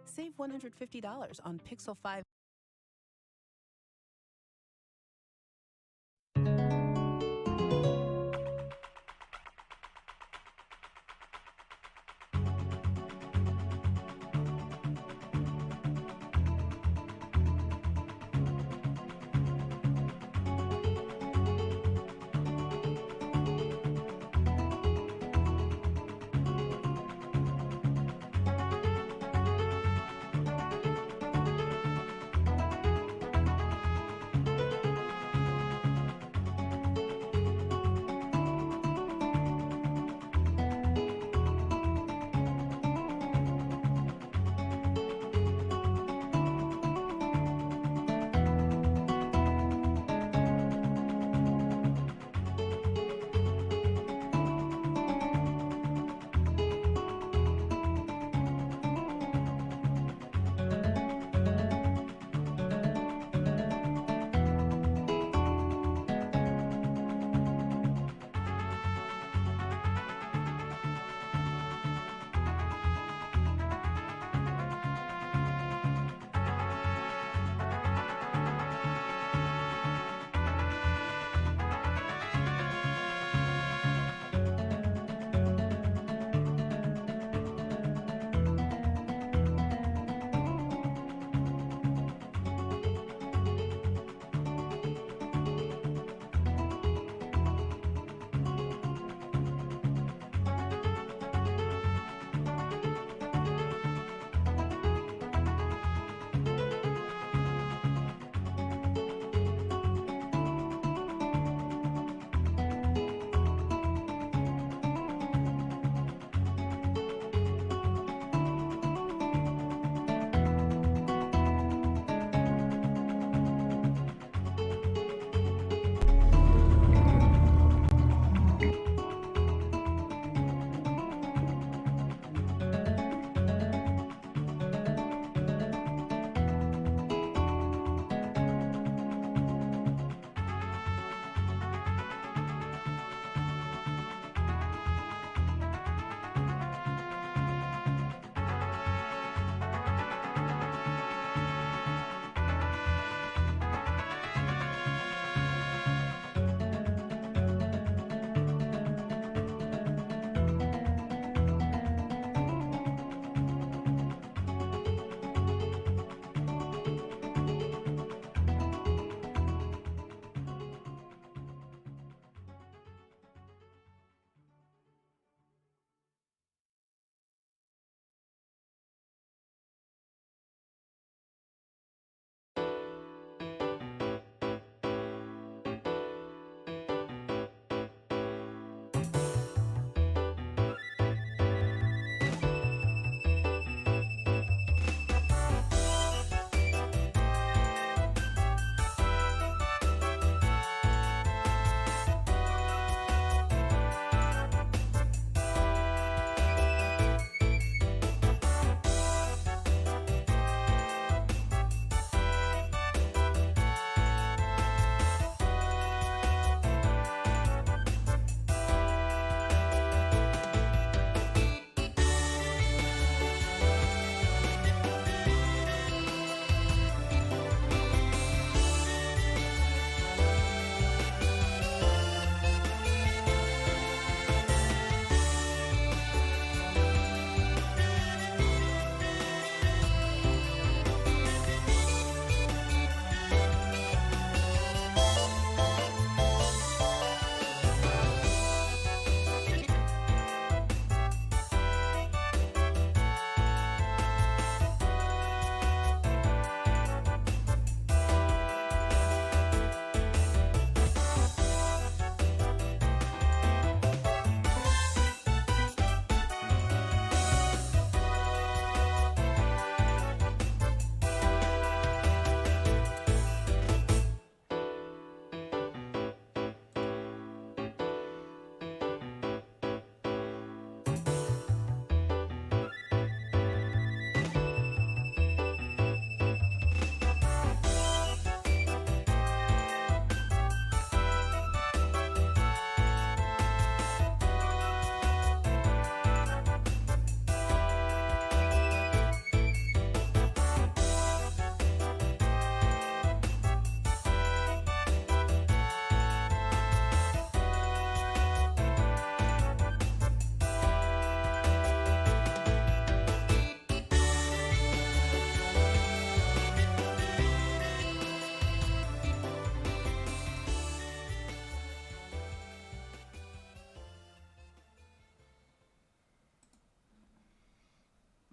Save $150 on Pixel 5.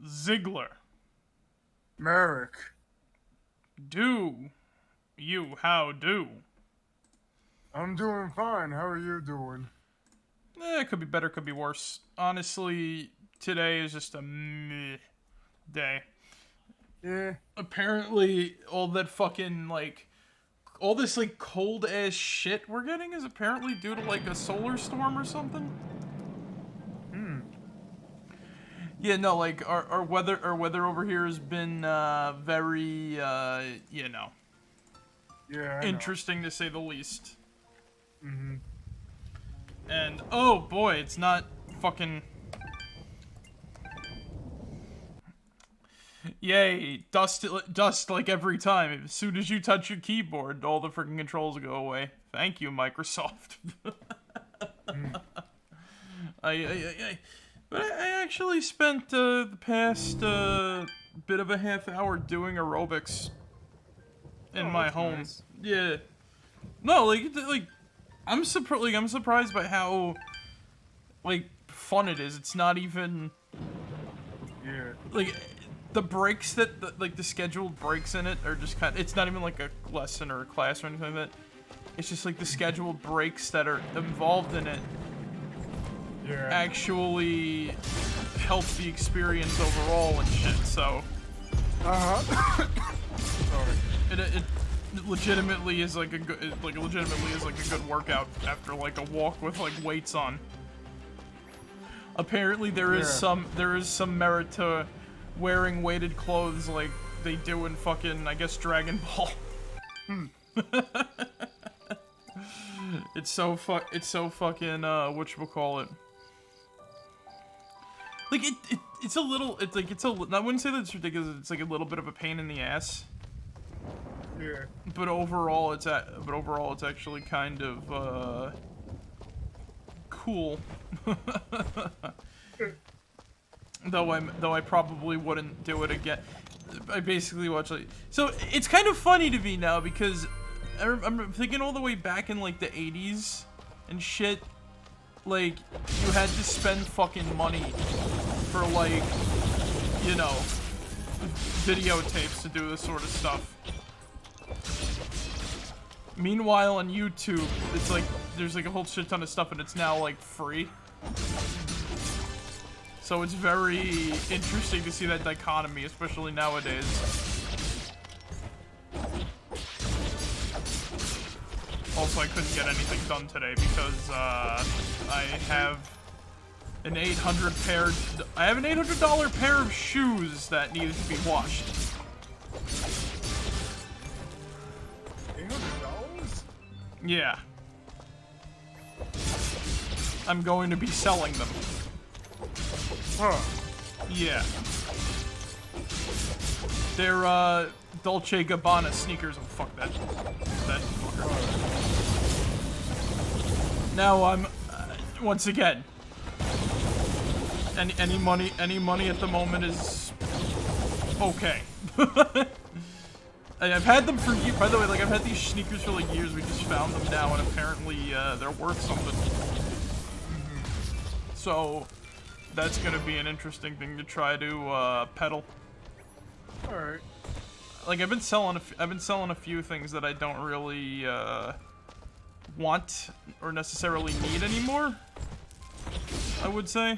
Ziegler. Marek. Do. You how do? I'm doing fine. How are you doing? It could be better, could be worse. Honestly, today is just a meh day. Yeah. Apparently, all that fucking, like, all this, like, cold-ass shit we're getting is apparently due to, like, a solar storm or something. Yeah, no, like, our weather over here has been, very, you know, Yeah, I interesting to say the least. know. And, oh boy, it's not fucking... Yay, dust like every time. As soon as you touch your keyboard, all the freaking controls go away. Thank you, Microsoft. But I actually spent the past bit of a half hour doing aerobics in my home. Nice. Yeah. No, like I'm surprised by how like fun it is. It's not even like the breaks that like the scheduled breaks in it are just kind of, it's not even like a lesson or a class or anything like that. It's just like the scheduled breaks that are involved in it actually help the experience overall and shit. So Sorry. it legitimately is like a good good workout after like a walk with like weights on. Apparently there is some merit to wearing weighted clothes like they do in fucking, I guess, Dragon Ball. It's so fucking whatchamacallit. Like it's a little, I wouldn't say that it's ridiculous, it's like a little bit of a pain in the ass. Yeah. But overall it's actually kind of cool. Though I probably wouldn't do it again. I basically watch like, so it's kind of funny to me now because I'm thinking all the way back in like the 80s and shit. Like you had to spend fucking money for like, you know, videotapes to do this sort of stuff. Meanwhile on YouTube, it's like there's like a whole shit ton of stuff and it's now like free. So it's very interesting to see that dichotomy, especially nowadays. Also, I couldn't get anything done today because I have an $800 pair of shoes that needed to be washed. $800? Yeah. I'm going to be selling them. Huh. Yeah. They're, Dolce & Gabbana sneakers. Oh, fuck that. That fucker. Now I'm, once again, any money at the moment is okay. I've had them for years. By the way, like, I've had these sneakers for, like, years. We just found them now, and apparently, they're worth something. So that's gonna be an interesting thing to try to peddle. All right. Like I've been selling a few things that I don't really want or necessarily need anymore. I would say.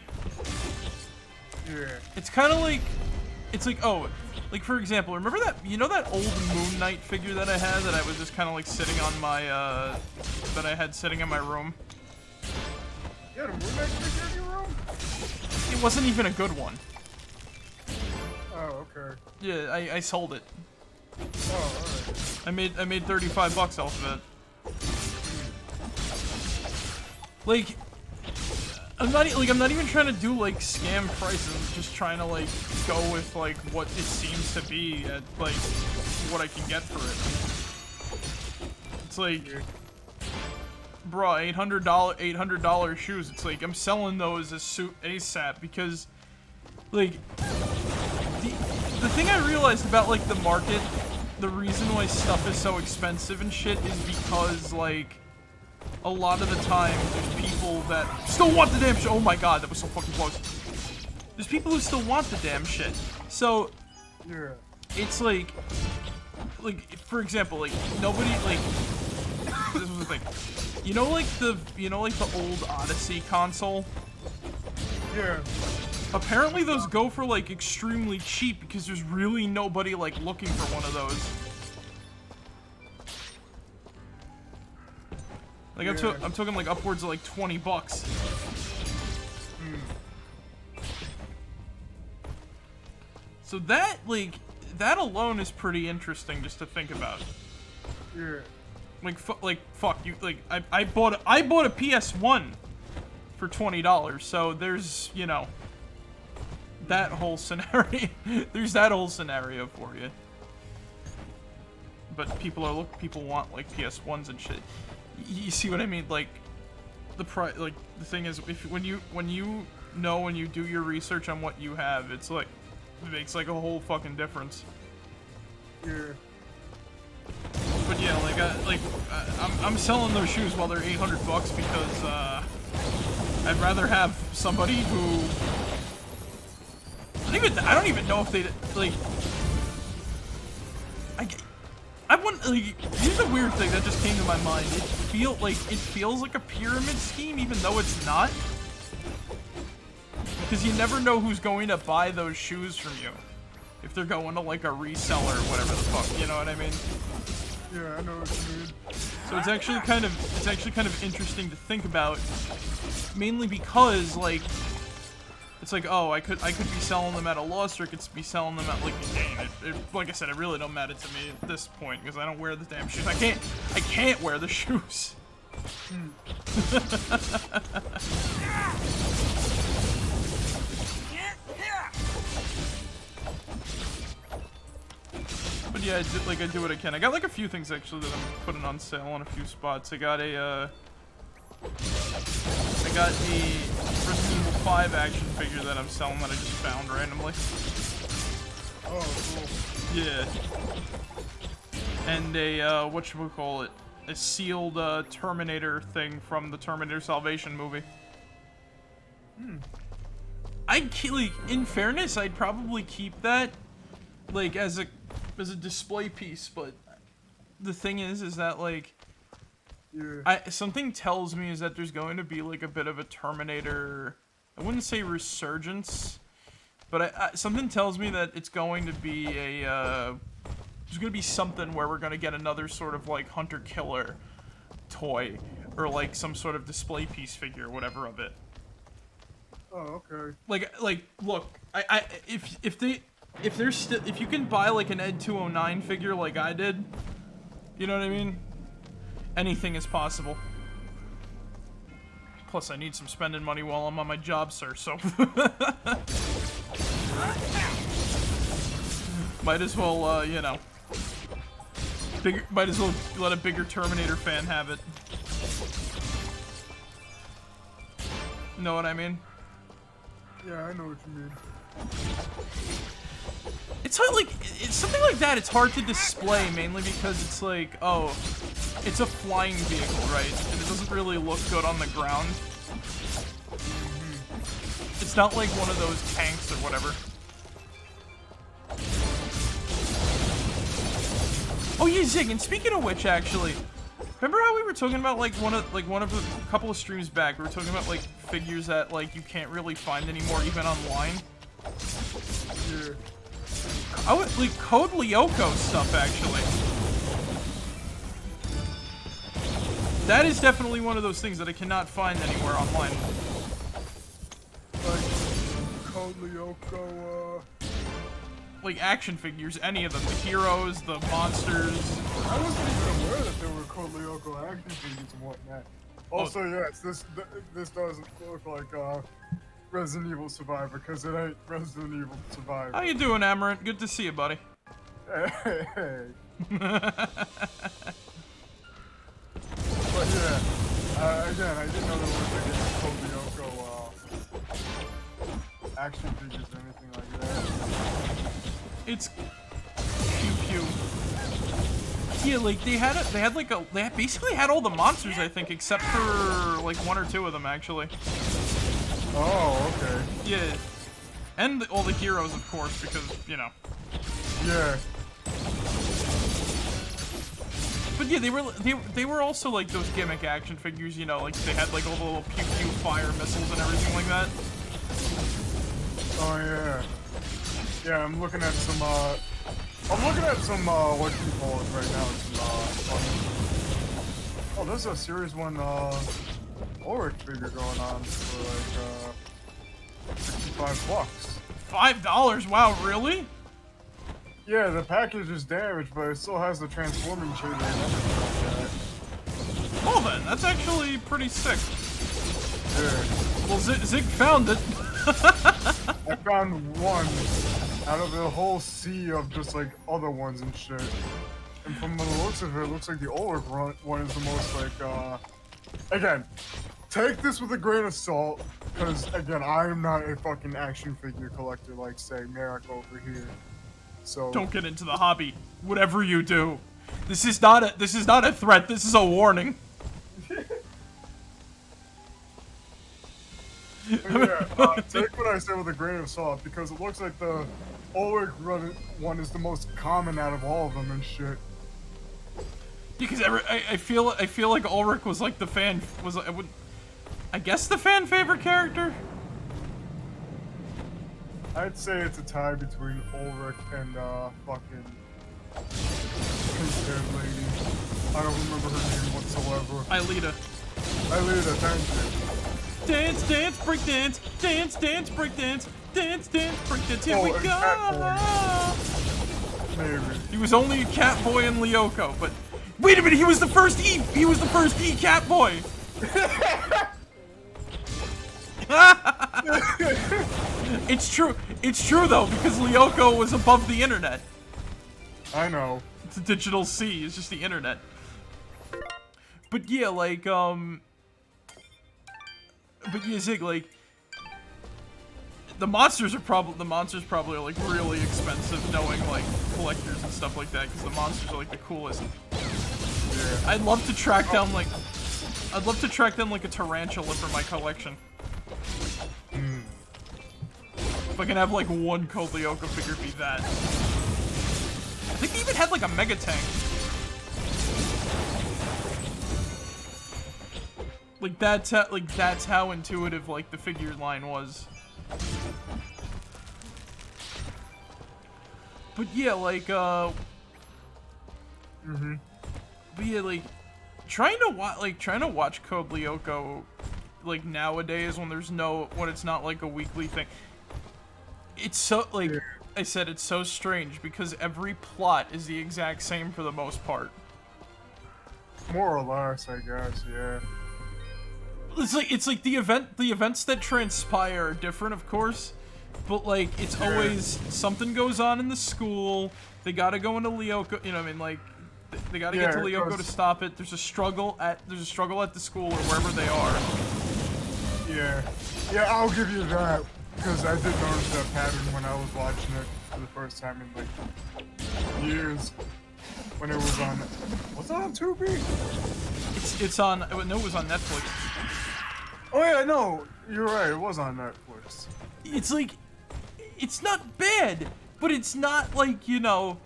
Yeah. It's kind of like, it's like, oh, like for example, remember that, you know that old Moon Knight figure that I had that I was just kind of like sitting on my that I had sitting in my room? You had a Moon Knight figure in your room? It wasn't even a good one. Oh, okay. Yeah, I sold it. Oh, alright. I made $35 off of it. Like, I'm not even trying to do like scam prices. I'm just trying to like go with like what it seems to be at like what I can get for it. It's like, bruh, $800 shoes. It's like I'm selling those as ASAP because like the thing I realized about like the market, the reason why stuff is so expensive and shit is because like a lot of the time there's people that still want the damn shit. Oh my god, that was so fucking close. There's people who still want the damn shit. So, Yeah. it's like, for example, like, nobody, like, this was the thing. You know, like the old Odyssey console? Yeah. Apparently those go for, like, extremely cheap because there's really nobody, like, looking for one of those. Like, Yeah. I'm talking, like, upwards of, like, 20 bucks. So that, like, that alone is pretty interesting just to think about. Yeah. Like, fuck you, like, I bought a PS1 for $20, so there's, you know, that whole scenario. There's that whole scenario for you. But people want, like, PS1s and shit. You see what I mean? Like, the thing is, when you know, when you do your research on what you have, it's like, it makes, like, a whole fucking difference. Yeah. But yeah, I'm selling those shoes while they're 800 bucks because I'd rather have somebody who I don't even know if they like. I wouldn't like. Here's a weird thing that just came to my mind. It feels like a pyramid scheme, even though it's not. Because you never know who's going to buy those shoes from you. If they're going to, like, a reseller or whatever the fuck, you know what I mean? Yeah, I know what you mean. So it's actually kind of interesting to think about, mainly because, like, it's like, oh, I could be selling them at a loss, or I could be selling them at, like, a gain. Like I said, it really don't matter to me at this point because I don't wear the damn shoes. I can't wear the shoes. But yeah, I do what I can. I got like a few things actually that I'm putting on sale on a few spots. I got a Resident Evil 5 action figure that I'm selling that I just found randomly. Oh, cool. Yeah. And a whatchamacallit, a sealed Terminator thing from the Terminator Salvation movie. In fairness, I'd probably keep that, like, as a display piece, but the thing is that, like, Yeah. something tells me is that there's going to be, like, a bit of a Terminator, I wouldn't say resurgence, but something tells me that it's going to be there's going to be something where we're going to get another sort of, like, hunter-killer toy, or, like, some sort of display piece figure, whatever of it. Oh, okay. Like, look, if you can buy, like, an Ed 209 figure like I did, you know what I mean? Anything is possible. Plus, I need some spending money while I'm on my job, sir, so... Might as well, you know... Might as well let a bigger Terminator fan have it. Know what I mean? Yeah, I know what you mean. It's hard, like, it's something like that, it's hard to display, mainly because it's like, oh, it's a flying vehicle, right? And it doesn't really look good on the ground. It's not like one of those tanks or whatever. Oh yeah, Zig, and speaking of which, actually, remember how we were talking about, like, one of a couple of streams back, we were talking about, like, figures that, like, you can't really find anymore, even online? Yeah. I would, like, Code Lyoko stuff, actually. That is definitely one of those things that I cannot find anywhere online. Like, Code Lyoko, Like, action figures, any of them. The heroes, the monsters. I wasn't even aware that there were Code Lyoko action figures and whatnot. Also, yes, this doesn't look like, Resident Evil Survivor, because it ain't Resident Evil Survivor. How you doing, Amaranth? Good to see you, buddy. Hey. But yeah, again, I didn't know there was like Code Lyoko, action figures or anything like that. It's pew pew. Yeah, like they basically had all the monsters, I think, except for like one or two of them, actually. Oh, okay. Yeah. And all the heroes, of course, because, you know. Yeah. But yeah, they were also like those gimmick action figures, you know, like they had like all the little pew pew fire missiles and everything like that. Oh yeah. Yeah, I'm looking at some what you call it right now. Oh, there's a Series 1 Ulrich figure going on for like $65. $5? Wow, really? Yeah, the package is damaged, but it still has the transforming changer and everything like that. Oh then, that's actually pretty sick. Yeah. Well, Zig found it. I found one out of a whole sea of just like other ones and shit. And from the looks of it looks like the Ulrich one is the most like, again, take this with a grain of salt, because again, I am not a fucking action figure collector like, say, Marek over here. So Don't get into the hobby. Whatever you do, this is not a threat. This is a warning. Yeah, take what I say with a grain of salt, because it looks like the Ulrich one is the most common out of all of them and shit. Because I feel like Ulrich was like the I guess the fan favorite character. I'd say it's a tie between Ulrich and fucking pink-haired lady. I don't remember her name whatsoever. Aelita, thank you. dance, dance, break dance, dance, dance, break dance, dance, dance, break dance. Here we and go. Catboy. Maybe. He was only Catboy and Lyoko, but wait a minute, he was the first E Catboy. It's true though, because Lyoko was above the internet. I know. It's a digital C, it's just the internet. But yeah, like, but yeah, Zig, like, the monsters probably are, like, really expensive, knowing, like, collectors and stuff like that, because the monsters are, like, the coolest. Yeah. I'd love to track down, like, a tarantula for my collection. If I can have, like, one Code Lyoko figure be that. I think they even had, like, a Mega Tank. Like, that's how intuitive, like, the figure line was. But yeah, like, but yeah, like, trying to watch Code Lyoko, like, nowadays when it's not, like, a weekly thing. It's so, like, I said, it's so strange because every plot is the exact same for the most part. More or less, I guess, yeah. It's like the events that transpire are different, of course, but like it's always something goes on in the school. They gotta go into Lyoko, you know what I mean? Like they gotta get to Lyoko to stop it. There's a struggle at the school or wherever they are. Yeah, I'll give you that, because I did notice that pattern when I was watching it for the first time in like years. When it was on, was it on Tubi? It's on. No, it was on Netflix. Oh yeah, no, you're right. It was on Netflix. It's like, it's not bad, but it's not like, you know,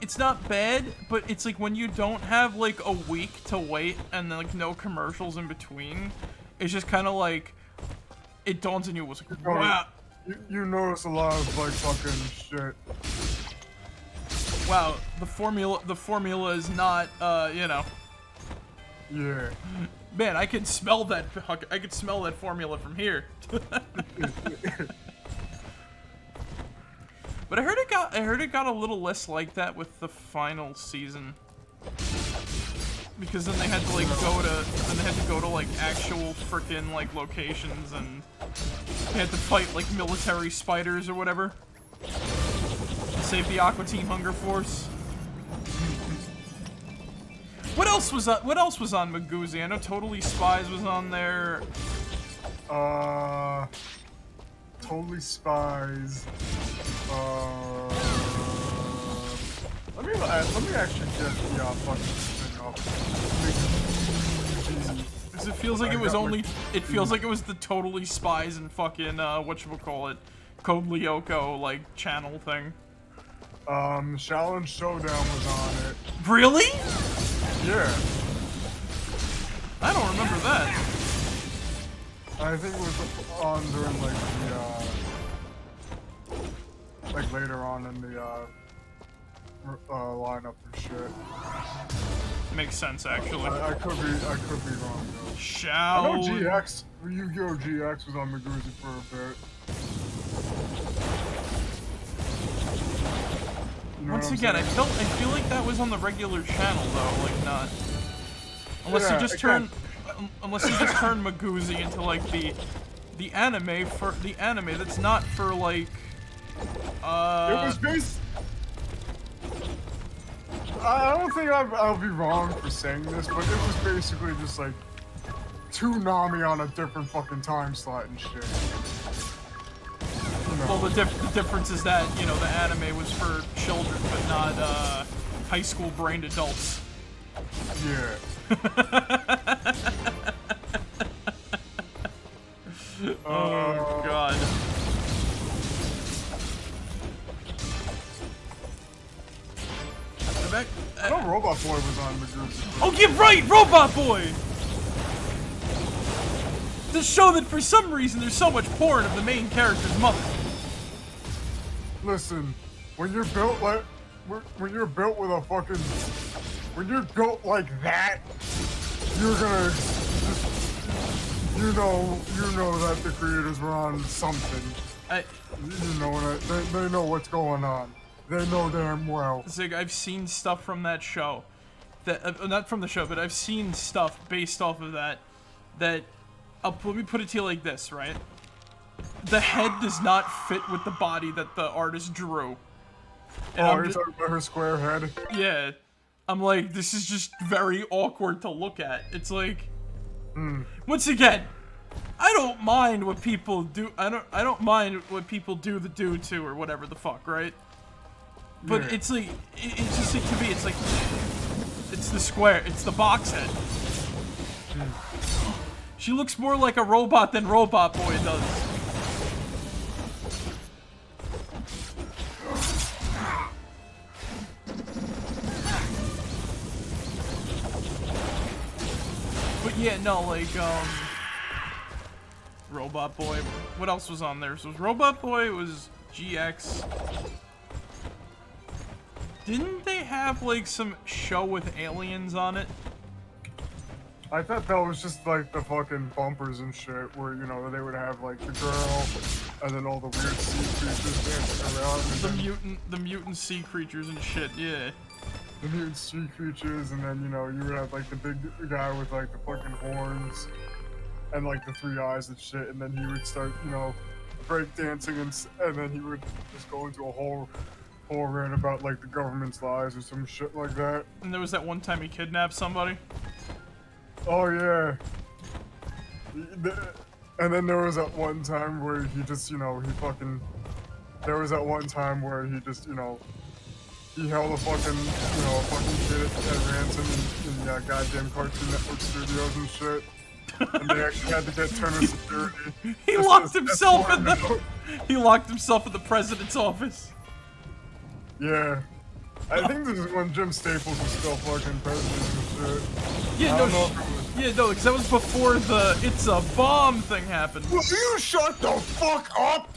it's not bad, but it's like when you don't have like a week to wait and then like no commercials in between, it's just kind of like, it dawns on you, it was like, wow. You notice a lot of like fucking shit. Wow, the formula is not, you know. Yeah. Man, I can smell that formula from here. But I heard it got a little less like that with the final season. Because then they had to like go to like actual frickin' like locations, and they had to fight like military spiders or whatever. Save the Aqua Teen Hunger Force. What else was on Magoozy? I know Totally Spies was on there. Totally Spies. Let me actually get the fucking thing up. Because it feels like it was the Totally Spies and fucking whatchamacallit, Code Lyoko, like, channel thing. Challenge Showdown was on it. Really? Yeah. I don't remember that. I think it was on during, like, the, like, later on in the, lineup and shit. Makes sense, actually. I could be wrong, though. I Shall... know GX, Yu-Gi-Oh! GX was on Magoozy for a bit. You know Once again, I feel like that was on the regular channel, though, like, not... Unless Yeah, you just turn... Unless you just turn Magoozy into, like, the anime for... The anime that's not for, like... It was based... I don't think I'll be wrong for saying this, but it was basically just like Toonami on a different fucking time slot and shit. You know. Well, the difference is that, you know, the anime was for children, but not high school brained adults. Yeah. Oh God. I know Robot Boy was on Magoozy. Oh, yeah, right! Robot Boy! The show that for some reason there's so much porn of the main character's mother. Listen, when you're built like... When you're built with a fucking... When you're built like that, you're gonna... You know that the creators were on something. You know, they know what's going on. They know damn well. Zig, I've seen stuff from that show. That not from the show, but I've seen stuff based off of that. Let me put it to you like this, right? The head does not fit with the body that the artist drew. And Oh, you're talking about her square head? Yeah. I'm like, this is just very awkward to look at. It's like... Once again, I don't mind what people do. I don't mind what people do to or whatever the fuck, right? But Yeah. it's like, it's just like, to me, it's like, it's the square, it's the box head. She looks more like a robot than Robot Boy does. But yeah, no, like, Robot Boy. What else was on there? So it was Robot Boy, it was GX. Didn't they have, like, some show with aliens on it? I thought that was just like the fucking bumpers and shit, where, you know, they would have like the girl and then all the weird sea creatures dancing around. And The mutant sea creatures and shit, yeah. The mutant sea creatures, and then, you know, you would have like the big guy with like the fucking horns and like the 3 eyes and shit, and then he would start, you know, break dancing, and then he would just go into a whole rant about like the government's lies or some shit like that. And there was that one time he kidnapped somebody. Oh yeah. And then there was that one time where he just, you know, there was that one time where he just, you know, he held a fucking, you know, a fucking kid at ransom in goddamn Cartoon Network studios and shit. And they actually had to get Turner security. He locked himself in the president's office. Yeah. I think this is when Jim Staples was still fucking president and shit. Yeah, no, because that was before the "it's a bomb" thing happened. Will you shut the fuck up?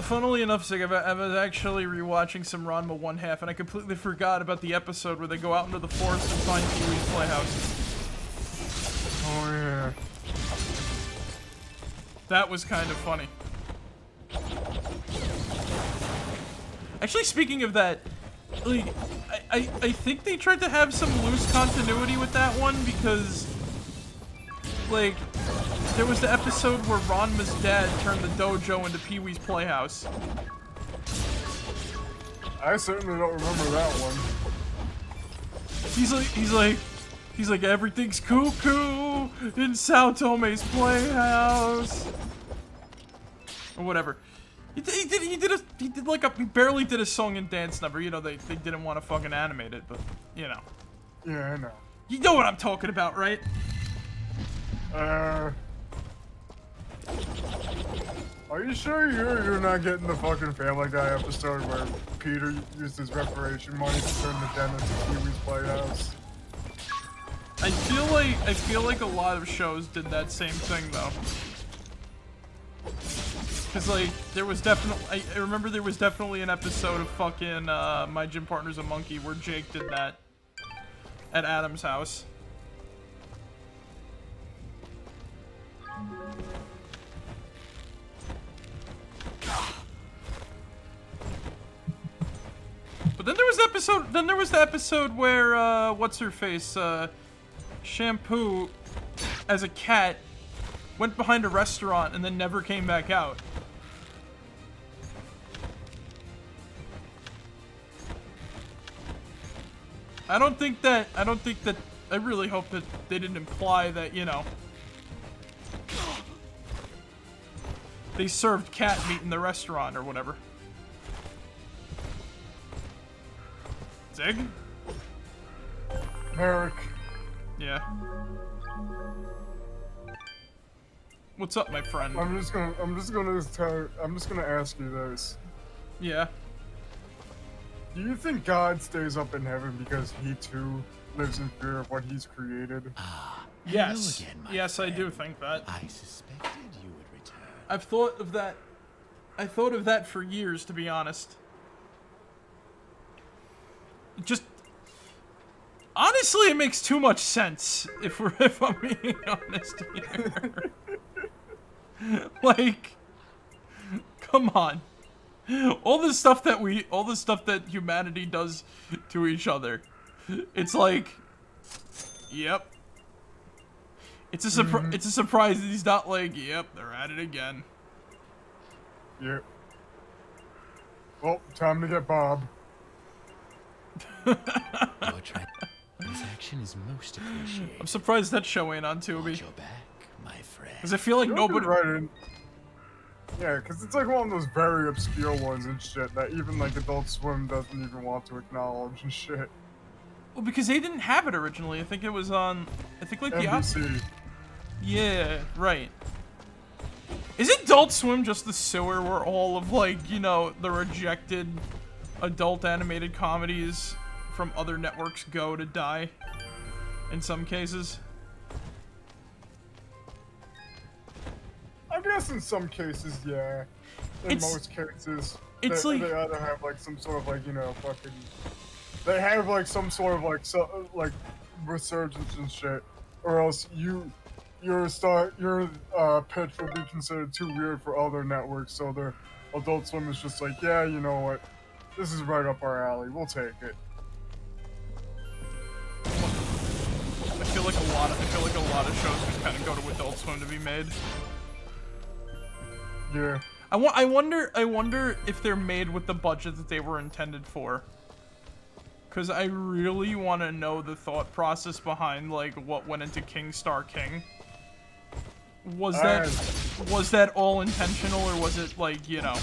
Funnily enough, Sig, I was actually rewatching some Ranma 1/2, and I completely forgot about the episode where they go out into the forest and find Pee-wee's Playhouse. Oh yeah. That was kind of funny. Actually, speaking of that, like, I think they tried to have some loose continuity with that one, because, like, there was the episode where Ranma's dad turned the dojo into Pee-wee's Playhouse. I certainly don't remember that one. He's like, everything's cuckoo in Sao Tome's Playhouse. Or whatever. He barely did a song and dance number. You know, they didn't want to fucking animate it, but, you know. Yeah, I know. You know what I'm talking about, right? Are you sure you're not getting the fucking Family Guy episode where Peter used his reparation money to turn the den into Pee-wee's Playhouse? I feel like a lot of shows did that same thing though. Cause like there was definitely I remember there was definitely an episode of fucking My Gym Partner's a Monkey where Jake did that at Adam's house. But then there was the episode where what's her face Shampoo as a cat went behind a restaurant and then never came back out. I really hope that they didn't imply that, you know, they served cat meat in the restaurant or whatever. Zig? Marek. Yeah. What's up, my friend? I'm just gonna ask you this. Yeah. Do you think God stays up in heaven because he too lives in fear of what he's created? Yes. Hello again, my Yes, I friend. do think that. I suspected you would return. I've thought of that. I thought of that for years, to be honest. Just honestly, it makes too much sense if I'm being honest here. Like, come on. All the stuff that humanity does to each other. It's like, yep. It's a surprise that he's not like, yep, they're at it again. Yep. Well, time to get Bob. Your transaction is most appreciated. I'm surprised that show ain't on Tubi. Watch your back, my friend. Because I feel like nobody. Yeah, because it's like one of those very obscure ones and shit that even like Adult Swim doesn't even want to acknowledge and shit. Well, because they didn't have it originally. I think it was on. I think like NBC. Yeah, right. Is Adult Swim just the sewer where all of like, you know, the rejected adult animated comedies from other networks go to die? In some cases. I guess in some cases, yeah. In most cases, it's they like either have like some sort of like, you know, fucking. They have like some sort of like resurgence and shit, or else your pitch will be considered too weird for other networks. So their Adult Swim is just like, yeah, you know what, this is right up our alley. We'll take it. I feel like a lot of shows just kind of go to Adult Swim to be made. Yeah. I wonder if they're made with the budget that they were intended for. Cause I really want to know the thought process behind like what went into King Star King. Was that all intentional, or was it like, you know,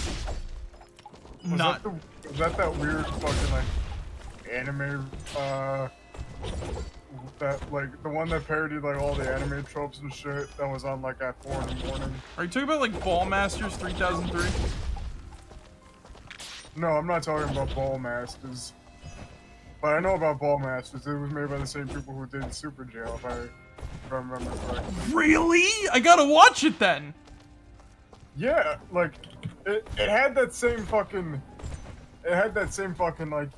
not? Was that weird fucking like anime that like the one that parodied like all the anime tropes and shit that was on like at 4 in the morning? Are you talking about like Ball Masters 3003? No, I'm not talking about Ball Masters. But I know about Ball Masters. It was made by the same people who did Super Jail, if I remember correctly. Really? I gotta watch it then. Yeah, like it had that same fucking. It had that same fucking like.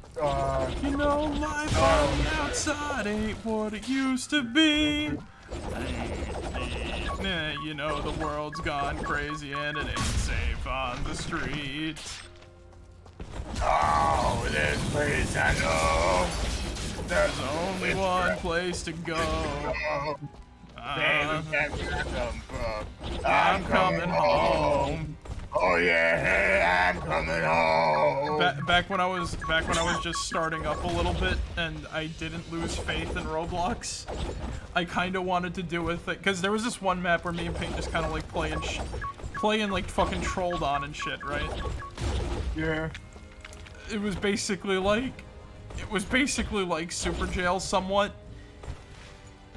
You know, life on the outside ain't what it used to be. Nah, you know the world's gone crazy and it ain't safe on the streets. Oh, this place I know. There's only one place to go. That's where I come from. I'm coming home. Oh yeah, I'm coming home. Back when I was just starting up a little bit and I didn't lose faith in Roblox, I kind of wanted to do with it because there was this one map where me and Pink just kind of like playing like fucking trolled on and shit, right? Yeah. It was basically like Super Jail somewhat.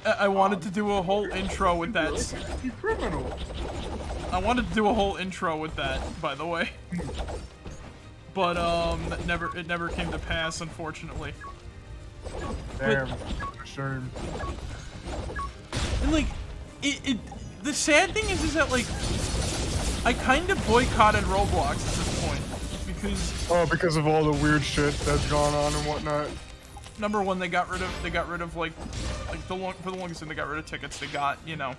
I wanted to do a whole intro with that. Criminal. I wanted to do a whole intro with that, by the way. But it never came to pass, unfortunately. Damn, shame. And like, the sad thing is that like, I kind of boycotted Roblox at this point because. Oh, because of all the weird shit that's gone on and whatnot. Number one, they got rid of like for the longest time they got rid of tickets. They got, you know.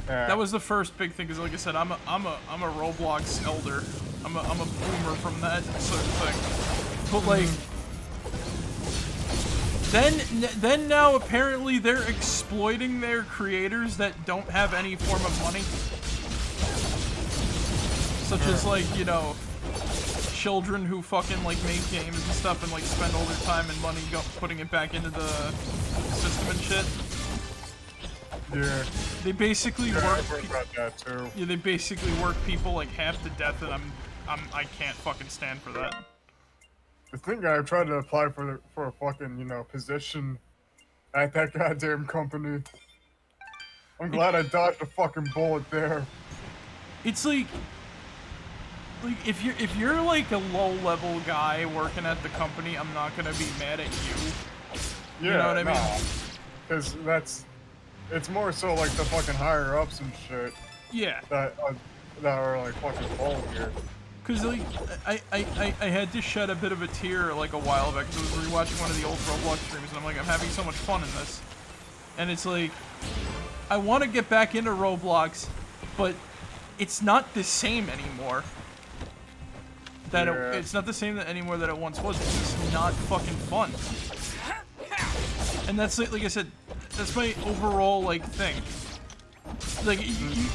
Yeah. That was the first big thing. Because like I said, I'm a Roblox elder. I'm a boomer from that sort of thing. But like. Then now apparently they're exploiting their creators that don't have any form of money. Such as like, you know, children who fucking like make games and stuff and like spend all their time and money putting it back into the system and shit. Yeah. They basically work. I heard about that too. Yeah, they basically work people like half to death, and I can't fucking stand for that. The thing I tried to apply for a fucking, you know, position at that goddamn company. I'm glad I dodged a fucking bullet there. It's like if you're like a low level guy working at the company, I'm not gonna be mad at you. Yeah, You know what I mean? Because it's more so like the fucking higher ups and shit Yeah. that are like fucking falling here. Cause like I had to shed a bit of a tear like a while back because I was rewatching one of the old Roblox streams and I'm like, I'm having so much fun in this, and it's like I want to get back into Roblox, but it's not the same anymore. It's not the same anymore that it once was. It's just not fucking fun. And that's like I said, that's my overall like thing. Like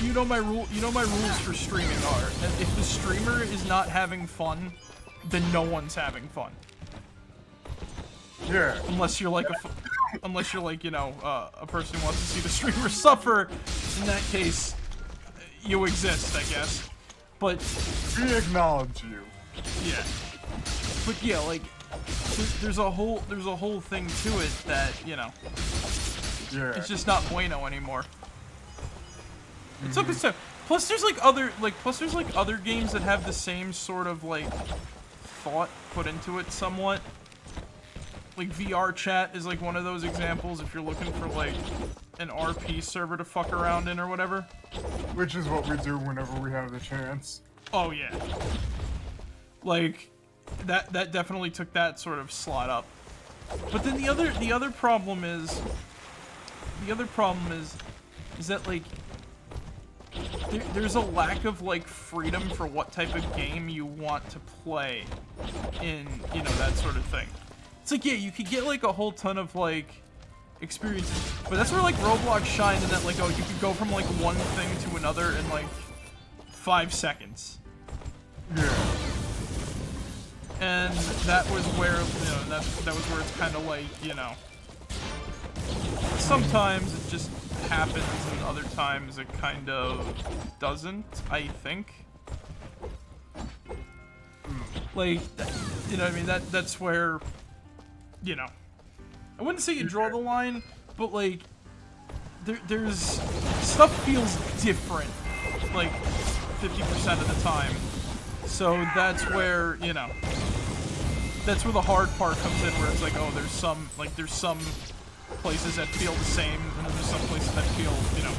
you know my rules for streaming are that if the streamer is not having fun, then no one's having fun. Yeah. Unless you're like you know a person who wants to see the streamer suffer. In that case, you exist, I guess. But We acknowledge you. yeah. But yeah, like there's a whole thing to it that, you know, Yeah. it's just not bueno anymore. It's up to plus there's like other games that have the same sort of like thought put into it somewhat. Like VR chat is like one of those examples if you're looking for like an RP server to fuck around in or whatever. Which is what we do whenever we have the chance. Oh yeah. Like that definitely took that sort of slot up. But then the other problem is that like there's a lack of like freedom for what type of game you want to play in, you know, that sort of thing. It's like, yeah, you could get like a whole ton of like experiences, but that's where like Roblox shined in that like, oh, you could go from like one thing to another in like 5 seconds. Yeah. And that was where, you know, that was where it's kind of like, you know, sometimes it just happens and other times it kind of doesn't, I think. Like, you know what I mean? That's where, you know, I wouldn't say you draw the line, but like, there's, stuff feels different, like, 50% of the time. So that's where, you know, that's where the hard part comes in, where it's like, oh, there's some places that feel the same, and then there's some places that feel, you know,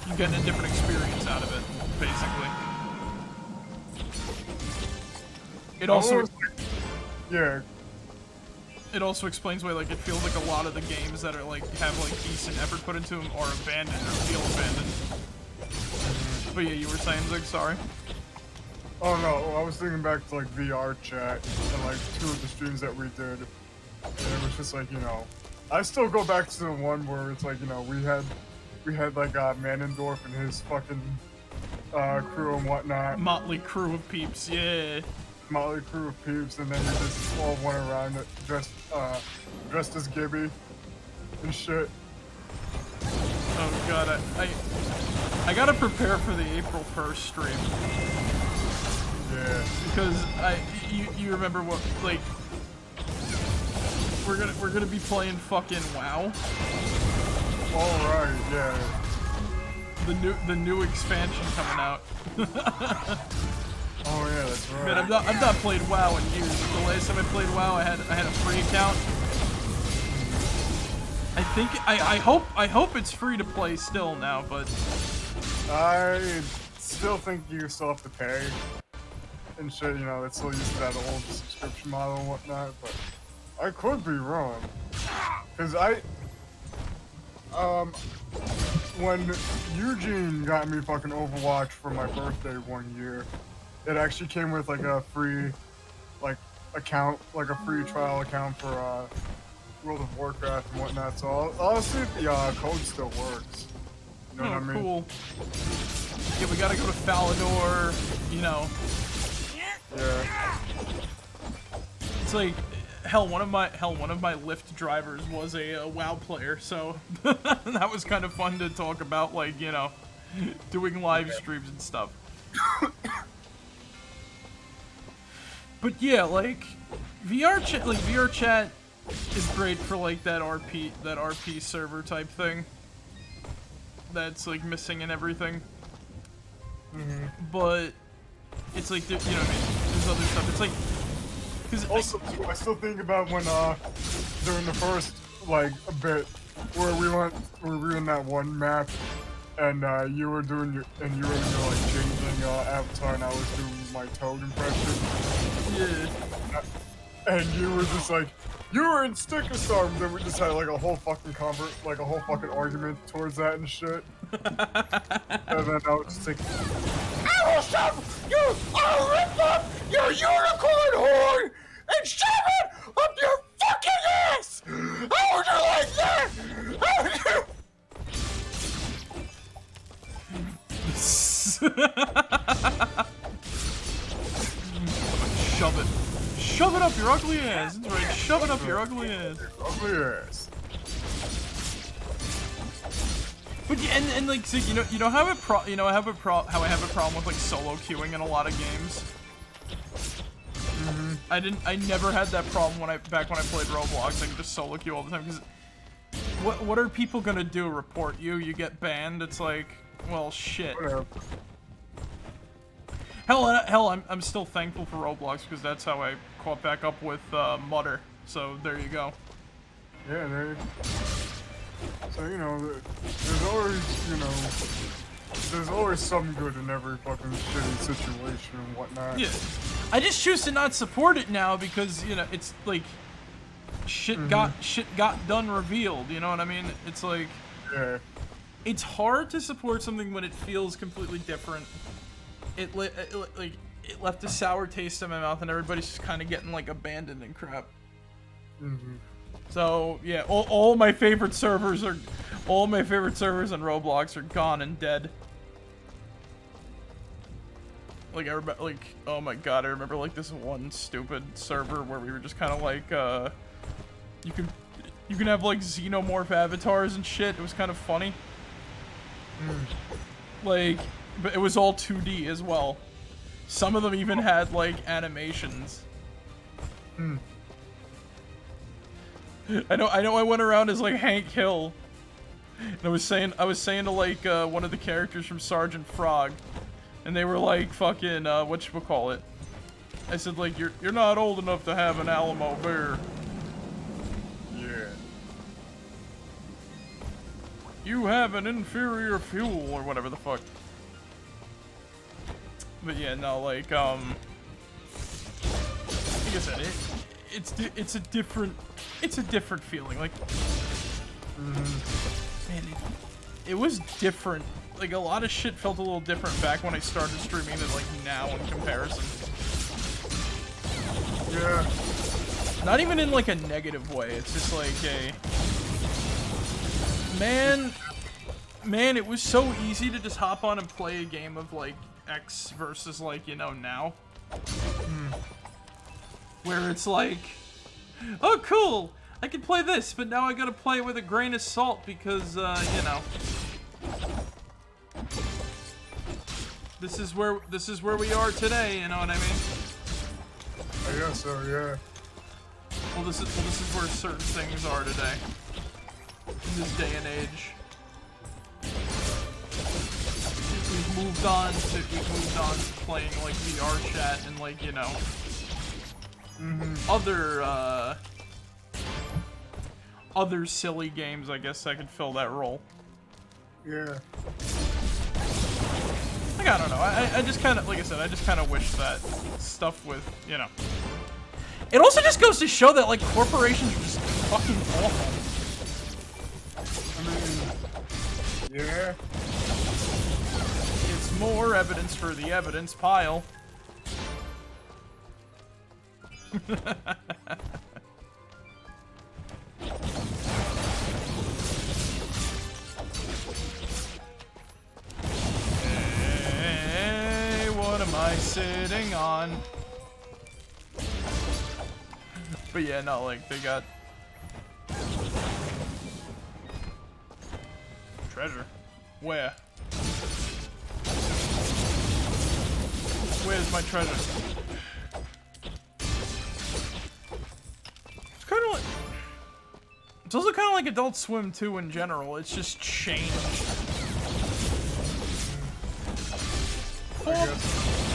you get a different experience out of it, basically. It also, yeah. it also explains why, like, it feels like a lot of the games that are, like, have, like, decent effort put into them are abandoned or feel abandoned. But yeah, you were saying, Zig, sorry? Oh no, I was thinking back to like VR chat and like 2 of the streams that we did. And it was just like, you know, I still go back to the one where it's like, you know, we had like Manendorf and his fucking crew and whatnot. Motley crew of peeps, yeah. Motley crew of peeps, and then we just all went around dressed as Gibby and shit. Oh god, I gotta prepare for the April 1st stream. Yeah. Because you remember what, like, we're gonna be playing fucking WoW. Alright, yeah. the new expansion coming out. Oh yeah, that's right. Man, I've not played WoW in years. The last time I played WoW, I had a free account. I think I hope it's free to play still now, but I still think you still have to pay and shit. You know, it's still used to that old subscription model and whatnot. But I could be wrong, cause when Eugene got me fucking Overwatch for my birthday one year, it actually came with like a free, like account, like a free trial account for World of Warcraft and whatnot. So I'll see if the code still works. You know what I mean? Cool. Yeah, we gotta go to Falador. You know. Yeah. It's like hell. One of my Lyft drivers was a WoW player, so that was kind of fun to talk about, like, you know, doing live streams and stuff. But yeah, like VR chat is great for like that RP server type thing. That's like missing and everything. But it's like, you know what I mean? There's other stuff. It's like, cause also, I still think about when during the first like a bit where we were in that one map and you were doing your like changing avatar and I was doing my Toad impression. Yeah. And you were just like, you were in Sticker Storm, then we just had like a whole fucking argument towards that and shit. And then I was just like, I will shove you, I'll rip up your unicorn horn and shove it up your fucking ass! How would you like that? How would Shove it. Shove it up your ugly ass. That's right. Shove it up your ugly ass. Ugly ass. But yeah, and like, so, you know how I have a problem with like solo queuing in a lot of games. I never had that problem back when I played Roblox. I could just solo queue all the time. Because what are people gonna do? Report you? You get banned? It's like, well, shit. Whatever. Hell, I'm still thankful for Roblox because that's how I caught back up with Mutter. So there you go. Yeah, there. So you know, there's always some good in every fucking shitty situation and whatnot. Yeah, I just choose to not support it now because, you know, it's like shit got done revealed. You know what I mean? It's like, yeah, it's hard to support something when it feels completely different. It left a sour taste in my mouth, and everybody's just kind of getting like abandoned and crap. So yeah, all my favorite servers on Roblox are gone and dead. Like everybody, like, oh my god, I remember like this one stupid server where we were just kind of like, you can have like xenomorph avatars and shit. It was kind of funny. Like, but it was all 2D as well. Some of them even had like animations. I know I went around as like Hank Hill. And I was saying to like one of the characters from Sergeant Frog, and they were like fucking whatchamacallit. I said like, you're not old enough to have an Alamo beer. yeah. You have an inferior fuel or whatever the fuck. But yeah, no, like like I said, it's a different feeling. Like, man, it was different. Like a lot of shit felt a little different back when I started streaming than like now in comparison. Yeah. Not even in like a negative way. It's just like a man. It was so easy to just hop on and play a game of like X versus like, you know, now. Where it's like, oh cool, I can play this, but now I gotta play it with a grain of salt because, you know, this is where we are today. You know what I mean? I guess so. Yeah. Well, this is where certain things are today in this day and age. we've moved on to playing like VR chat and like, you know, other silly games. I guess I could fill that role. Yeah. Like, I don't know. I just kind of, like I said, I just kind of wish that stuff with, you know. It also just goes to show that, like, corporations are just fucking awful. I mean, yeah. It's more evidence for the evidence pile. Hey, what am I sitting on? But yeah, no, like, they got treasure. Where? Where's my treasure? It's kind of like... It's also kind of like Adult Swim, too, in general. It's just changed.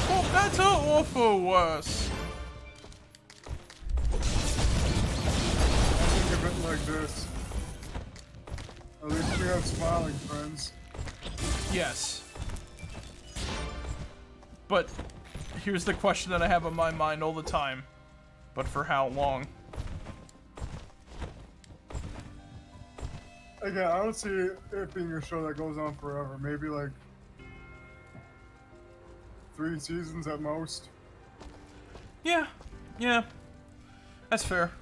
Oh, better or for worse? Think of it like this. At least we have smiling friends. Yes. But here's the question that I have on my mind all the time. But for how long? Again, I don't see it being a show that goes on forever. Maybe like 3 seasons at most. Yeah. Yeah. That's fair.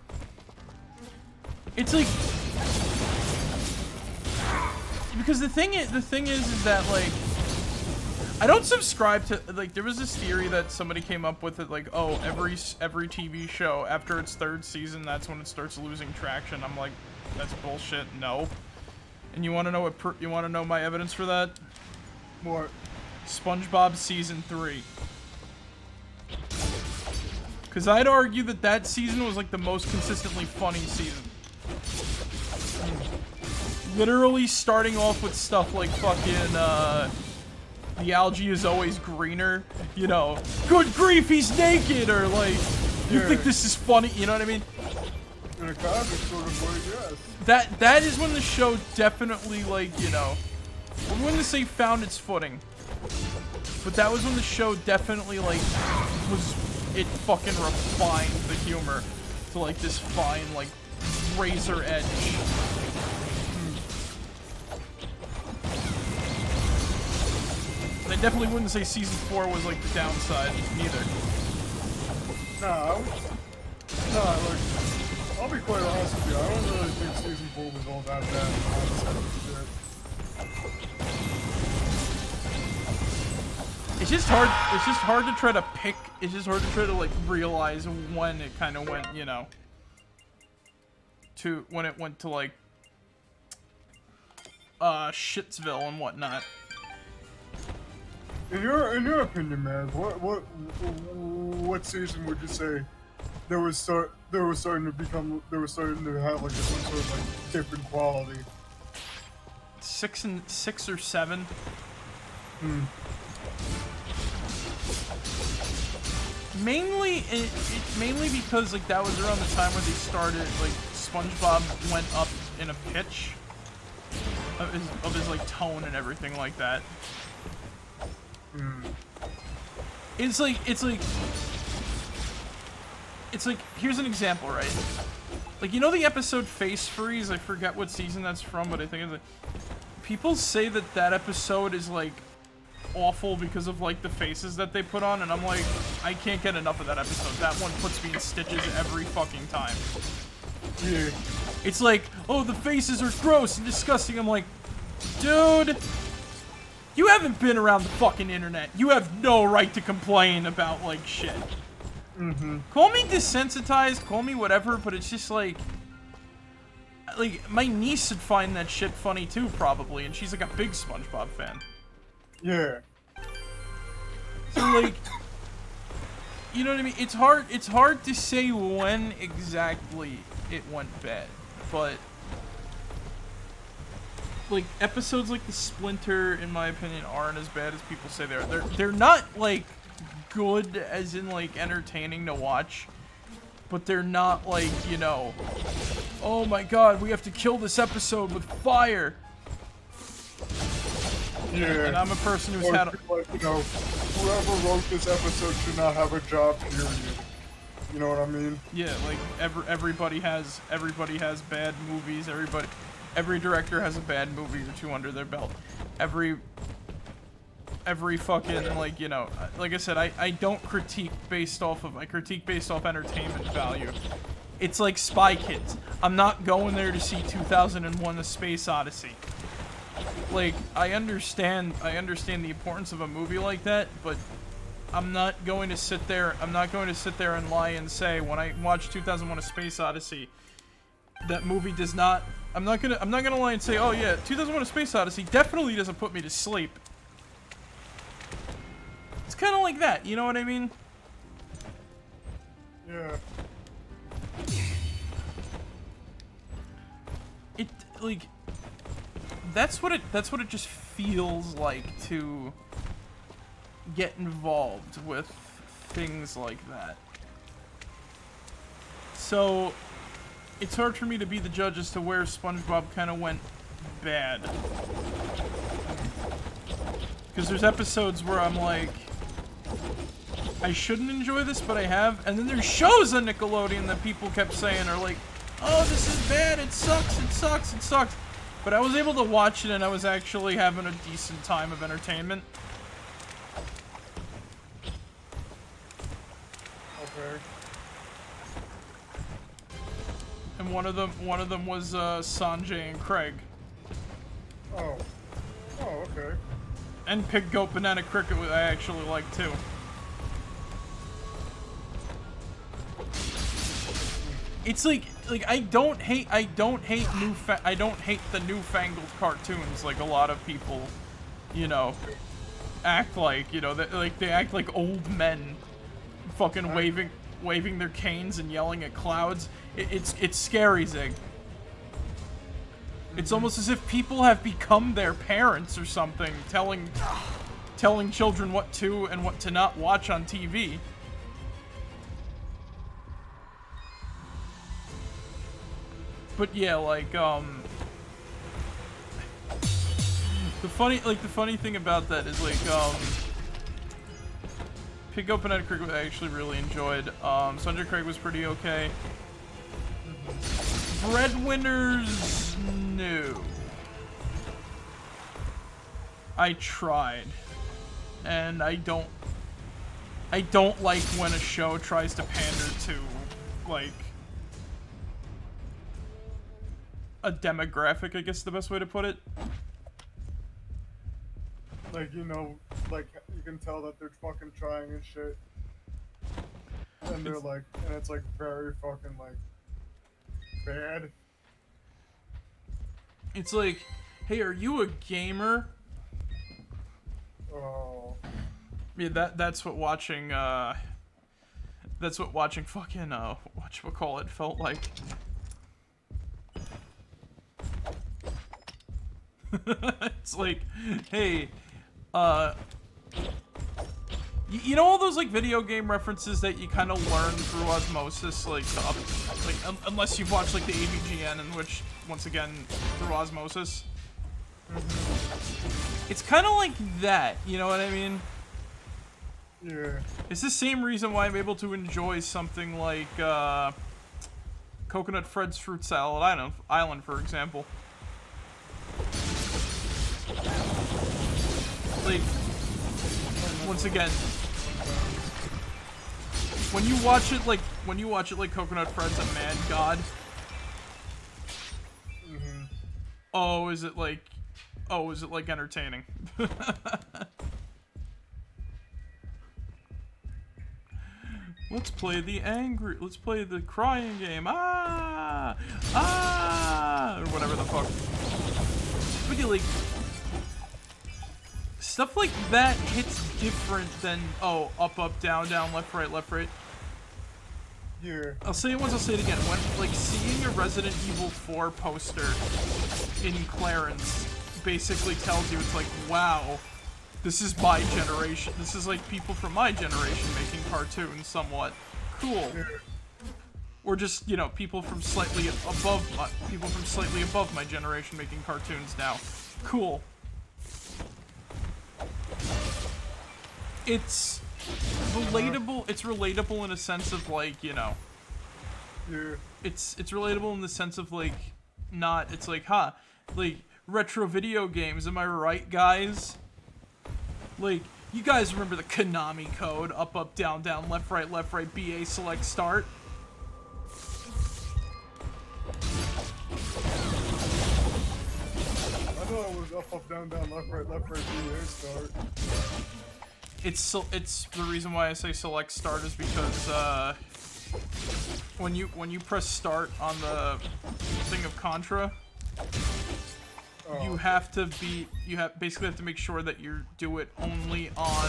It's like... Because the thing is that, like, I don't subscribe to, like, there was this theory that somebody came up with it, like, oh, every TV show, after its 3rd season, that's when it starts losing traction. I'm like, that's bullshit, no. And you want to know what, you want to know my evidence for that? What? SpongeBob Season 3. Because I'd argue that that season was, like, the most consistently funny season. Literally starting off with stuff like fucking, the algae is always greener, you know, good grief, he's naked, or like, you think this is funny, you know what I mean? In a comic sort of way, yes. That is when the show definitely, like, you know, I'm going to say found its footing, but that was when the show definitely, like, it fucking refined the humor to, like, this fine, like, razor edge. I definitely wouldn't say season 4 was like the downside, neither. Nah, like, I'll be quite honest with you. I don't really think season 4 was all that bad. It's just hard. It's just hard to try to pick. It's just hard to try to like realize when it kind of went, you know, to when it went to like Shitsville and whatnot. In your opinion, man, what season would you say there was starting to have like some sort of like different quality? 6 or 7. Mainly because like that was around the time where they started, like, SpongeBob went up in a pitch of his like tone and everything like that. It's like here's an example, right? Like, you know the episode Face Freeze? I forget what season that's from, but I think it's like, people say that that episode is like awful because of like the faces that they put on, and I'm like, I can't get enough of that episode. That one puts me in stitches every fucking time. Yeah. It's like, oh, the faces are gross and disgusting. I'm like, dude, you haven't been around the fucking internet. You have no right to complain about, like, shit. Call me desensitized, call me whatever, but it's just like, my niece would find that shit funny too, probably, and she's like a big SpongeBob fan. Yeah. So, like, you know what I mean? It's hard to say when exactly it went bad, but like episodes like the Splinter, in my opinion, aren't as bad as people say they are. They're not like good as in like entertaining to watch, but they're not like, you know, oh my god, we have to kill this episode with fire. Yeah. And I'm a person who's Or had like, you know, whoever wrote this episode should not have a job, period. You know what I mean? Yeah, like everybody has bad movies. Every director has a bad movie or two under their belt. Every fucking, like, you know, like I said, I don't critique based off of, I critique based off entertainment value. It's like Spy Kids. I'm not going there to see 2001: A Space Odyssey. Like, I understand the importance of a movie like that, but I'm not going to sit there and lie and say when I watch 2001: A Space Odyssey, that movie does not. I'm not gonna lie and say, oh yeah, 2001: A Space Odyssey definitely doesn't put me to sleep. It's kind of like that, you know what I mean? Yeah. It, like, that's what it just feels like to get involved with things like that. So it's hard for me to be the judge as to where SpongeBob kind of went bad, because there's episodes where I'm like, I shouldn't enjoy this, but I have, and then there's shows on Nickelodeon that people kept saying are like, oh, this is bad, it sucks, it sucks, it sucks. But I was able to watch it, and I was actually having a decent time of entertainment. Okay. And one of them was Sanjay and Craig. Oh. Oh, okay. And Pig Goat Banana Cricket I actually like too. It's like I don't hate the newfangled cartoons like a lot of people, you know, act like, you know, that they act like old men fucking waving their canes and yelling at clouds. It's scary, Zig. It's almost as if people have become their parents or something, telling children what to and what to not watch on TV. But yeah, like, the funny thing about that is, like, Pig Open at Cricket I actually really enjoyed. Sanjay Craig was pretty okay. Breadwinners, no. I tried. And I don't like when a show tries to pander to, like, a demographic, I guess is the best way to put it. Like, you know, like, you can tell that they're fucking trying and shit. And they're like, and it's like very fucking, like, bad. It's like, hey, are you a gamer? Oh. Yeah, that's what watching fucking whatchamacallit felt like. It's like, hey, you know all those like video game references that you kind of learn through osmosis, like unless you've watched like the AVGN, in which once again through osmosis. It's kind of like that, you know what I mean? Yeah. It's the same reason why I'm able to enjoy something like Coconut Fred's Fruit Salad Island, for example. Like, once again, when you watch it like Coconut Fred's a mad god. Mm-hmm. Oh, is it like entertaining? Let's play the crying game. Ah! Or whatever the fuck. But yeah, like, stuff like that hits different than, oh, up, down, left, right. Yeah. I'll say it once, I'll say it again. When, like, seeing a Resident Evil 4 poster in Clarence basically tells you, it's like, wow, this is my generation. This is like people from my generation making cartoons somewhat. Cool. Or just, you know, people from slightly above my generation making cartoons now. Cool. It's relatable. It's relatable in a sense of like, you know. Yeah. It's relatable in the sense of like, not. It's like, like retro video games. Am I right, guys? Like, you guys remember the Konami code? Up, up, down, down, left, right, BA, select, start. I thought it was up, down, down, left, right, BA, start. It's the reason why I say select start is because when you press start on the thing of Contra, you have to basically have to make sure that you do it only on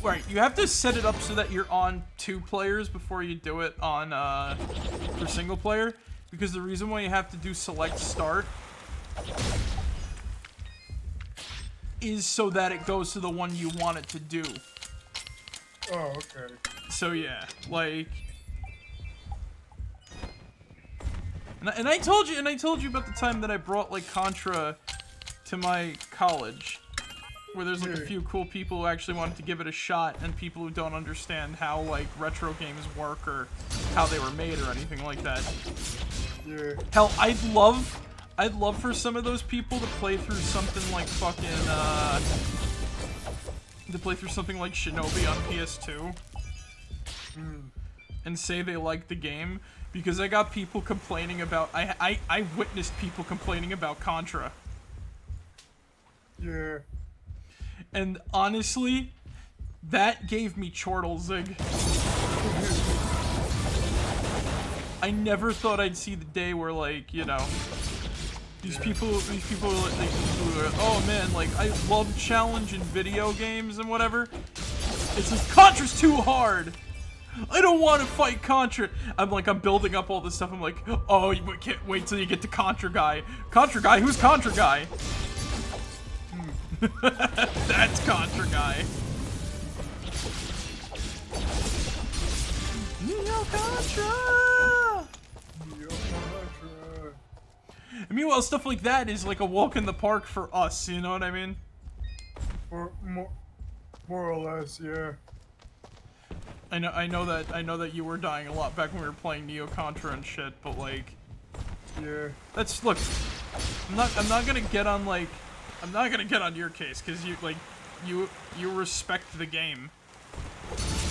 right, you have to set it up so that you're on 2 players before you do it on for single player, because the reason why you have to do select start is so that it goes to the one you want it to do. Oh, okay. So yeah, like, and I told you about the time that I brought like Contra to my college, where there's like a few cool people who actually wanted to give it a shot, and people who don't understand how like retro games work or how they were made or anything like that. Yeah. Hell, I'd love for some of those people to play through something like fucking Shinobi on PS2 and say they like the game, because I got people complaining about I witnessed people complaining about Contra. Yeah. And honestly, that gave me chortlezig. I never thought I'd see the day where, like, you know, these people are like, oh man, like, I love challenge in video games and whatever. It's like, Contra's too hard. I don't want to fight Contra. I'm building up all this stuff. I'm like, oh, you can't wait till you get to Contra guy. Contra guy? Who's Contra guy? That's Contra guy. Neo Contra! Neo Contra. And meanwhile, stuff like that is like a walk in the park for us, you know what I mean? Or more or less, yeah. I know that you were dying a lot back when we were playing Neo Contra and shit, but like, yeah. That's, look, I'm not gonna get on like, I'm not gonna get on your case, because you respect the game.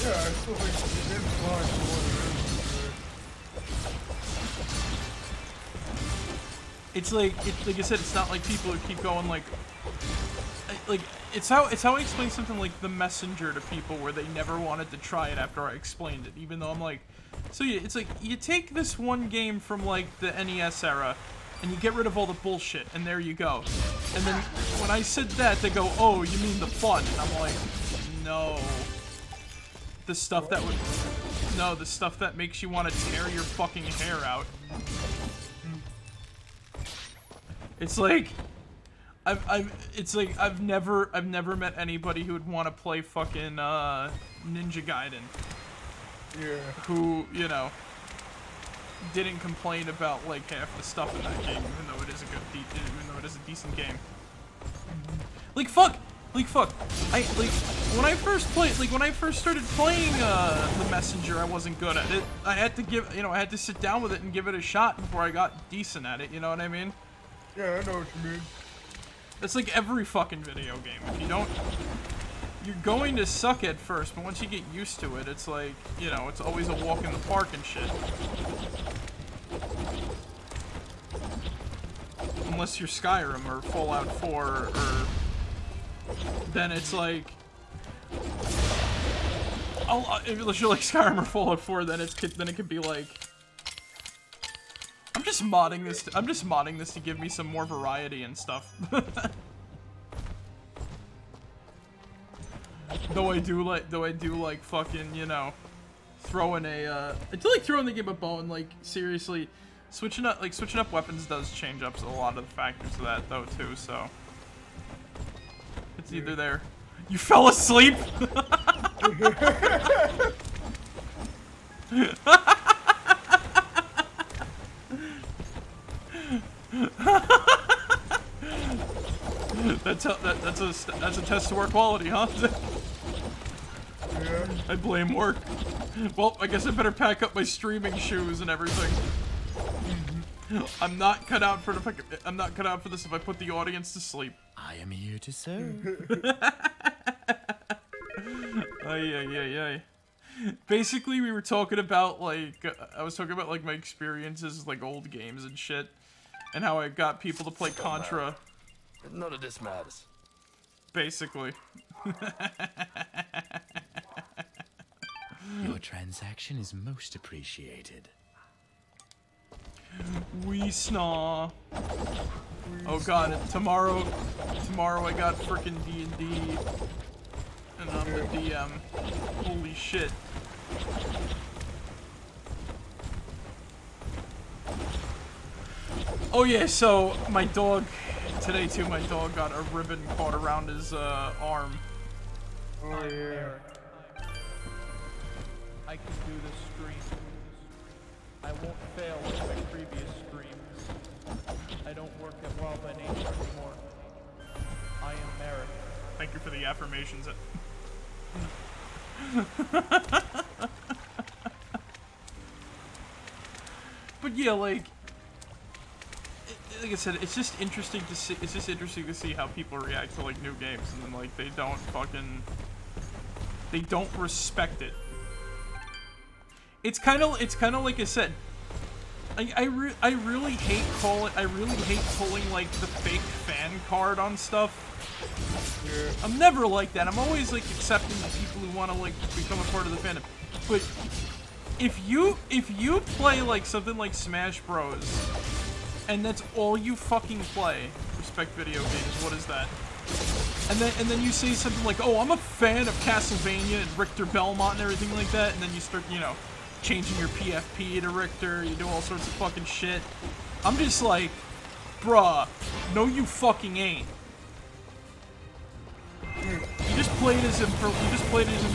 Yeah, I still think the game's fine for what it is. It's like I said, it's not like people who keep going like it's how I explain something like The Messenger to people, where they never wanted to try it after I explained it, even though I'm like, so yeah, it's like you take this one game from like the NES era and you get rid of all the bullshit, and there you go. And then when I said that, they go, oh, you mean the fun? And I'm like, no. The stuff that makes you want to tear your fucking hair out. It's like, I've never met anybody who would want to play fucking Ninja Gaiden. Yeah. Who, you know, didn't complain about like half the stuff in that game, even though it is a decent game. Like fuck. When I first started playing The Messenger, I wasn't good at it. I had to sit down with it and give it a shot before I got decent at it. You know what I mean? Yeah, I know what you mean. That's like every fucking video game. If you don't, you're going to suck at first, but once you get used to it, it's like, you know, it's always a walk in the park and shit. Unless you're Skyrim or Fallout 4 or then it's like, unless you're like Skyrim or Fallout 4, then it could be like, I'm just modding this to give me some more variety and stuff. Though I do like fucking, you know, throwing a I do like throwing the game a bone. Like, seriously, Switching up weapons does change up a lot of the factors of that though too. So it's either there. You fell asleep. That's a test of our quality, huh? Yeah. I blame work. Well, I guess I better pack up my streaming shoes and everything. I'm not cut out for this if I put the audience to sleep. I am here to serve. Ay. Basically, we were talking about like I was talking about like my experiences with like old games and shit, and how I got people to play Contra. None of this matters. Basically. Your transaction is most appreciated. We snaw. Oh god, tomorrow I got frickin' D&D. And I'm the DM. Holy shit. Oh yeah, so my dog, today too, my dog got a ribbon caught around his arm. Oh yeah. I can do this stream. I won't fail like my previous streams. I don't work at Wild by Nature anymore. I am Marek. Thank you for the affirmations. But yeah, like I said, it's just interesting to see. It's just interesting to see how people react to like new games, and then like they don't respect it. It's kind of like I said. I really hate pulling like the fake fan card on stuff. Yeah. I'm never like that. I'm always like accepting the people who want to like become a part of the fandom. But if you play like something like Smash Bros. And that's all you fucking play, respect video games, what is that? And then you say something like, oh, I'm a fan of Castlevania and Richter Belmont and everything like that, and then you start, you know, changing your PFP to Richter, you do all sorts of fucking shit. I'm just like, bruh, no you fucking ain't. You just played as him in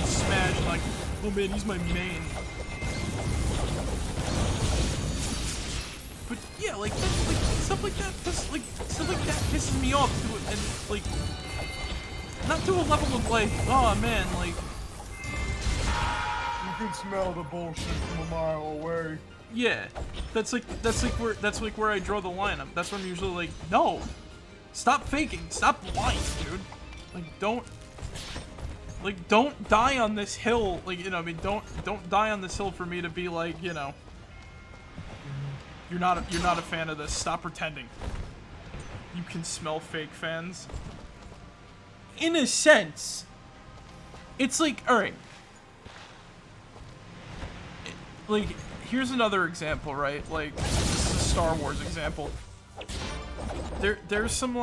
Smash, and like, oh man, he's my main. But yeah, like stuff like that pisses me off to it, and like not to a level of like, oh man, like You can smell the bullshit from a mile away. yeah, that's like where I draw the line. That's when I'm usually like, no, stop faking, stop lying, dude. Like don't die on this hill. Like, you know, I mean, don't die on this hill for me to be like, you know. You're not a fan of this. Stop pretending. You can smell fake fans. In a sense, it's like, all right. Like, here's another example, right? Like, this is a Star Wars example. There's some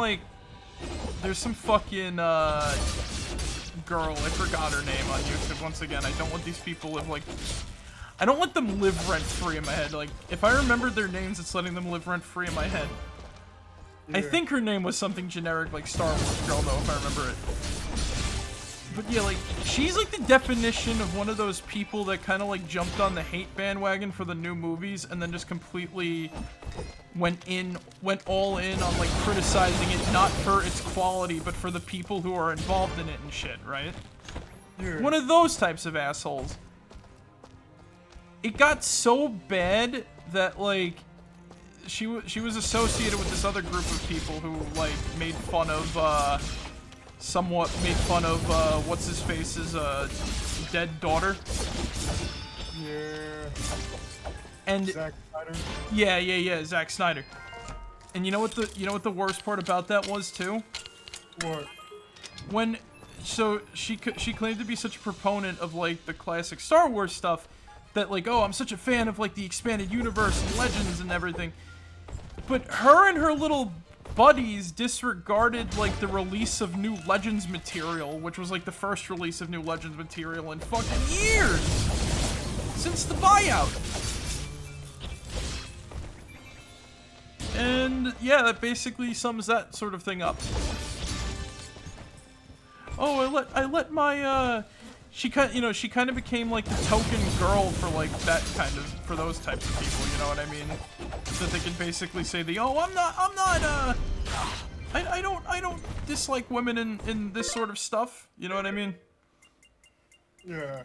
fucking girl. I forgot her name on YouTube. Once again, I don't want these people live like. I don't let them live rent-free in my head. Like, if I remember their names, it's letting them live rent-free in my head. Yeah. I think her name was something generic, like Star Wars Girl, though, if I remember it. But yeah, like, she's like the definition of one of those people that kind of like jumped on the hate bandwagon for the new movies and then just completely went all in on like criticizing it, not for its quality, but for the people who are involved in it and shit, right? Yeah. One of those types of assholes. It got so bad that like she was associated with this other group of people who like made fun of what's his face's dead daughter. Yeah. And Zack Snyder. Yeah, Zack Snyder. And you know what the worst part about that was too? What? So she claimed to be such a proponent of like the classic Star Wars stuff. That like, oh, I'm such a fan of like the expanded universe and Legends and everything. But her and her little buddies disregarded like the release of new Legends material, which was like the first release of new Legends material in fucking years! Since the buyout! And yeah, that basically sums that sort of thing up. Oh, I let my she kind of became like the token girl for like that kind of, for those types of people, you know what I mean? So that they can basically say I don't dislike women in this sort of stuff, you know what I mean? Yeah.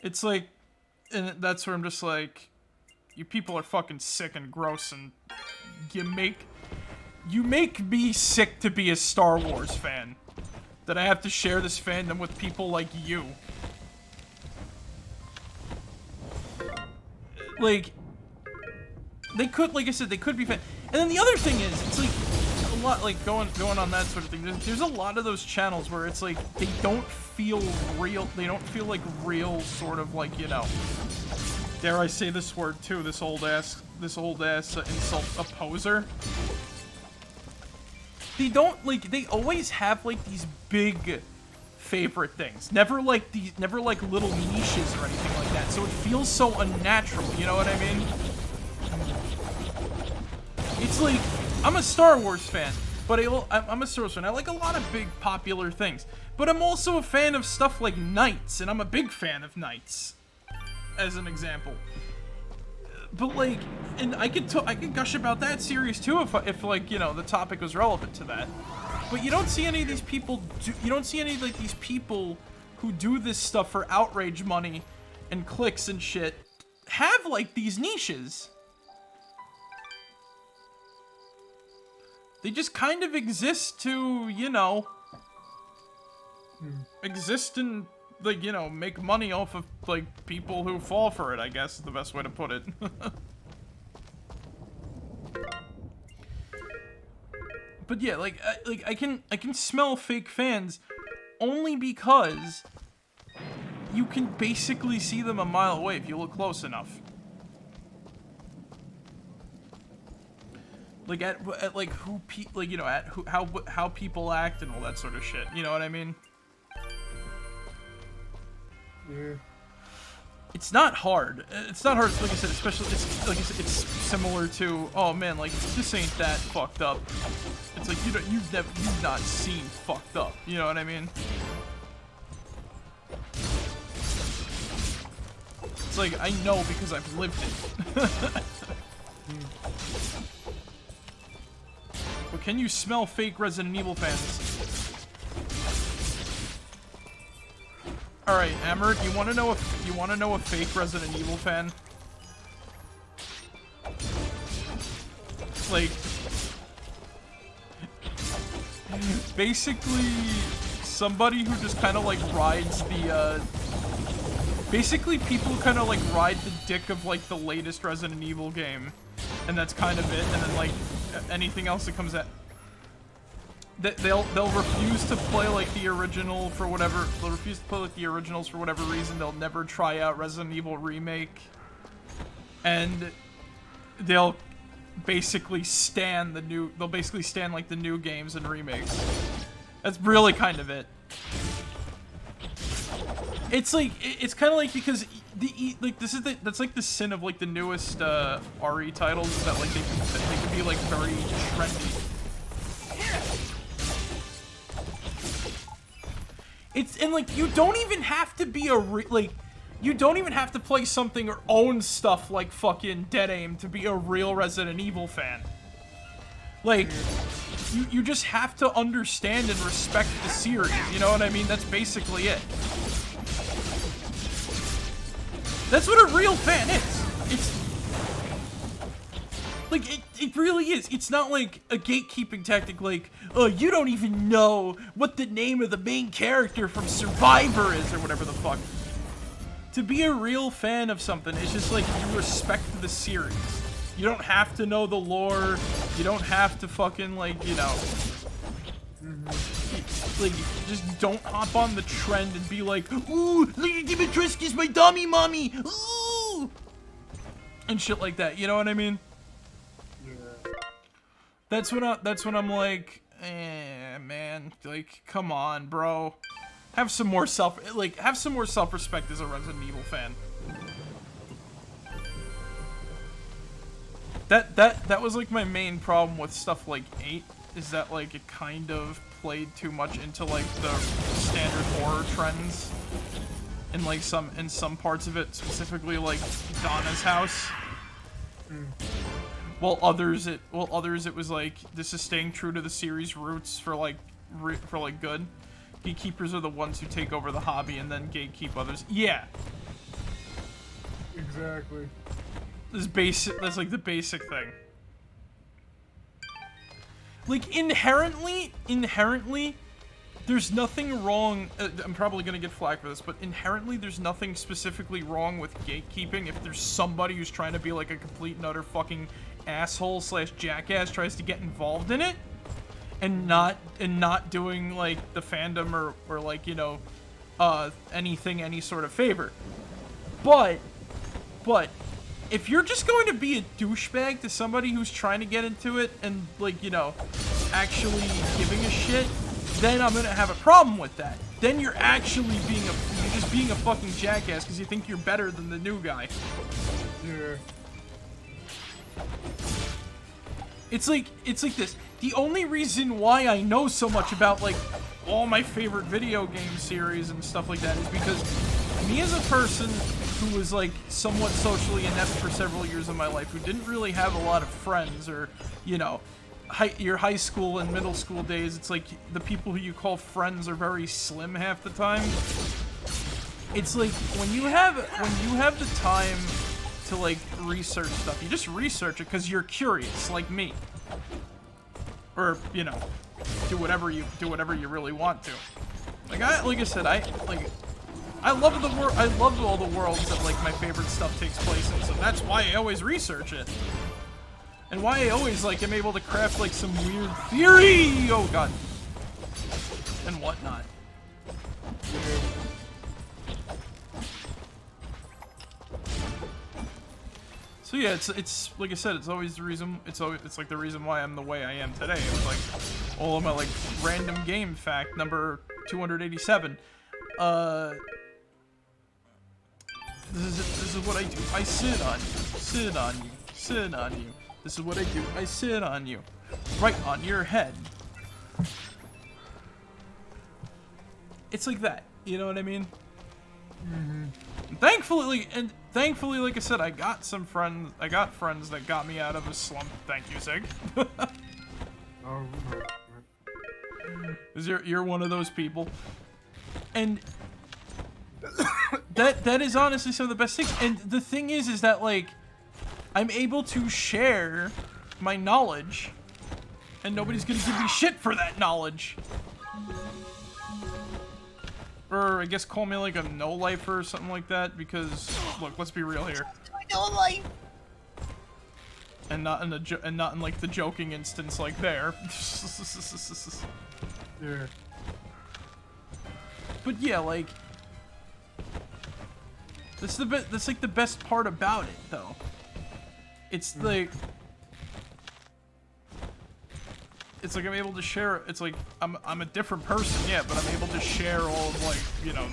It's like, and that's where I'm just like, you people are fucking sick and gross, and you make me sick to be a Star Wars fan. That I have to share this fandom with people like you. Like, they could, like I said, they could be fan. And then the other thing is, it's like a lot, like going on that sort of thing. There's a lot of those channels where it's like they don't feel real. They don't feel like real, sort of like, you know. Dare I say this word too? This old ass insult, a poser. They don't, like, they always have, like, these big favorite things. Never like little niches or anything like that. So it feels so unnatural, you know what I mean? It's like, I'm a Star Wars fan, but I'm a Star Wars fan. I like a lot of big popular things. But I'm also a fan of stuff like Knights, and I'm a big fan of Knights, as an example. But like, and I could gush about that series too if like, you know, the topic was relevant to that. But you don't see any of these people you don't see any like these people who do this stuff for outrage money and clicks and shit have like these niches. They just kind of exist to, you know, exist and, like, you know, make money off of, like, people who fall for it, I guess is the best way to put it. But yeah, like I can smell fake fans only because you can basically see them a mile away if you look close enough. Like at like like, you know, at how people act and all that sort of shit. You know what I mean? Yeah. It's not hard. It's not hard, like I said, especially, it's, like I said, it's similar to, oh man, like, this ain't that fucked up. It's like, you've not seen fucked up, you know what I mean? It's like, I know because I've lived it. But can you smell fake Resident Evil fans? Alright, Amber, you wanna know a fake Resident Evil fan? Like, basically somebody who just kind of like rides the basically people who kind of like ride the dick of like the latest Resident Evil game, and that's kind of it. And then like anything else that comes out, they'll refuse to play like the original for whatever. They'll refuse to play like the originals for whatever reason. They'll never try out Resident Evil Remake, and they'll basically stan the new. They'll basically stan like the new games and remakes. That's really kind of it. It's like, it's kind of like, because that's like the sin of like the newest RE titles, is that like they can be like very trendy. And like, you don't even have to be you don't even have to play something or own stuff like fucking Dead Aim to be a real Resident Evil fan. Like, you just have to understand and respect the series, you know what I mean? That's basically it. That's what a real fan is. It's like, it really is. It's not like a gatekeeping tactic like, oh, you don't even know what the name of the main character from Survivor is, or whatever the fuck. To be a real fan of something, it's just like, you respect the series. You don't have to know the lore. You don't have to fucking, like, you know, like, just don't hop on the trend and be like, ooh, Lady Dimitrescu's my dummy mommy, ooh, and shit like that. You know what I mean? Yeah. That's when I'm like, man, like, come on, bro. Have some more self-respect as a Resident Evil fan. That was like my main problem with stuff like 8, is that like it kind of played too much into like the standard horror trends in like some parts of it, specifically like Donna's house. While others it was like, this is staying true to the series roots for like good. Gatekeepers are the ones who take over the hobby and then gatekeep others. Yeah. Exactly. That's like the basic thing. Like inherently, there's nothing wrong. I'm probably gonna get flack for this, but inherently, there's nothing specifically wrong with gatekeeping if there's somebody who's trying to be like a complete and utter fucking asshole / jackass tries to get involved in it, and not doing like the fandom or like, you know, any sort of favor. But if you're just going to be a douchebag to somebody who's trying to get into it and, like, you know, actually giving a shit, then I'm gonna have a problem with that. Then you're actually you're just being a fucking jackass because you think you're better than the new guy. Yeah. It's like this. The only reason why I know so much about, like, all my favorite video game series and stuff like that is because me as a person who was like somewhat socially inept for several years of my life, who didn't really have a lot of friends, or, you know, your high school and middle school days, it's like the people who you call friends are very slim half the time. It's like when you have the time to like research stuff, you just research it because you're curious, like me, or, you know, do whatever you really want to. Like I said, I love the world. I love all the worlds that like my favorite stuff takes place in, so that's why I always research it, and why I always like am able to craft like some weird theory. Oh god, and whatnot. So yeah, it's like I said, it's always the reason. It's like the reason why I'm the way I am today. It's like all of my like random game fact number 287. This is what I do. I sit on you. Sit on you. Sit on you. This is what I do. I sit on you. Right on your head. It's like that. You know what I mean? Mm-hmm. Thankfully, like I said, I got friends that got me out of a slump. Thank you, Zig. Oh, Cause you're one of those people. And that is honestly some of the best things. And the thing is that like I'm able to share my knowledge, and nobody's gonna give me shit for that knowledge. Or I guess call me like a no-lifer or something like that, because look, let's be real here. No-life. And not in like the joking instance like there. yeah. But yeah, like that's like the best part about it, though. It's like I'm able to share. It's like I'm a different person, yeah, but I'm able to share all of, like, you know,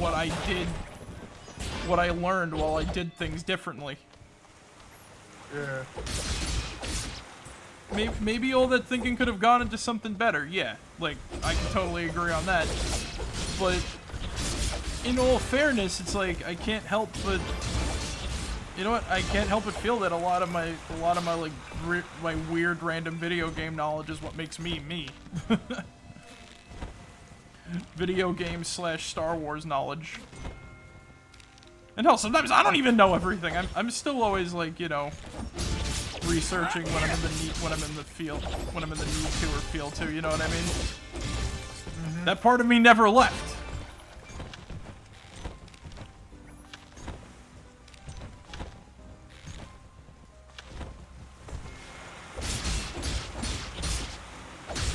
what I did, what I learned while I did things differently. Yeah. Maybe all that thinking could have gone into something better. Yeah, like I can totally agree on that. But in all fairness, it's like I can't help but, you know what? I can't help but feel that a lot of my like my weird random video game knowledge is what makes me me. Video game / Star Wars knowledge. And hell, sometimes I don't even know everything. I'm still always like, you know, researching when I'm in the need to or feel to, you know what I mean? Mm-hmm. That part of me never left.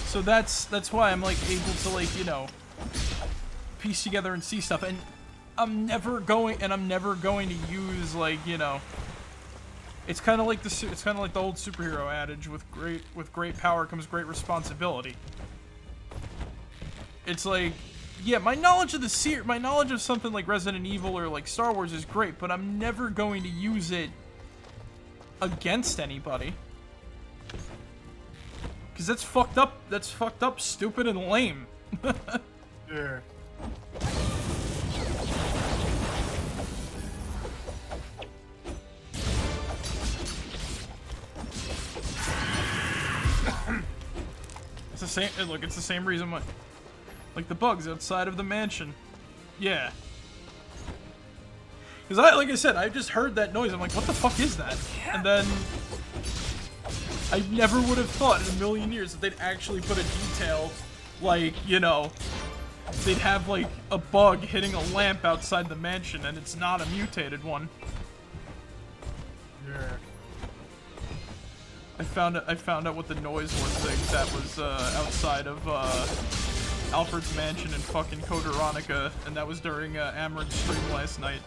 So that's why I'm like able to, like, you know, piece together and see stuff, and I'm never going to use, like, you know, it's kind of like the old superhero adage, with great power comes great responsibility. It's like, yeah, my knowledge of something like Resident Evil or like Star Wars is great, but I'm never going to use it against anybody. Cause that's fucked up. That's fucked up, stupid, and lame. Yeah. It's the same. Look, it's the same reason why. Like the bugs outside of the mansion. Yeah. Cause like I said, I just heard that noise. I'm like, what the fuck is that? And then I never would have thought in a million years that they'd actually put a detail, like, you know, they'd have like a bug hitting a lamp outside the mansion, and it's not a mutated one. Yeah. I found out what the noise was that was outside of Alfred's mansion in fucking Code Veronica, and that was during Amaranth's stream last night.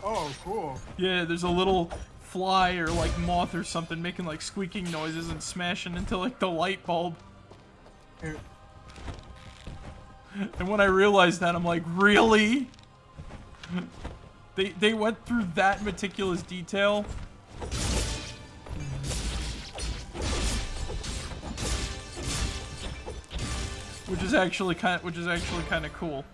Oh, cool. Yeah, there's a little fly or like moth or something making like squeaking noises and smashing into like the light bulb. Yeah. And when I realized that, I'm like, really? They went through that meticulous detail. Which is actually kind of cool.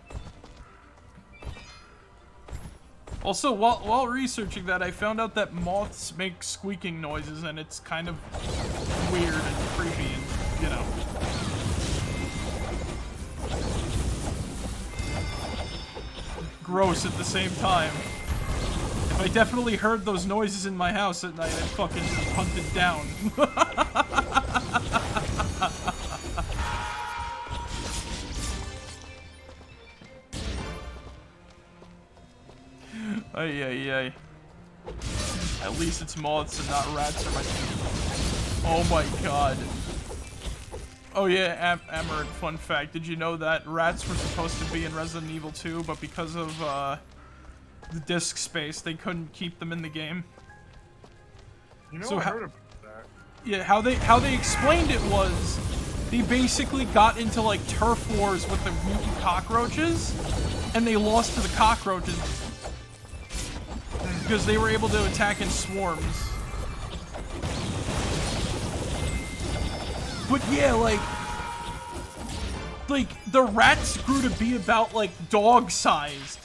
Also, while researching that, I found out that moths make squeaking noises, and it's kind of weird and creepy, and you know. Gross at the same time. If I definitely heard those noises in my house at night, I'd fucking hunt it down. Ay, ay, ay. At least it's moths and not rats or my... Oh my god. Oh yeah, Amaranth, fun fact. Did you know that rats were supposed to be in Resident Evil 2, but because of the disk space, they couldn't keep them in the game? You know, So I heard about that. Yeah, how they explained it was they basically got into like turf wars with the mutant cockroaches, and they lost to the cockroaches because they were able to attack in swarms. But yeah, like the rats grew to be about like dog-sized.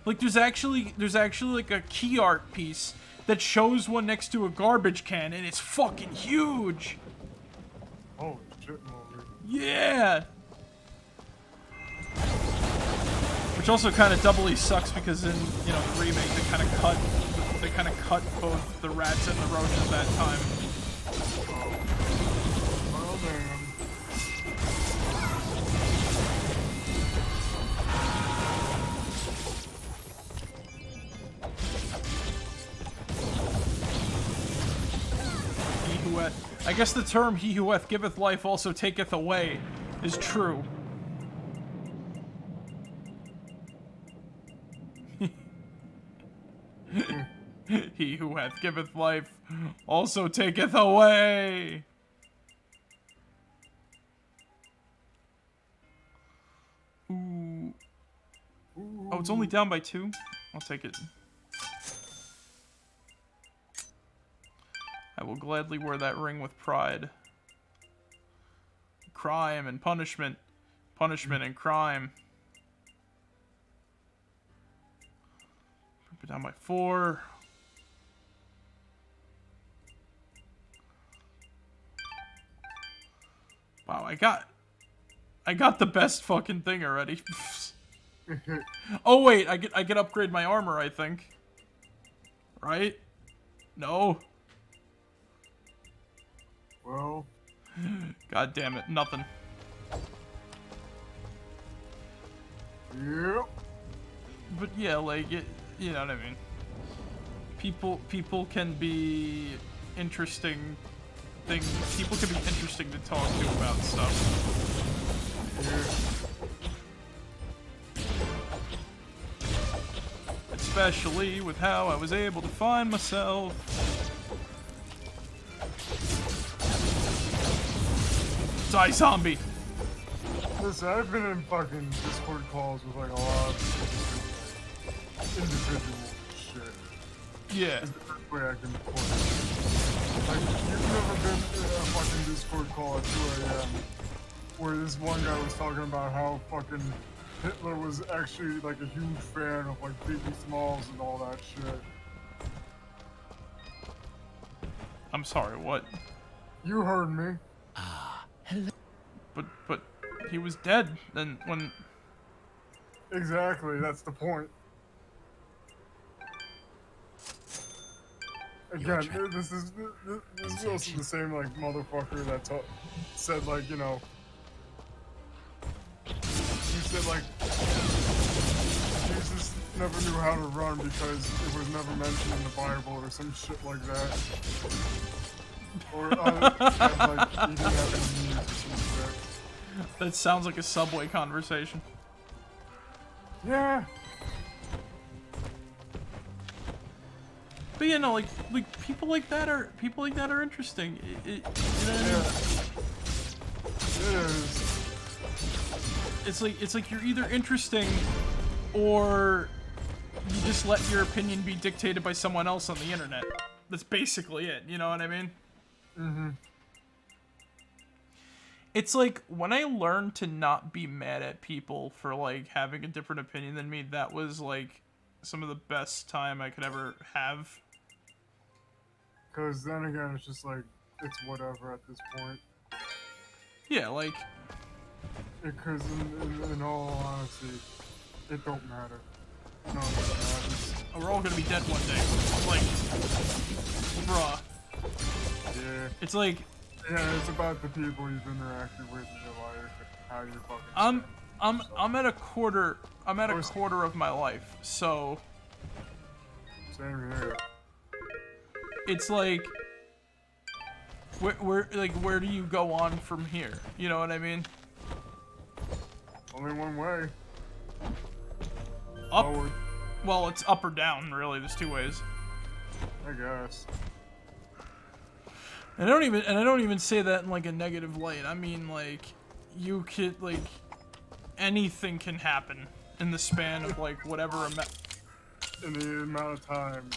Like there's actually like a key art piece that shows one next to a garbage can, and it's fucking huge. Holy shit, Mulder. Yeah. Which also kind of doubly sucks because in, you know, the remake they kind of cut both the rats and the roaches that time. Well, damn. I guess the term "he who hath giveth life also taketh away" is true. He who hath giveth life also taketh away. Ooh. Oh, it's only down by 2? I'll take it. I will gladly wear that ring with pride. Crime and punishment. Punishment and crime. Put it down by 4. Wow, I got the best fucking thing already. Oh wait, I get upgrade my armor, I think. Right? No. Well. God damn it, nothing. Yep. But yeah, like it, you know what I mean. People can be interesting things. People can be interesting to talk to about stuff. Especially with how I was able to find myself. Die, zombie! Listen, I've been in fucking Discord calls with like a lot of individual shit. Yeah. Is the best way I can put it. Like, you've never been in a fucking Discord call at 2 a.m. where this one guy was talking about how fucking Hitler was actually like a huge fan of like Biggie Smalls and all that shit. I'm sorry, what? You heard me. But he was dead then when... Exactly, that's the point. Again, this is also the same like motherfucker that said like, you know, he said like Jesus never knew how to run because it was never mentioned in the Bible or some shit like that. Or like he didn't have any needs or some shit. That sounds like a Subway conversation. Yeah. But you know, like people like that are interesting. You know what I mean? It is. It's like you're either interesting, or you just let your opinion be dictated by someone else on the internet. That's basically it. You know what I mean? Mm-hmm. It's like when I learned to not be mad at people for like having a different opinion than me. That was like some of the best time I could ever have. Because then again, it's just like, it's whatever at this point. Yeah, like... Because in all honesty, it don't matter. No, it matters. We're all gonna be dead one day. Like... Bruh. Yeah. It's like... Yeah, it's about the people you've interacted with in your life and how you fucking I'm at a quarter... I'm at a quarter of my life, so... Same here. It's like, where do you go on from here? You know what I mean? Only one way. Up. Forward. Well, it's up or down, really. There's two ways. I guess. And I don't even say that in like a negative light. I mean, like, you could like, anything can happen in the span of like whatever amount. In the amount of time.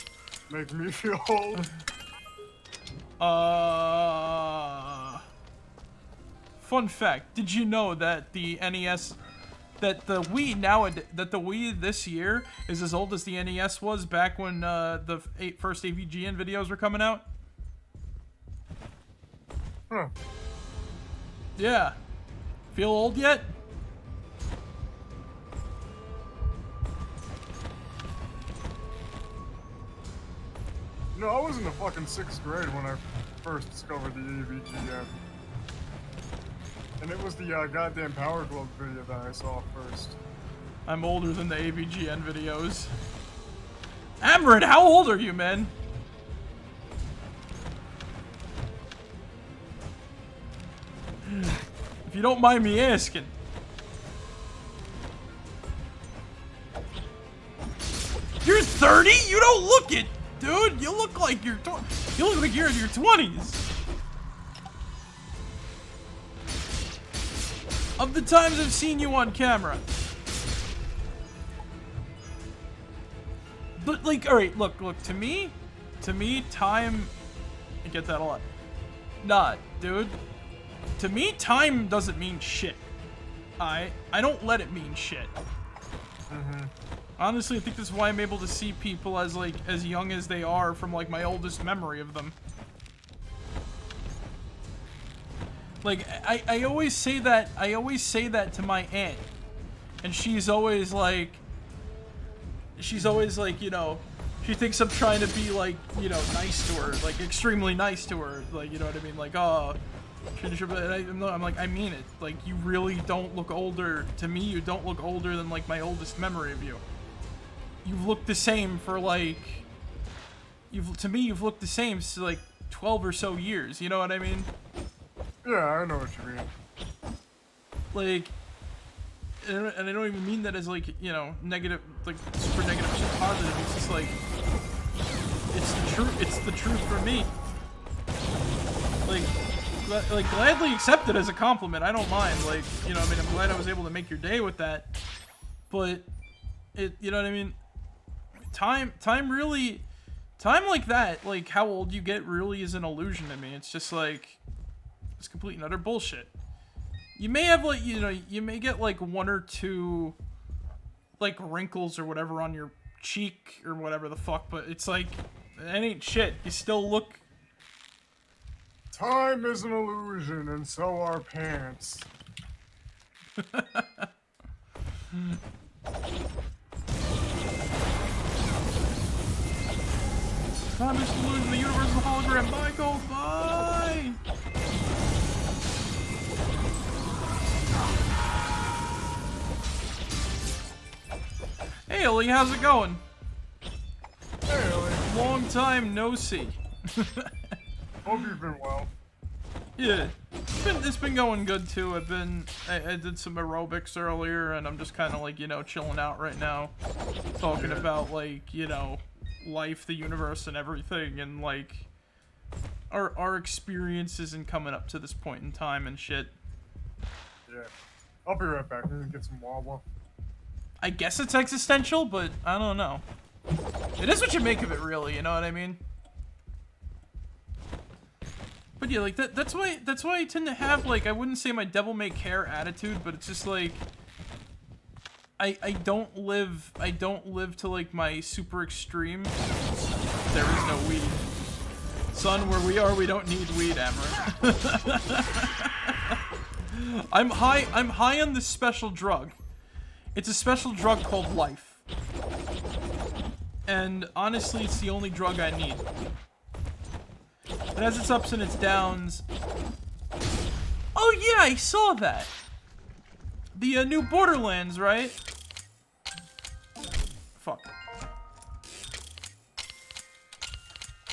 Make me feel old. Fun fact, did you know that the NES, that the Wii this year is as old as the NES was back when the first AVGN videos were coming out? Huh. Yeah. Feel old yet? No, I was in the fucking 6th grade when I first discovered the AVGN. And it was the goddamn Power Glove video that I saw first. I'm older than the AVGN videos. Amarin, how old are you, man? If you don't mind me asking. You're 30? You don't look it, dude. You look like you're in your 20s. Of the times I've seen you on camera. But like, all right, look, to me, time. I get that a lot. Nah, dude. To me, time doesn't mean shit. I don't let it mean shit. Honestly, I think this is why I'm able to see people as like as young as they are from like my oldest memory of them. Like I always say that to my aunt, and she's always like, you know, she thinks I'm trying to be like, you know, nice to her, like extremely nice to her, like, you know what I mean, like, oh, I'm like, I mean it, like, you really don't look older. To me, you don't look older than like my oldest memory of you. You've looked the same for like, to me you've looked the same for like 12 or so years. You know what I mean? Yeah, I know what you mean. Like, and I don't even mean that as like, you know, negative, like super negative, super positive. It's just like, it's the truth. It's the truth for me. Like gladly accept it as a compliment. I don't mind. Like, you know, I mean, I'm glad I was able to make your day with that. But it, you know what I mean? Time really Time like that, like how old you get really is an illusion to me. It's just like, it's complete and utter bullshit. You may have like, you know, you may get like 1 or 2 like wrinkles or whatever on your cheek or whatever the fuck, but it's like, that ain't shit. You still look... Time is an illusion, and so are pants. Time is an illusion, the universe is a hologram. Michael, bye! Hey, Ellie, how's it going? Hey, Ellie. Long time no see. Hope you've been well. Yeah, it's been going good too. I did some aerobics earlier, and I'm just kind of like, you know, chilling out right now, talking about like, you know, life, the universe, and everything, and like our experiences and coming up to this point in time and shit. Yeah, I'll be right back. I'm gonna get some Wawa. I guess it's existential, but I don't know. It is what you make of it, really. You know what I mean? But yeah, like that's why I tend to have like, I wouldn't say my devil may care attitude, but it's just like I don't live to like my super extreme. There is no weed. Son, where we are, we don't need weed, Amber. I'm high on this special drug. It's a special drug called life. And honestly, it's the only drug I need. It has its ups and its downs. Oh yeah, I saw that. The new Borderlands, right? Fuck.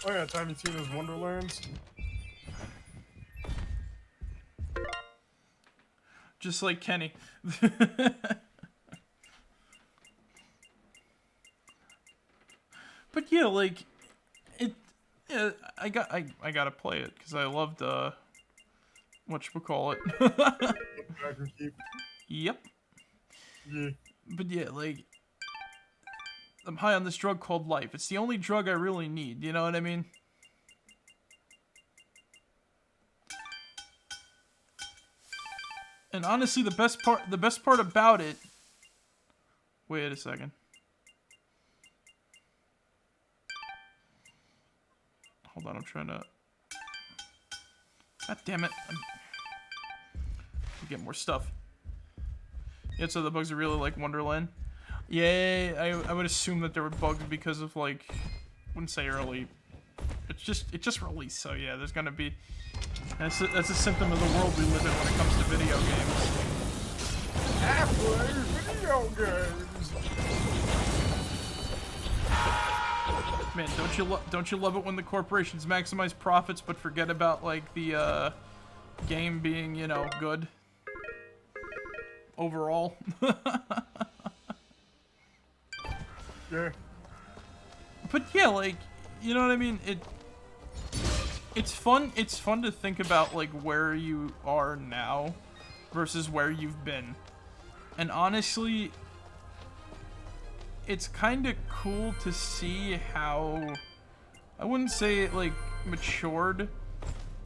Oh yeah, Tiny Tina's Wonderlands. Just like Kenny. But yeah, like it. Yeah, I gotta play it because I loved whatchamacallit. Dragon Keep. Yep. Yeah. But yeah, like I'm high on this drug called life. It's the only drug I really need. You know what I mean? And honestly, the best part about it. Wait a second. Hold on, I'm trying to... God damn it. I'm get more stuff. Yeah, so the bugs are really like Wonderland. Yeah, I would assume that there were bugs because of like... I wouldn't say early. It just released, so yeah, there's gonna be... That's a symptom of the world we live in when it comes to video games. I play video games. Man, don't you love it when the corporations maximize profits but forget about like the game being, you know, good overall? Yeah. But yeah, like, you know what I mean? It's fun to think about like where you are now versus where you've been. And honestly, it's kind of cool to see how, I wouldn't say it like matured,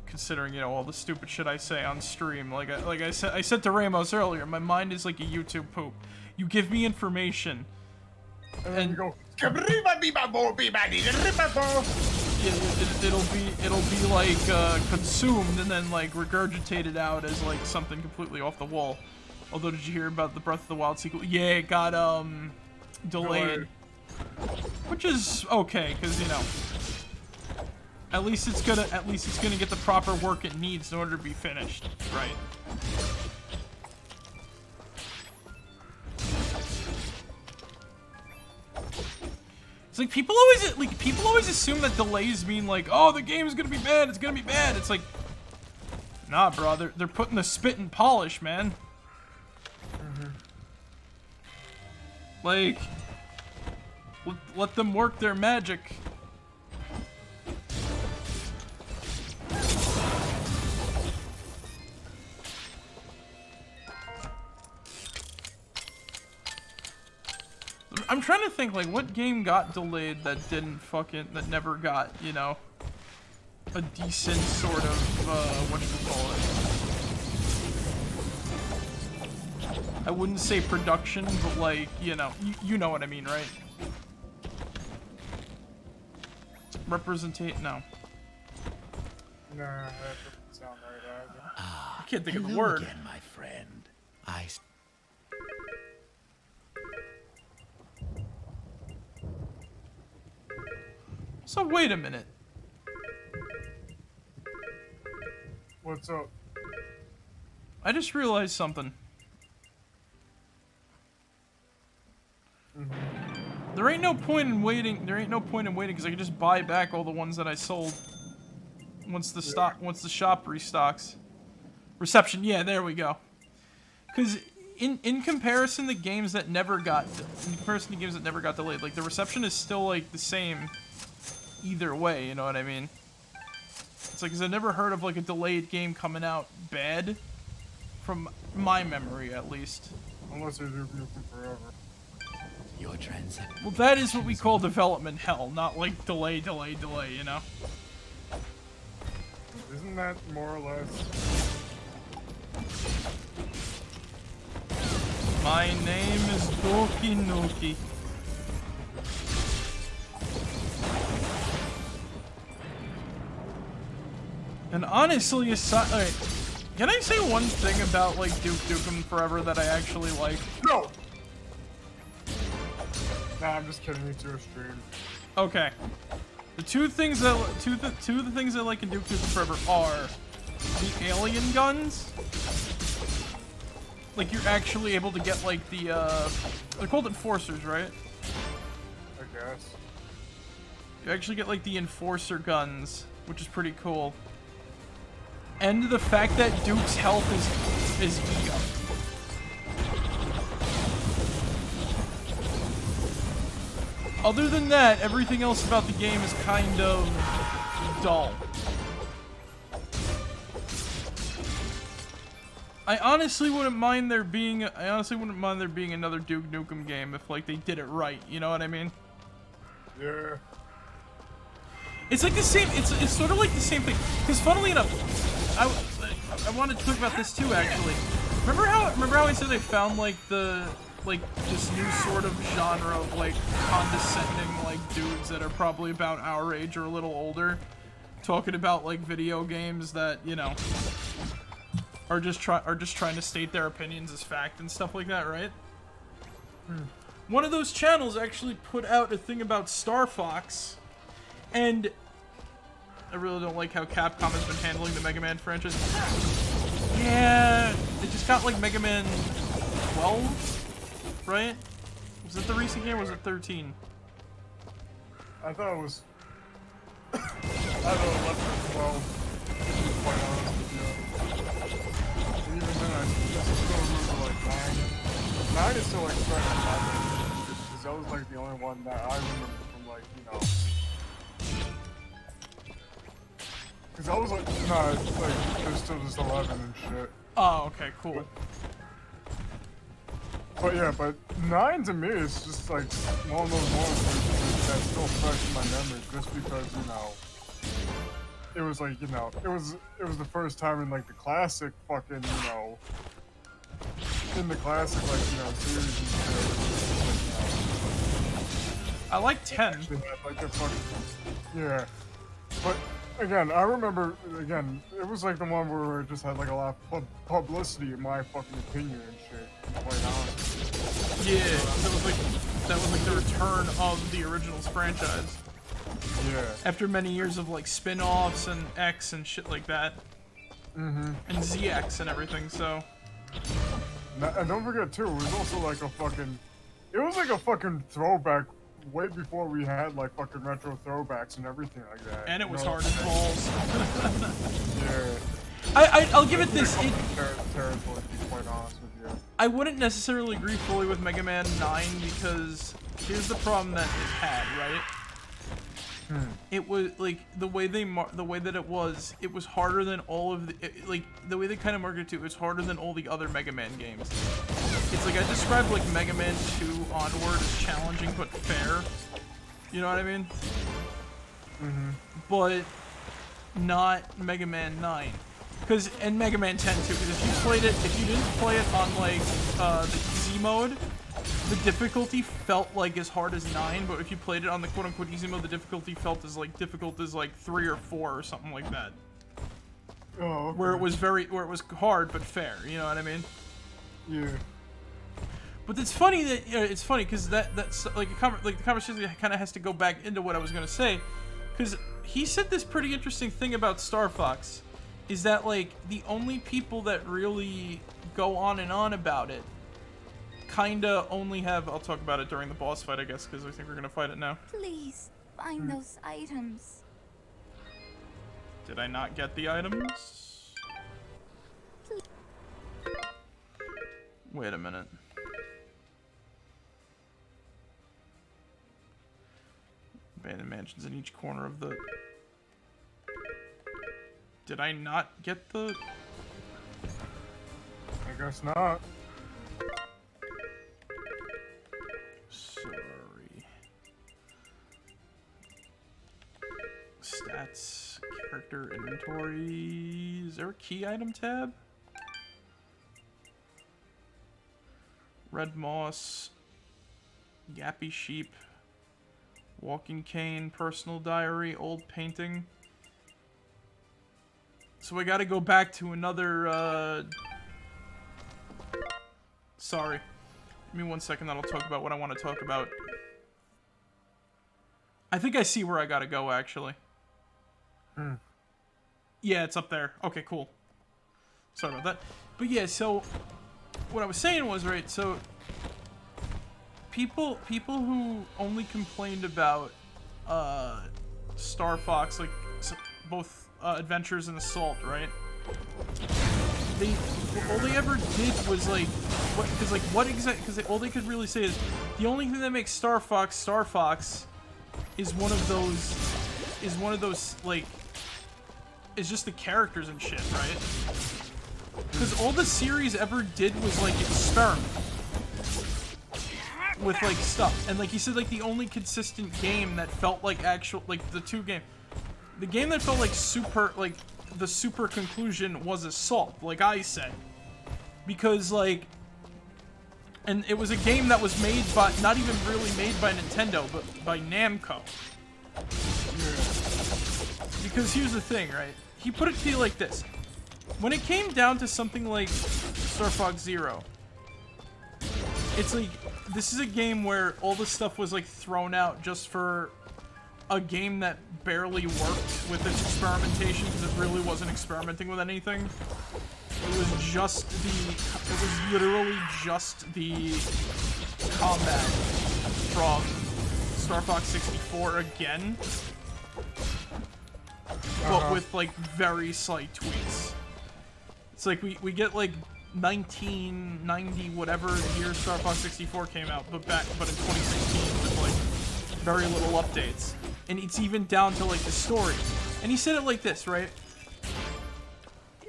considering, you know, all the stupid shit I say on stream. Like I said to Ramos earlier, my mind is like a YouTube poop. You give me information, And you go. yeah, it'll be like consumed and then like regurgitated out as like something completely off the wall. Although, did you hear about the Breath of the Wild sequel? Yeah, it got delayed, which is okay, because you know, at least it's gonna get the proper work it needs in order to be finished, right? It's like people always assume that delays mean like, oh, the game's gonna be bad, it's gonna be bad. It's like, nah, bro, they're putting the spit and polish, man. Like, let them work their magic. I'm trying to think, like, what game got delayed that that never got, you know, a decent sort of, whatchamacallit. I wouldn't say production, but, like, you know what I mean, right? Representate, no. Nah, that doesn't sound right either. I can't think of the Hello word. again, my friend. So, wait a minute. What's up? I just realized something. There ain't no point in waiting. There ain't no point in waiting because I can just buy back all the ones that I sold once the shop restocks. Reception, yeah, there we go. Because in comparison to games that never got delayed, like the reception is still like the same either way. You know what I mean? It's like, 'cause I've never heard of like a delayed game coming out bad, from my memory at least. Unless they're looking forever. Your transaction. Well, that is what we call development hell, not like delay, you know? Isn't that more or less? My name is Doki Noki. And honestly, alright, can I say one thing about like Duke Nukem Forever that I actually like? No! Nah, I'm just kidding. It's your stream. Okay. The two of the things I like in Duke Nukem Forever are the alien guns. Like you're actually able to get like the they're called enforcers, right? I guess. You actually get like the enforcer guns, which is pretty cool. And the fact that Duke's health is ego. Other than that, everything else about the game is kind of dull. I honestly wouldn't mind there being another Duke Nukem game if like they did it right, you know what I mean? Yeah. It's like the same, it's sort of like the same thing. Because funnily enough, I wanted to talk about this too actually. Remember how I said I found like this new sort of genre of like condescending like dudes that are probably about our age or a little older, talking about like video games that, you know, are just trying to state their opinions as fact and stuff like that, right? One of those channels actually put out a thing about Star Fox, and I really don't like how Capcom has been handling the Mega Man franchise. Yeah, they just got like Mega Man 12, right? Was it the recent game or was it 13? I thought it was. I don't know, 11 or 12. To be quite honest with you. And even then, I still remember like 9. 9 is still like fresh in my memory, because that was like the only one that I remember from like, you know. Because I was like, nah, it's like, it was still just 11 and shit. Oh, okay, cool. But yeah, but 9 to me is just like one of those ones that's still fresh in my memory, just because, you know, it was like, you know, it was the first time in like the classic fucking, you know, in the classic, like, you know, series and shit. I like 10. They had, like, a fucking, yeah. But again, I remember, again, it was like the one where it just had like a lot of publicity, in my fucking opinion and shit, to be quite honest. Yeah, that was like the return of the originals franchise. Yeah. After many years of like spin-offs and X and shit like that. And ZX and everything, so. And don't forget too, it was also like a fucking, it was like a fucking throwback way before we had like fucking retro throwbacks and everything like that. And it was hard as balls. Yeah. I'll give it this. Terrible, to be quite honest with you. I wouldn't necessarily agree fully with Mega Man 9 because here's the problem that it had, right? it was like the way that it was harder than all of the like the way they kind of marketed it to. It was harder than all the other Mega Man games. It's like I described like Mega Man 2 onward as challenging but fair. You know what I mean? But not Mega Man 9. And Mega Man 10 too, because if you didn't play it on like the easy mode, the difficulty felt like as hard as 9, but if you played it on the quote-unquote easy mode, the difficulty felt as like difficult as like 3 or 4 or something like that. Oh, okay. Where it was hard but fair, you know what I mean? Yeah. But it's funny that it's funny because that's like the conversation kind of has to go back into what I was gonna say, because he said this pretty interesting thing about Star Fox, is that like the only people that really go on and on about it kinda only have. I'll talk about it during the boss fight, I guess, because I think we're gonna fight it now. Please find those items. Did I not get the items? Wait a minute. Abandoned mansions in each corner of the... Did I not get the... I guess not. Sorry. Stats, character, inventory... Is there a key item tab? Red moss, yappy sheep, walking cane, personal diary, old painting. So I gotta go back to another, Sorry. Give me 1 second, then I'll talk about what I want to talk about. I think I see where I gotta go, actually. Yeah, it's up there. Okay, cool. Sorry about that. But yeah, so... What I was saying was, right, so... People who only complained about, Star Fox, like, both, Adventures and Assault, right? All they ever did was, like... Because all they could really say is, the only thing that makes Star Fox, is one of those, like... Is just the characters and shit, right? Because all the series ever did was, like, experiment with, like, stuff. And, like, he said, like, the only consistent game that felt like actual, like, the game that felt like the super conclusion was Assault, like I said. Because, like, and it was a game that was made by, not even really made by Nintendo, but by Namco. Because here's the thing, right? He put it to you like this. When it came down to something like Star Fox Zero, it's like, this is a game where all the stuff was like thrown out just for a game that barely worked with its experimentation, because it really wasn't experimenting with anything. It was literally just the combat from Star Fox 64 again, but with like very slight tweaks. It's like we get like 1990 whatever year Star Fox 64 came out, but in 2016 with like very little updates, and it's even down to like the story. And he said it like this, right?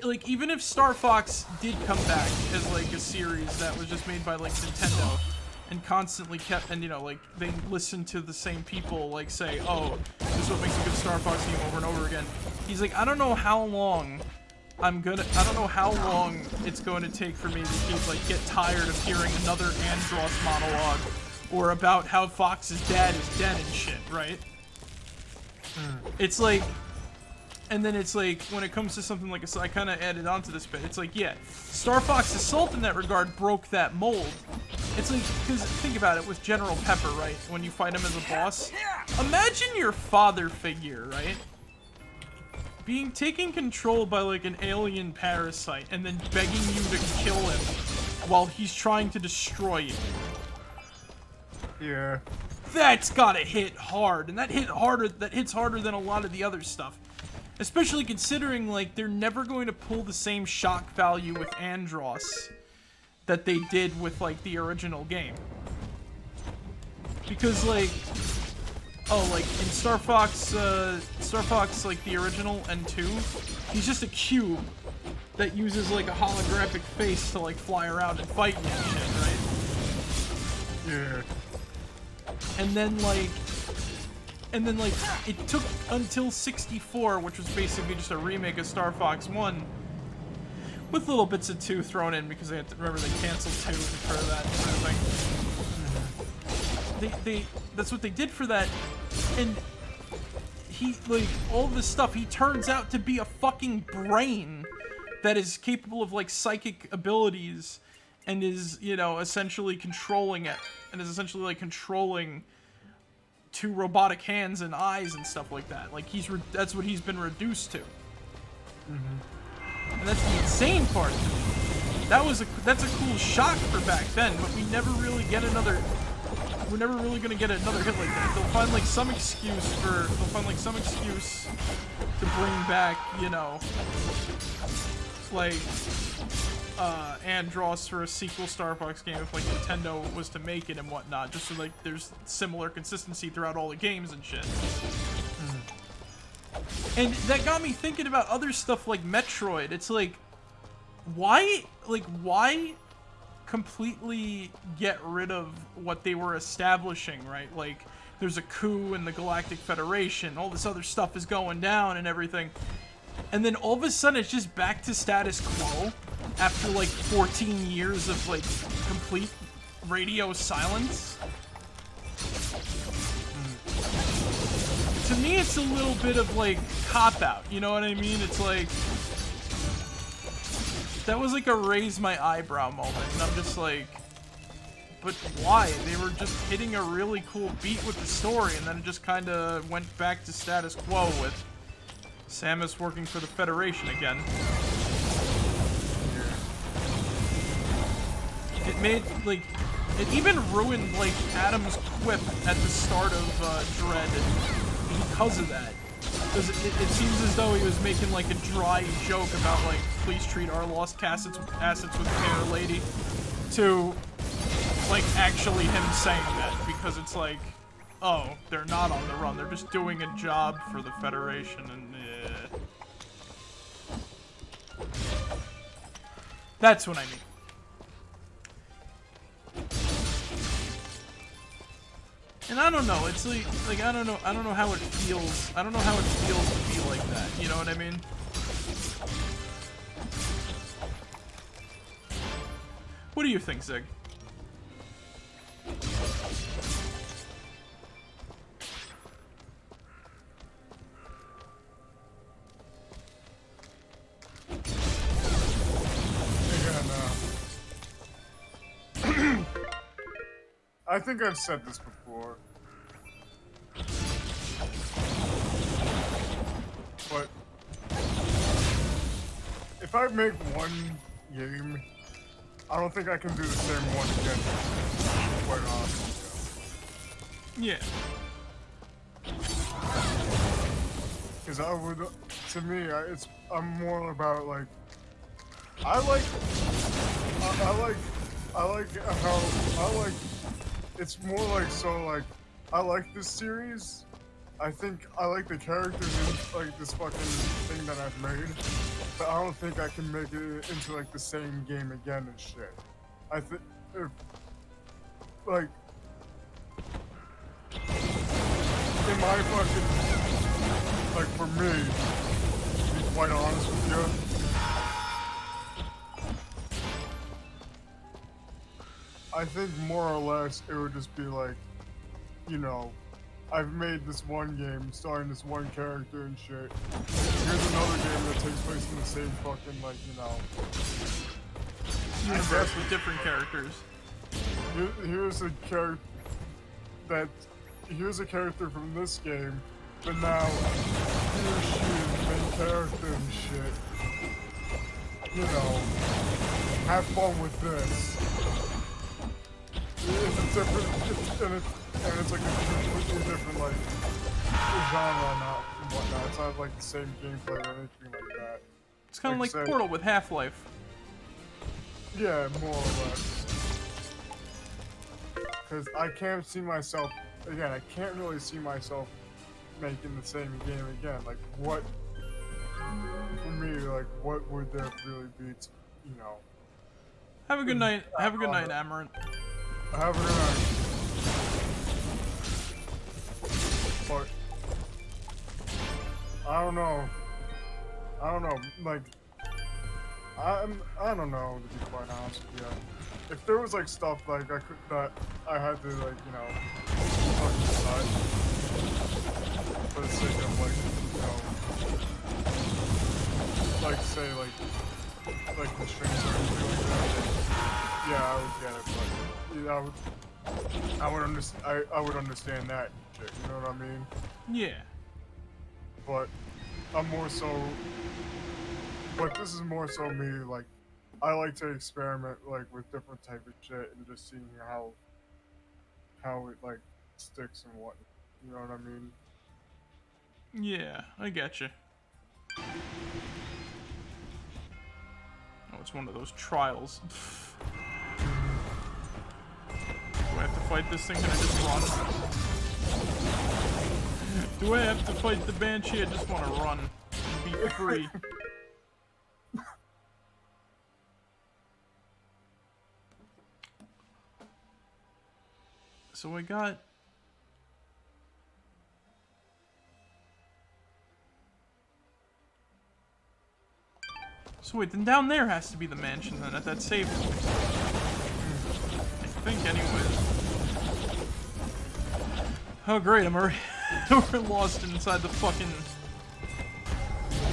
Like, even if Star Fox did come back as like a series that was just made by like Nintendo and constantly kept, and you know, like they listened to the same people like say, oh, this is what makes a good Star Fox game over and over again. He's like, I don't know how long it's going to take for me to keep, like, get tired of hearing another Andross monologue or about how Fox's dad is dead and shit, right? It's like, and then it's like, when it comes to something like I kind of added on to this bit, it's like, yeah, Star Fox Assault in that regard broke that mold. It's like, because think about it, with General Pepper, right? When you fight him as a boss, imagine your father figure, right? Being taken control by like an alien parasite and then begging you to kill him while he's trying to destroy you. Yeah. That's gotta hit hard, and that hits harder than a lot of the other stuff. Especially considering like they're never going to pull the same shock value with Andross that they did with like the original game. Because like oh, like in Star Fox, like the original and 2, he's just a cube that uses like a holographic face to like fly around and fight and shit, right? Yeah. And then like it took until 64, which was basically just a remake of Star Fox 1 with little bits of 2 thrown in because they had to remember they canceled 2 for that sort of thing. That's what they did for that, and he, like, all this stuff, he turns out to be a fucking brain that is capable of like psychic abilities and is, you know, essentially controlling it, and is essentially like controlling 2 robotic hands and eyes and stuff like that. Like that's what he's been reduced to. And that's the insane part. That's a cool shock for back then, but we never really get another. We're never really gonna get another hit like that. They'll find like some excuse to bring back, you know, like Andross for a sequel Star Fox game if like Nintendo was to make it and whatnot, just so like there's similar consistency throughout all the games and shit. And that got me thinking about other stuff like Metroid. It's like, why completely get rid of what they were establishing, right? Like, there's a coup in the Galactic Federation, all this other stuff is going down and everything. And then all of a sudden it's just back to status quo after like 14 years of like complete radio silence. To me, it's a little bit of like cop-out, you know what I mean? It's like, that was like a raise my eyebrow moment, and I'm just like, but why? They were just hitting a really cool beat with the story, and then it just kind of went back to status quo with Samus working for the Federation again. It made, like, it even ruined, like, Adam's quip at the start of Dread because of that. Because it seems as though he was making, like, a dry joke about, like, please treat our lost assets with care, lady, to, like, actually him saying that. Because it's like, oh, they're not on the run. They're just doing a job for the Federation, and, That's what I mean. And I don't know, it's like I don't know how it feels. I don't know how it feels to be like that, you know what I mean? What do you think, Zig? I think I've said this before, but if I make one game, I don't think I can do the same one again. Quite honestly. Yeah. Because I would, to me, I'm more about like, I like it's more like, so like, I like this series. I think I like the characters in like this fucking thing that I've made, but I don't think I can make it into like the same game again and shit. I think if like in my fucking, like, for me, to be quite honest with you, I think more or less it would just be like, you know, I've made this one game starring this one character and shit. Here's another game that takes place in the same fucking, like, you know, Universe with different characters. Here's a character that, here's a character from this game, but now he or she is the main character and shit. You know, have fun with this. It's a different, and it's like a completely different, like, genre and whatnot. It's not like the same gameplay or anything like that. It's kind of like Portal with Half-Life. Yeah, more or less. Because I can't see myself again, I can't really see myself making the same game again. Like, what, for me, like, what would there really be to, you know? Have a good night. Have a good night, Amaranth. Have a good night. But, I don't know. Like, I don't know, to be quite honest with you. If there was like stuff like that I had to like, you know, fucking decide for the sake of like, you know, like say like the strings or anything like that, yeah, I would get it, but yeah, I would understand that shit, you know what I mean? Yeah. But I'm more so, but this is more so me, like, I like to experiment, like, with different type of shit and just seeing how it, like, sticks and what, you know what I mean? Yeah, I get you. Oh, it's one of those trials. Do I have to fight this thing? Can I just run? Do I have to fight the Banshee? I just want to run and be free. So I got... So wait, then down there has to be the mansion then, at that save point. I think, anyways. Oh great, I'm already we're lost inside the fucking...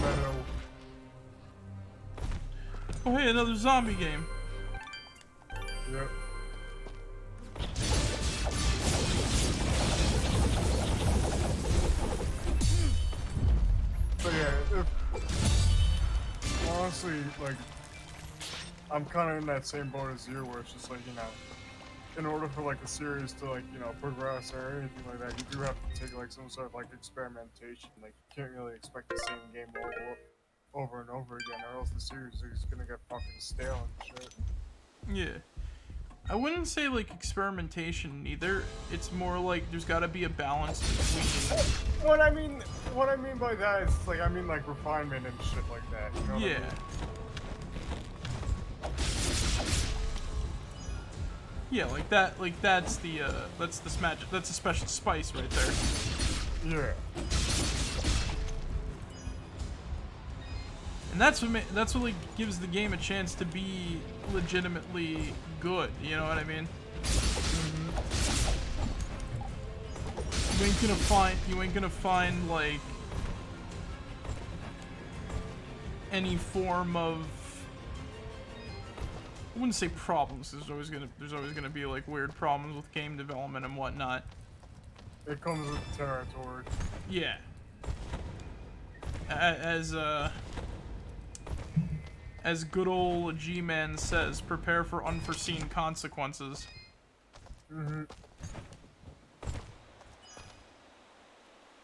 Meadow. Oh hey, another zombie game. Yep. But yeah, honestly, like, I'm kind of in that same boat as you, where it's just like, you know, in order for like a series to like, you know, progress or anything like that, you do have to take like some sort of like experimentation. Like, you can't really expect the same game over and over again, or else the series is gonna get fucking stale and shit. Yeah. I wouldn't say like experimentation either. It's more like there's got to be a balance between. What I mean by that is like, I mean like refinement and shit like that. You know what I mean? Yeah, like that. Like that's the magic. That's a special spice right there. Yeah. And that's what like gives the game a chance to be legitimately good. You know what I mean? You ain't gonna find like any form of, I wouldn't say problems. There's always gonna be like weird problems with game development and whatnot. It comes with the territory. Yeah. As good old G-Man says, prepare for unforeseen consequences. Mm-hmm.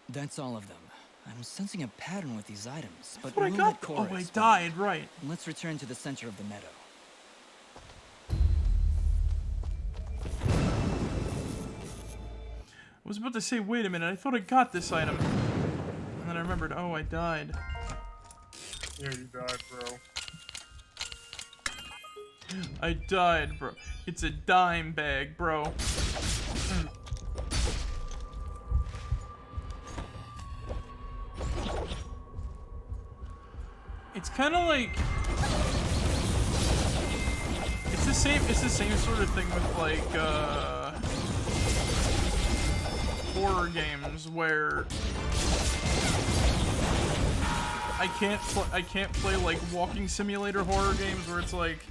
That's all of them. I'm sensing a pattern with these items, but What I we'll got? let Cora Oh, I explain. died. Right. Let's return to the center of the meadow. I was about to say, wait a minute, I thought I got this item. And then I remembered, oh, I died. Yeah, you died, bro. I died, bro. It's a dime bag, bro. It's kind of like... It's the same sort of thing with, like, horror games where I can't play like walking simulator horror games where it's like,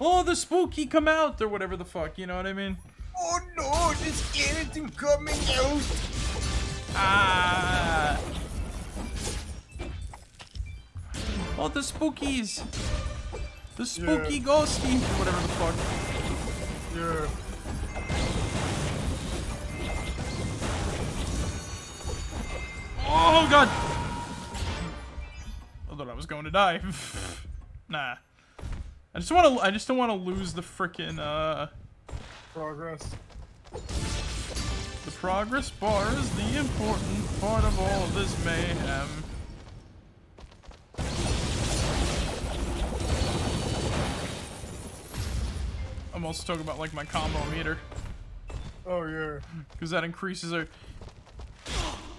oh, the spooky come out or whatever the fuck, you know what I mean? Oh no, the skeleton coming out! Ah! Oh, the spookies! The spooky ghosties or whatever the fuck. Yeah. Oh god! I thought I was going to die. Nah. I just don't want to lose the frickin' Progress. The progress bar is the important part of all of this mayhem. I'm also talking about like my combo meter. Oh yeah. Because that increases our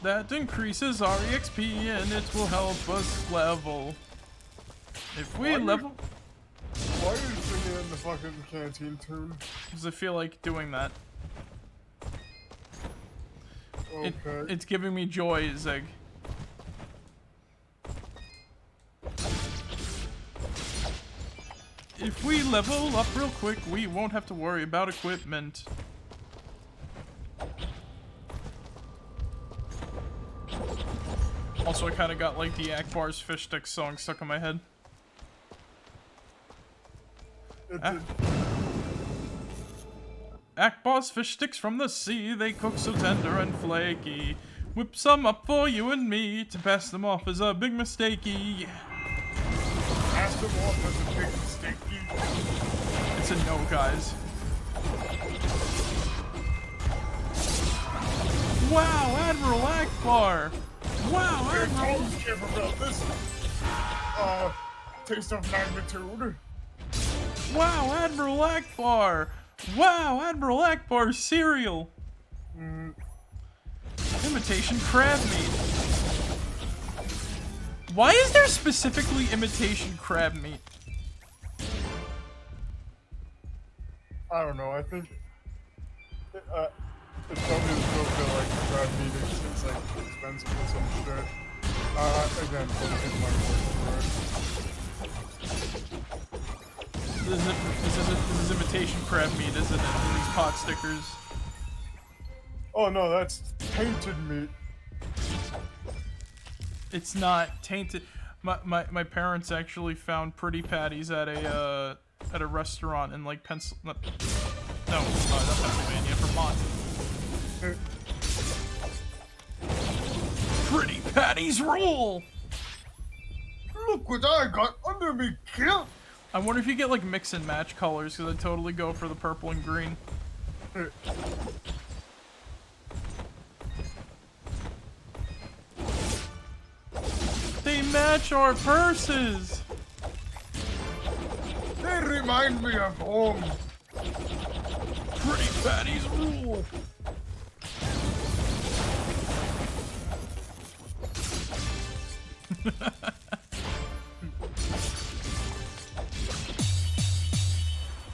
EXP and it will help us level. If we level. Why are you singing in the fucking canteen tune? Because I feel like doing that. Okay. It's giving me joy, Zeg. If we level up real quick, we won't have to worry about equipment. Also, I kind of got like the Akbar's fish stick song stuck in my head. Akbar's fish sticks from the sea, they cook so tender and flaky. Whip some up for you and me, to pass them off as a big mistakey. Pass them off as a big mistakey. It's a no, guys. Wow, Admiral Akbar! Wow, Admiral! About this taste of magnitude. Wow, Admiral Akbar! Wow, Admiral Akbar's cereal! Imitation crab meat. Why is there specifically imitation crab meat? I don't know, I think it's probably the joke that like crab meat is like expensive or some shit. Again, don't take my word for it. This is imitation crab meat, isn't it? These pot stickers. Oh no, that's tainted meat. It's not tainted. My parents actually found pretty patties at a restaurant in like not Pennsylvania, Vermont. Pretty patties rule! Look what I got under me, kid! I wonder if you get like mix and match colors, because I'd totally go for the purple and green. They match our purses! They remind me of home. Pretty patties rule!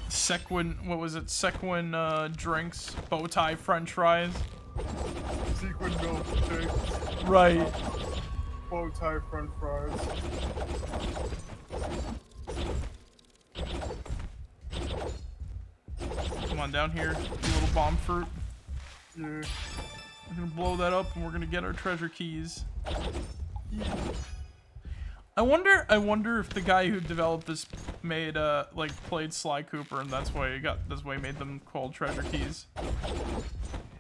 Sequin, what was it? Sequin drinks, bow tie French fries. Sequin milkshake. Right. Bow tie French fries. Come on down here, you little bomb fruit. Yeah. We're gonna blow that up and we're gonna get our treasure keys. I wonder if the guy who developed this made like played Sly Cooper and that's why he made them called treasure keys.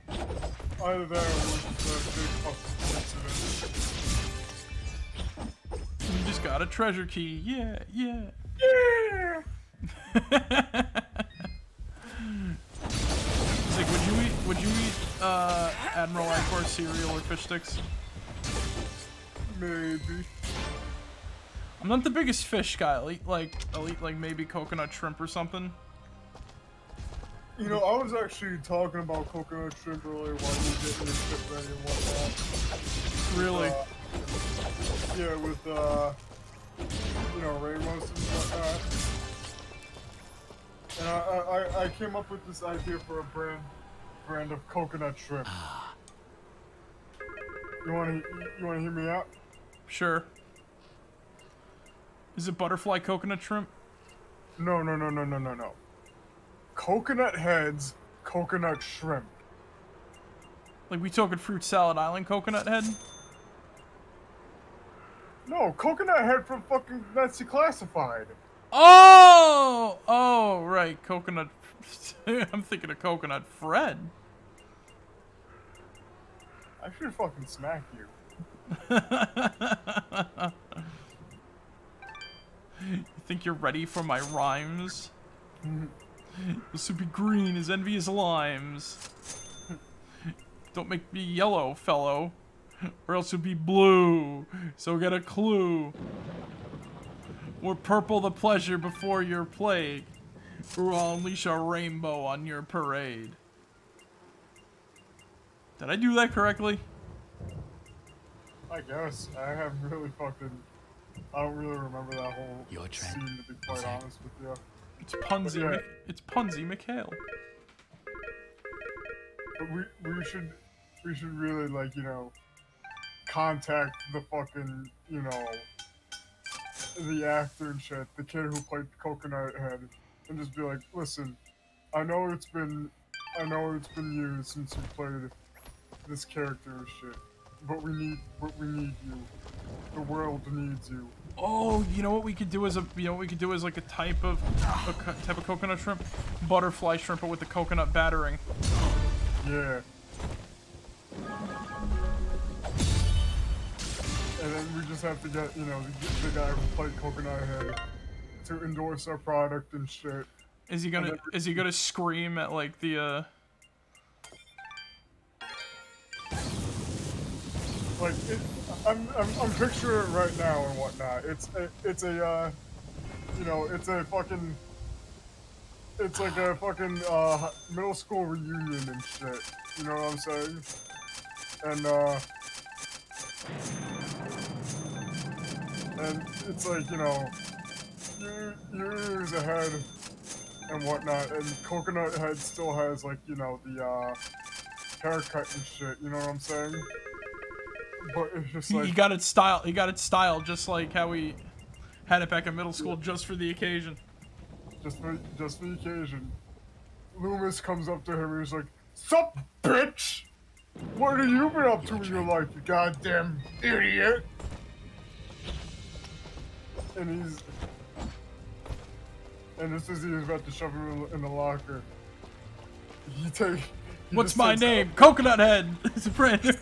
Either that or it was a big fucking coincidence. You just got a treasure key. Yeah, yeah. Yeah! It's like, would you eat Admiral Akbar cereal or fish sticks? Maybe. I'm not the biggest fish guy. I'll eat like maybe coconut shrimp or something. You know, I was actually talking about coconut shrimp earlier while you were getting your shit ready and whatnot. Really? Yeah, with you know, Ramos and whatnot. And I came up with this idea for a brand of coconut shrimp. You wanna hear me out? Sure. Is it butterfly coconut shrimp? No. Coconut heads, coconut shrimp. Like we talking Fruit Salad Island coconut head? No, coconut head from fucking Nazi Classified. Oh, right, coconut. I'm thinking of coconut Fred. I should fucking smack you. You think you're ready for my rhymes? This would be green as envious limes. Don't make me yellow, fellow. Or else you'll be blue. So get a clue. Or purple the pleasure before your plague. Or I'll unleash a rainbow on your parade. Did I do that correctly? I guess. I haven't really fucking... I don't really remember that whole Your turn. scene, to be quite honest with you. It's Punzy. Yeah. It's Punzy McHale. But we should really, like, you know, contact the fucking, you know, the actor and shit, the kid who played Coconut Head, and just be like, listen, I know it's been years since you played this character and shit, but we need you. The world needs you. Oh, you know what we could do is like a type of coconut shrimp, butterfly shrimp, but with the coconut battering. Yeah. And then we just have to get, you know, the guy who played Coconut Head to endorse our product and shit. Is he gonna scream at like the Like I'm picturing it right now and whatnot. It's a you know, it's like a fucking middle school reunion and shit. You know what I'm saying? And it's like, you know, years ahead and whatnot, and Coconut Head still has, like, you know, the haircut and shit. You know what I'm saying? But it's just like he got it styled. He got it styled just like how we had it back in middle school, just for the occasion. Just for the occasion. Loomis comes up to him and he's like, "Sup, bitch? What have you been up to in your life, you goddamn idiot?" And just as he was about to shove him in the locker, What's my name? Coconut Head. It's a brand new.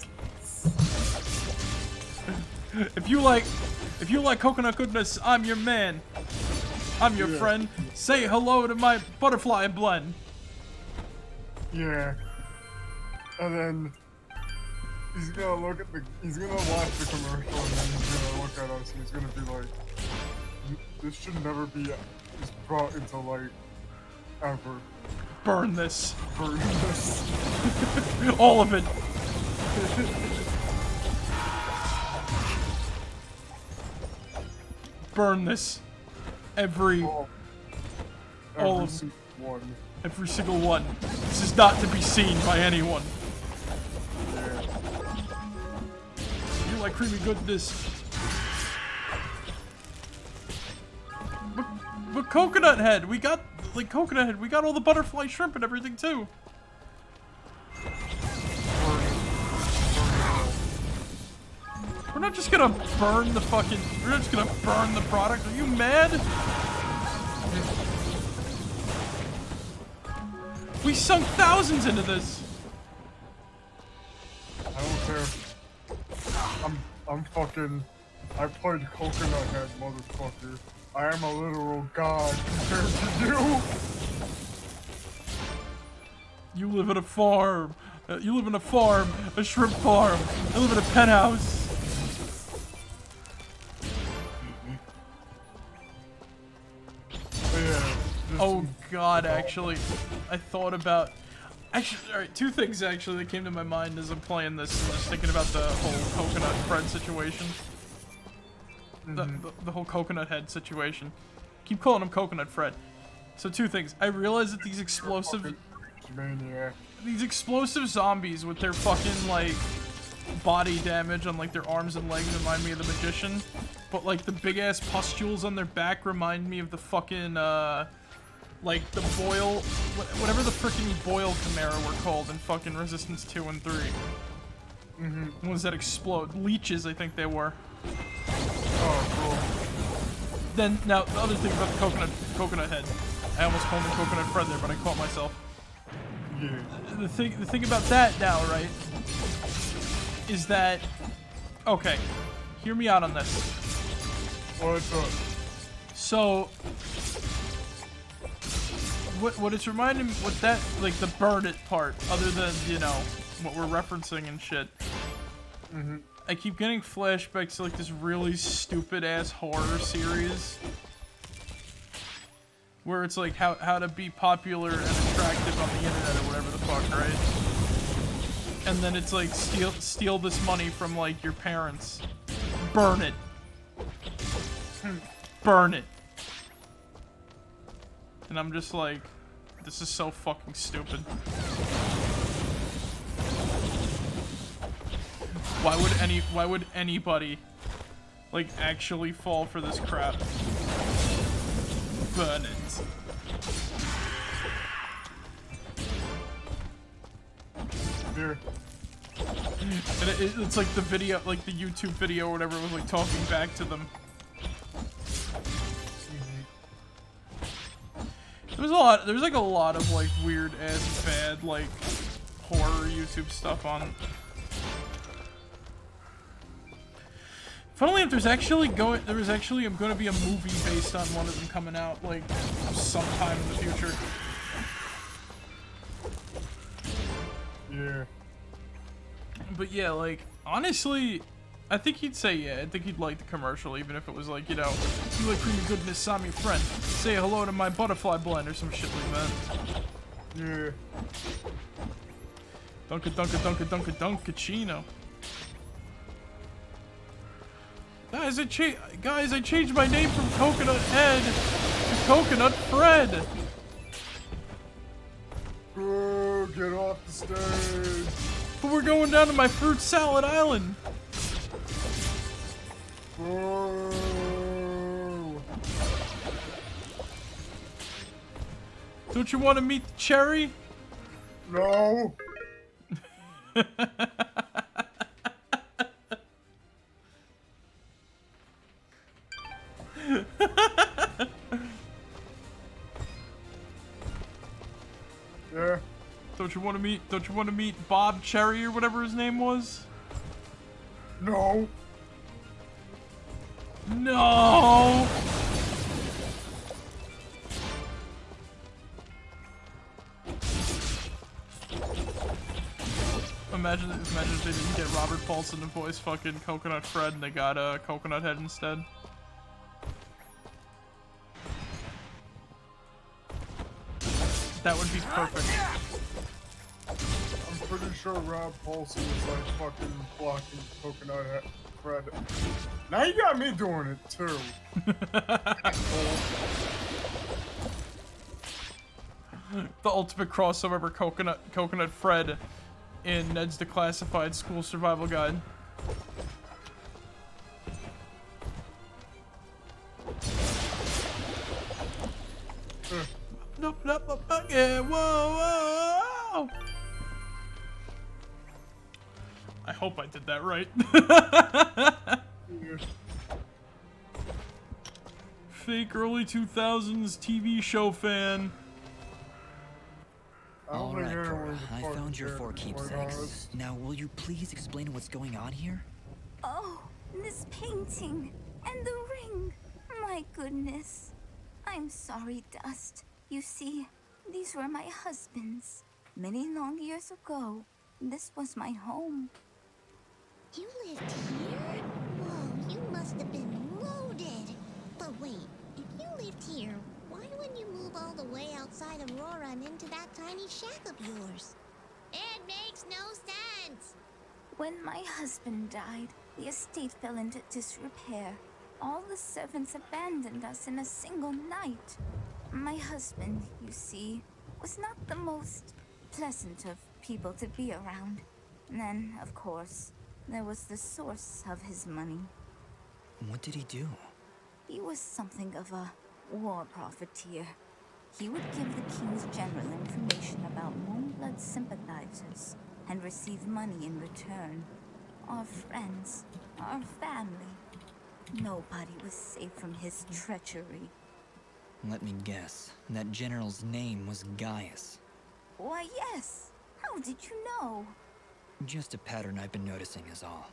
If you like coconut goodness, I'm your man. I'm your friend. Say hello to my butterfly blend. Yeah. And then he's gonna watch the commercial, and then he's gonna look at us and he's gonna be like, "This should never be brought into light, ever. Burn this. Burn this." All of it. Burn this. All of single one. Every single one. This is not to be seen by anyone. Yeah. You like creamy goodness. But Coconut Head, we got all the butterfly shrimp and everything too. We're not just gonna burn the fucking. We're not just gonna burn the product. Are you mad? We sunk thousands into this. I don't care. I'm fucking. I played Coconut Head, motherfucker. I am a literal god compared to you. You live at a farm. You live in a farm, a shrimp farm. I live in a penthouse. Yeah, Oh God, actually, I thought about. Actually, all right, two things actually that came to my mind as I'm playing this. I'm just thinking about the whole Coconut Fred situation. The whole Coconut Head situation. Keep calling him Coconut Fred. So two things. I realize that these explosive zombies with their fucking like body damage on like their arms and legs remind me of the Magician, but like the big ass pustules on their back remind me of the fucking like the boil, whatever the frickin' boil Chimera were called in fucking Resistance 2 and 3. The ones that explode. Leeches, I think they were. Oh, cool. Then, now, the other thing about the Coconut Head. I almost called him Coconut Fred there, but I caught myself. Yeah. The thing about that now, right, is that... Okay, hear me out on this. What's up? So... what it's reminding me, what that, like, the burn it part, other than, you know, what we're referencing and shit. I keep getting flashbacks to, like, this really stupid-ass horror series. Where it's, like, how to be popular and attractive on the internet or whatever the fuck, right? And then it's, like, steal this money from, like, your parents. Burn it. Burn it. And I'm just like, this is so fucking stupid. Why would anybody, like, actually fall for this crap? Burn it. Here. And it's like the video, like the YouTube video or whatever, was like talking back to them. There's like a lot of like weird ass bad like horror YouTube stuff on. Funnily enough, there's actually going to be a movie based on one of them coming out like sometime in the future. Yeah. But yeah, like honestly, I think he'd say yeah. I think he'd like the commercial, even if it was like, you know, you like creamy goodness, I'm your friend. Say hello to my butterfly blend or some shit like that. Yeah. Dunkachino. Guys, I changed my name from Coconut Head to Coconut Fred. Oh, get off the stage. But we're going down to my fruit salad island. Oh. Don't you want to meet the cherry? No. Yeah. Don't you want to meet Bob Cherry or whatever his name was? No. No. Imagine if they didn't get Robert Paulson to voice fucking Coconut Fred and they got Coconut Head instead. That would be perfect. I'm pretty sure Rob Paulson is like fucking blocking Coconut Head Fred. Now you got me doing it too. The ultimate crossover Coconut Fred in Ned's Declassified School Survival Guide. Yeah, whoa. I hope I did that right. Fake early 2000s TV show fan. All right, Cora, I found your 4 keepsakes. Now, will you please explain what's going on here? Oh, this painting and the ring. My goodness. I'm sorry, Dust. You see, these were my husband's. Many long years ago, this was my home. You lived here? Whoa, you must have been loaded. But wait, if you lived here, why wouldn't you move all the way outside Aurora and into that tiny shack of yours? It makes no sense. When my husband died, the estate fell into disrepair. All the servants abandoned us in a single night. My husband, you see, was not the most pleasant of people to be around. And then, of course, there was the source of his money. What did he do? He was something of a war profiteer. He would give the king's general information about Moonblood sympathizers and receive money in return. Our friends, our family. Nobody was safe from his treachery. Let me guess. That general's name was Gaius. Why, yes. How did you know? Just a pattern I've been noticing is all.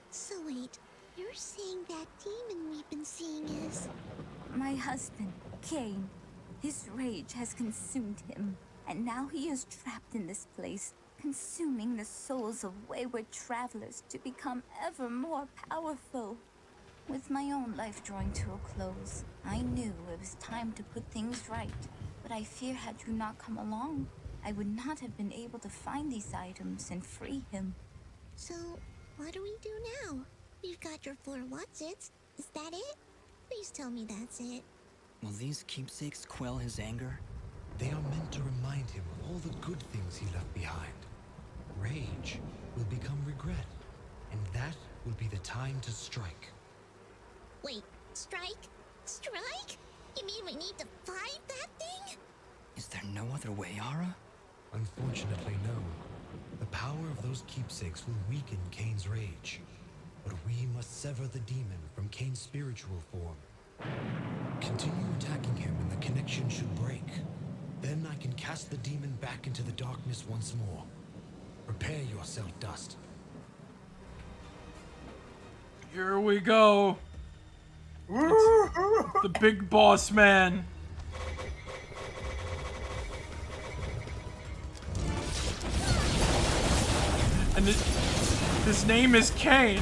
So wait, you're saying that demon we've been seeing is... My husband, Kane. His rage has consumed him, and now he is trapped in this place, consuming the souls of wayward travelers to become ever more powerful. With my own life drawing to a close, I knew it was time to put things right. But I fear had you not come along, I would not have been able to find these items and free him. So, what do we do now? We've got your 4 what's-its. Is that it? Please tell me that's it. Will these keepsakes quell his anger? They are meant to remind him of all the good things he left behind. Rage will become regret, and that will be the time to strike. Wait, strike? Strike? You mean we need to fight that thing? Is there no other way, Ara? Unfortunately, no. The power of those keepsakes will weaken Kane's rage. But we must sever the demon from Kane's spiritual form. Continue attacking him and the connection should break. Then I can cast the demon back into the darkness once more. Prepare yourself, Dust. Here we go. It's the big boss man. And his name is Kane.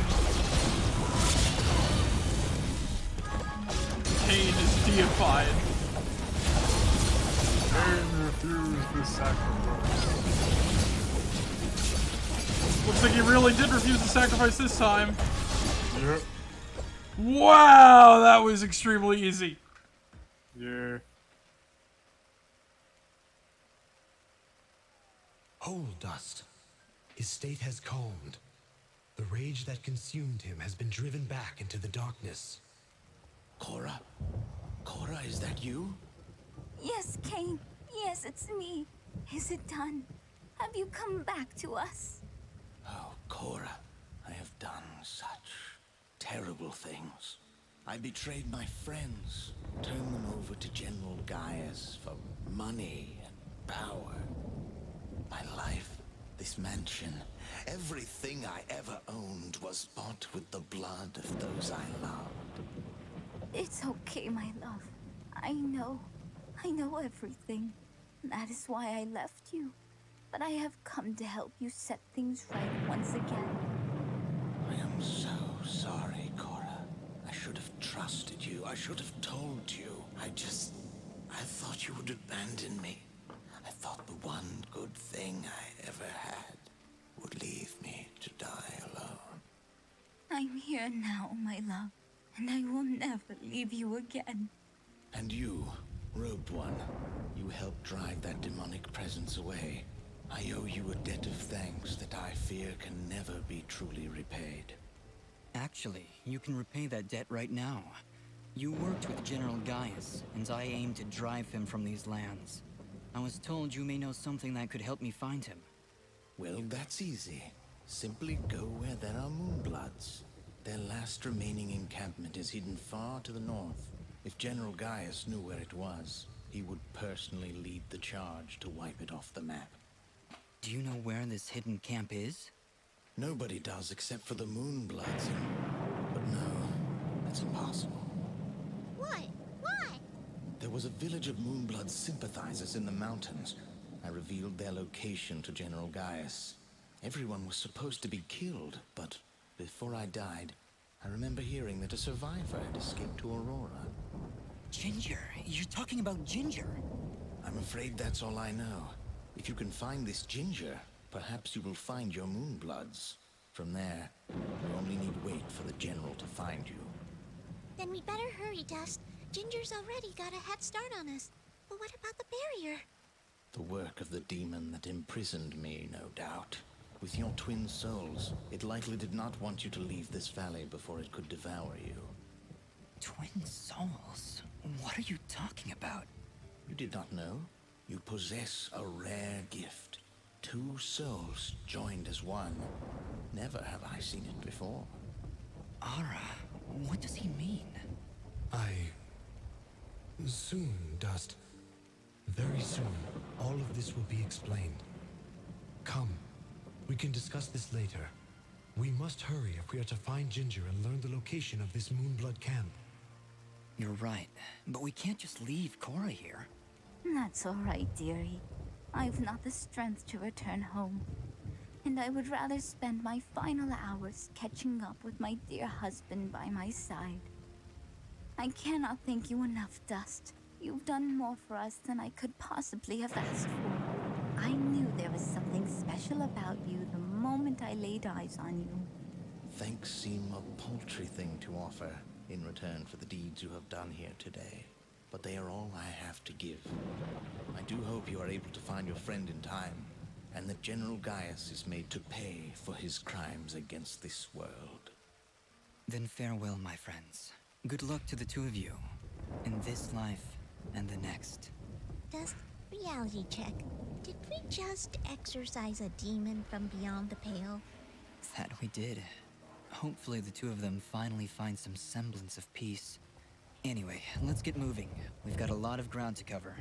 Kane is deified. Kane refused the sacrifice. Looks like he really did refuse the sacrifice this time. Yep. Wow, that was extremely easy. Yeah. Hold, Dust. His state has calmed. The rage that consumed him has been driven back into the darkness. Cora? Cora, is that you? Yes, Kane. Yes, it's me. Is it done? Have you come back to us? Oh, Cora, I have done such terrible things. I betrayed my friends, turned them over to General Gaius for money and power. My life, this mansion, everything I ever owned was bought with the blood of those I loved. It's okay, my love. I know everything. That is why I left you. But I have come to help you set things right once again. I am so sorry, Cora. I should have trusted you. I should have told you. I thought you would abandon me. I thought the one good thing I ever had would leave me to die alone. I'm here now, my love, and I will never leave you again. And you, Robed One, you helped drive that demonic presence away. I owe you a debt of thanks that I fear can never be truly repaid. Actually, you can repay that debt right now. You worked with General Gaius, and I aim to drive him from these lands. I was told you may know something that could help me find him. Well, that's easy. Simply go where there are Moonbloods. Their last remaining encampment is hidden far to the north. If General Gaius knew where it was, he would personally lead the charge to wipe it off the map. Do you know where this hidden camp is? Nobody does except for the Moonbloods. But no, that's impossible. What? Why? There was a village of Moonblood sympathizers in the mountains. I revealed their location to General Gaius. Everyone was supposed to be killed, but before I died, I remember hearing that a survivor had escaped to Aurora. Ginger? You're talking about Ginger? I'm afraid that's all I know. If you can find this Ginger, perhaps you will find your Moonbloods. From there, you only need wait for the General to find you. Then we better hurry, Dust. Ginger's already got a head start on us. But what about the barrier? The work of the demon that imprisoned me, no doubt. With your twin souls, it likely did not want you to leave this valley before it could devour you. Twin souls? What are you talking about? You did not know? You possess a rare gift. 2 souls joined as one. Never have I seen it before. Ara, what does he mean? Soon, Dust. Very soon, all of this will be explained. Come, we can discuss this later. We must hurry if we are to find Ginger and learn the location of this Moonblood camp. You're right, but we can't just leave Cora here. That's all right, dearie. I've not the strength to return home, and I would rather spend my final hours catching up with my dear husband by my side. I cannot thank you enough, Dust. You've done more for us than I could possibly have asked for. I knew there was something special about you the moment I laid eyes on you. Thanks seem a paltry thing to offer in return for the deeds you have done here today, but they are all I have to give. I do hope you are able to find your friend in time, and that General Gaius is made to pay for his crimes against this world. Then farewell, my friends. Good luck to the two of you, in this life and the next. Just reality check. Did we just exorcise a demon from beyond the pale? That we did. Hopefully the two of them finally find some semblance of peace. Anyway, let's get moving. We've got a lot of ground to cover.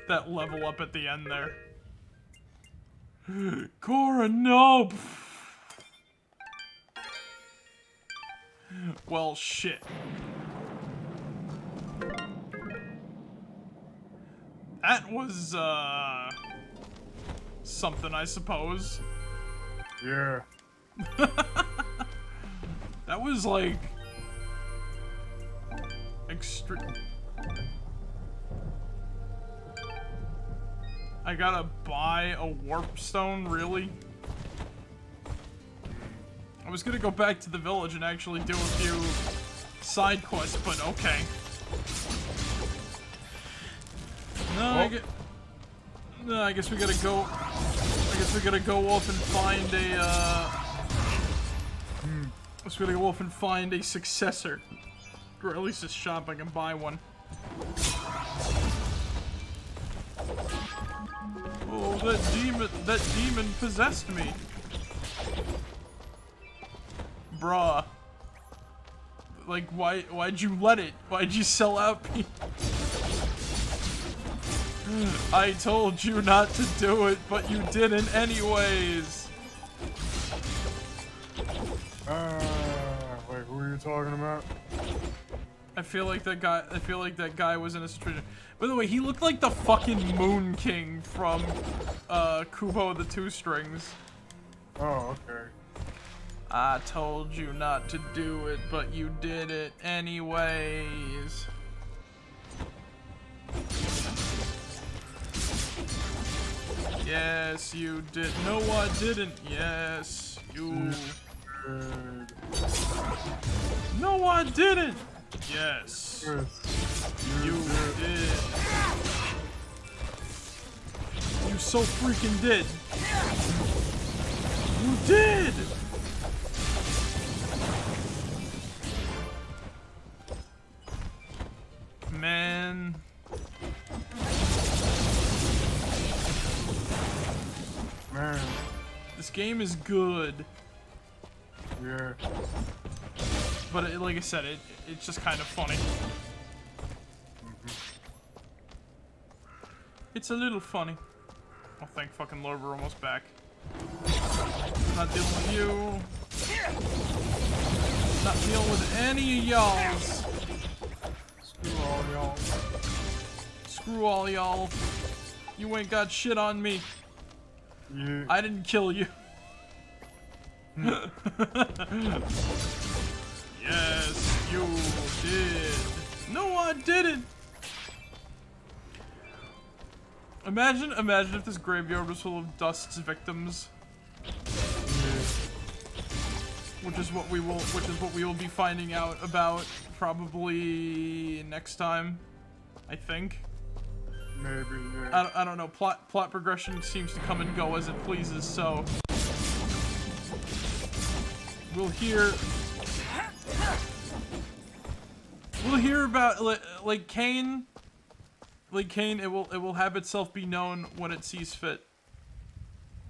That level up at the end there. Cora, no! Well, shit. That was, something, I suppose. Yeah. That was, like, extreme. I gotta buy a warp stone, really? I was gonna go back to the village and actually do a few side quests, but okay. No, I guess we gotta go. I guess we gotta go off and find a. I guess we gotta go off and find a successor, or at least a shop I can buy one. Oh, that demon possessed me. Bruh. Like, why'd you let it? Why'd you sell out people? I told you not to do it, but you didn't anyways. Wait, who are you talking about? I feel like that guy was in a situation. By the way, he looked like the fucking Moon King from Kubo the Two Strings. Oh, okay. I told you not to do it, but you did it anyways. Yes, you did. No, I didn't. Yes, you did. No, I didn't. Yes, you did. You so freaking did. You did. Man. Man. This game is good. Yeah. But it, like I said, it's just kind of funny. It's a little funny. Oh, thank fucking Lord, we're almost back. Not dealing with you. Not dealing with any of y'alls. Screw all y'all. Screw all y'all. You ain't got shit on me. Yeah. I didn't kill you. Yes, you did. No, I didn't. Imagine if this graveyard was full of Dust's victims. Which is what we will be finding out about probably next time, I think. Maybe, yeah. I don't know. Plot progression seems to come and go as it pleases, so we'll hear about like Kane. Like Kane, it will have itself be known when it sees fit.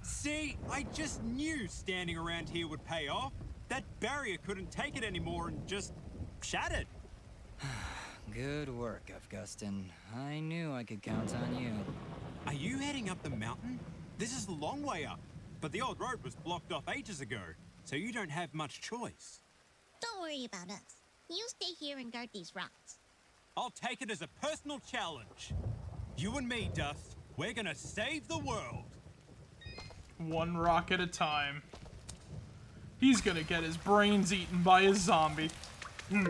See, I just knew standing around here would pay off. That barrier couldn't take it anymore and just shattered. Good work, Augustin. I knew I could count on you. Are you heading up the mountain? This is a long way up, but the old road was blocked off ages ago, so you don't have much choice. Don't worry about us. You stay here and guard these rocks. I'll take it as a personal challenge. You and me, Dust, we're gonna save the world. One rock at a time. He's gonna get his brains eaten by a zombie. No,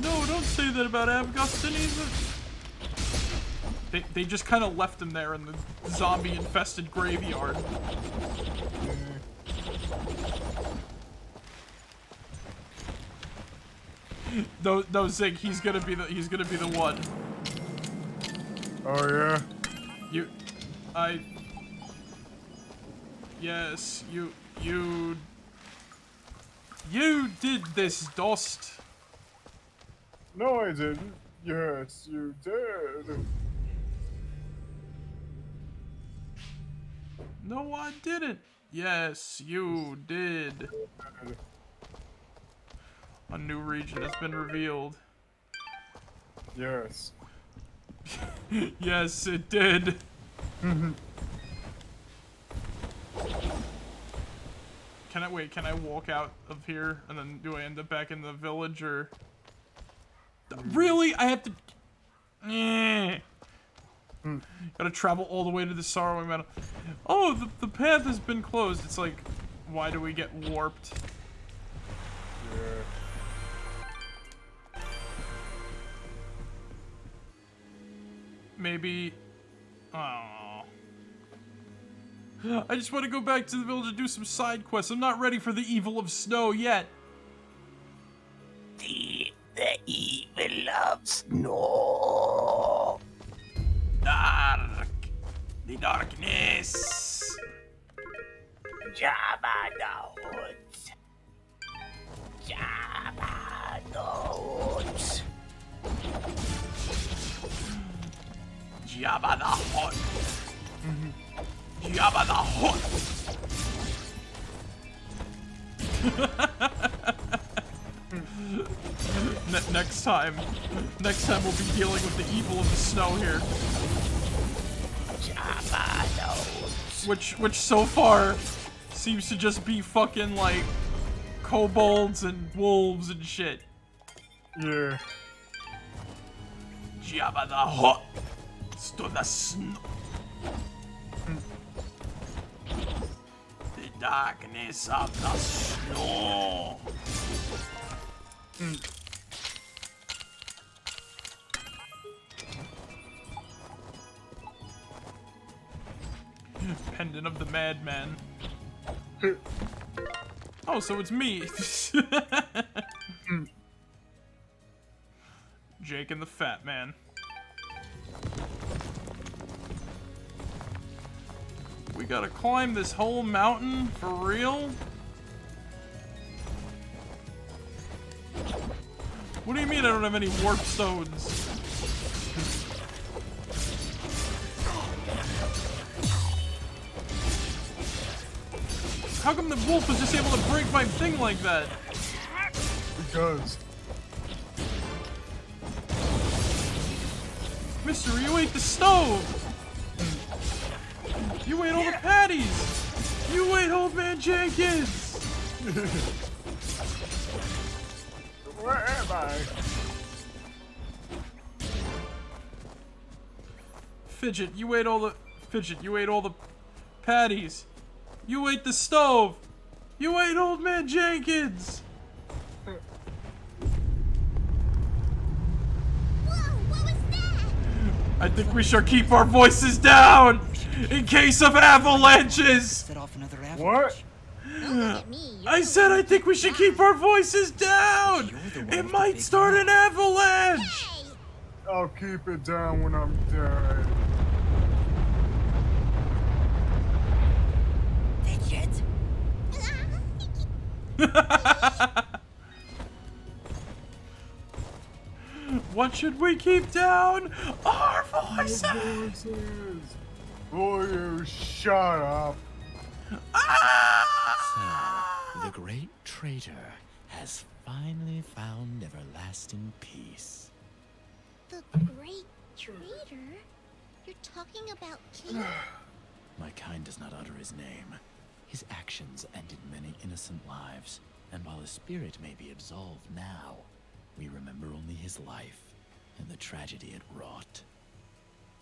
don't say that about Augustin either. They just kind of left him there in the zombie-infested graveyard. No, Zig, he's gonna be the one. Oh yeah. Yes, you did this, Dust. No, I didn't. Yes, you did. No, I didn't. Yes, you did. A new region has been revealed. Yes. Yes, it did. Can I walk out of here and then do I end up back in the village or? Really? I have to. Gotta travel all the way to the Sorrowing Meadow. Oh, the path has been closed. It's like, why do we get warped? Yeah. Maybe. Oh. I just want to go back to the village and do some side quests. I'm not ready for the evil of snow yet. The evil of snow. Dark. The darkness. Jabba the Hutt. Jabba the Hutt. Jabba the Hutt. Jabba the Hutt. Next time we'll be dealing with the evil of the snow here. Jabba the Hutt. Which so far seems to just be fucking like kobolds and wolves and shit. Yeah. Jabba the Hutt. To the snow. The darkness of the snow. Pendant of the Madman. Oh, so it's me. Jake and the Fat Man. We gotta climb this whole mountain for real? What do you mean I don't have any warp stones? How come the wolf was just able to break my thing like that? Because. Mister, you ate the stove! You ate all the patties! You ate Old Man Jenkins! Where am I? Fidget, you ate all the patties. You ate the stove. You ate Old Man Jenkins. Whoa, what was that? I think we should keep our voices down in case of avalanches. Set off another avalanche. What? Don't look at me. I said I think we should keep our voices down. It might start an avalanche. Hey! I'll keep it down when I'm dead. Fidget? What should we keep down? Our voices. Will you shut up? So, the great traitor has finally found everlasting peace. The Great Traitor? You're talking about Kane? My kind does not utter his name. His actions ended many innocent lives, and while his spirit may be absolved now, we remember only his life and the tragedy it wrought.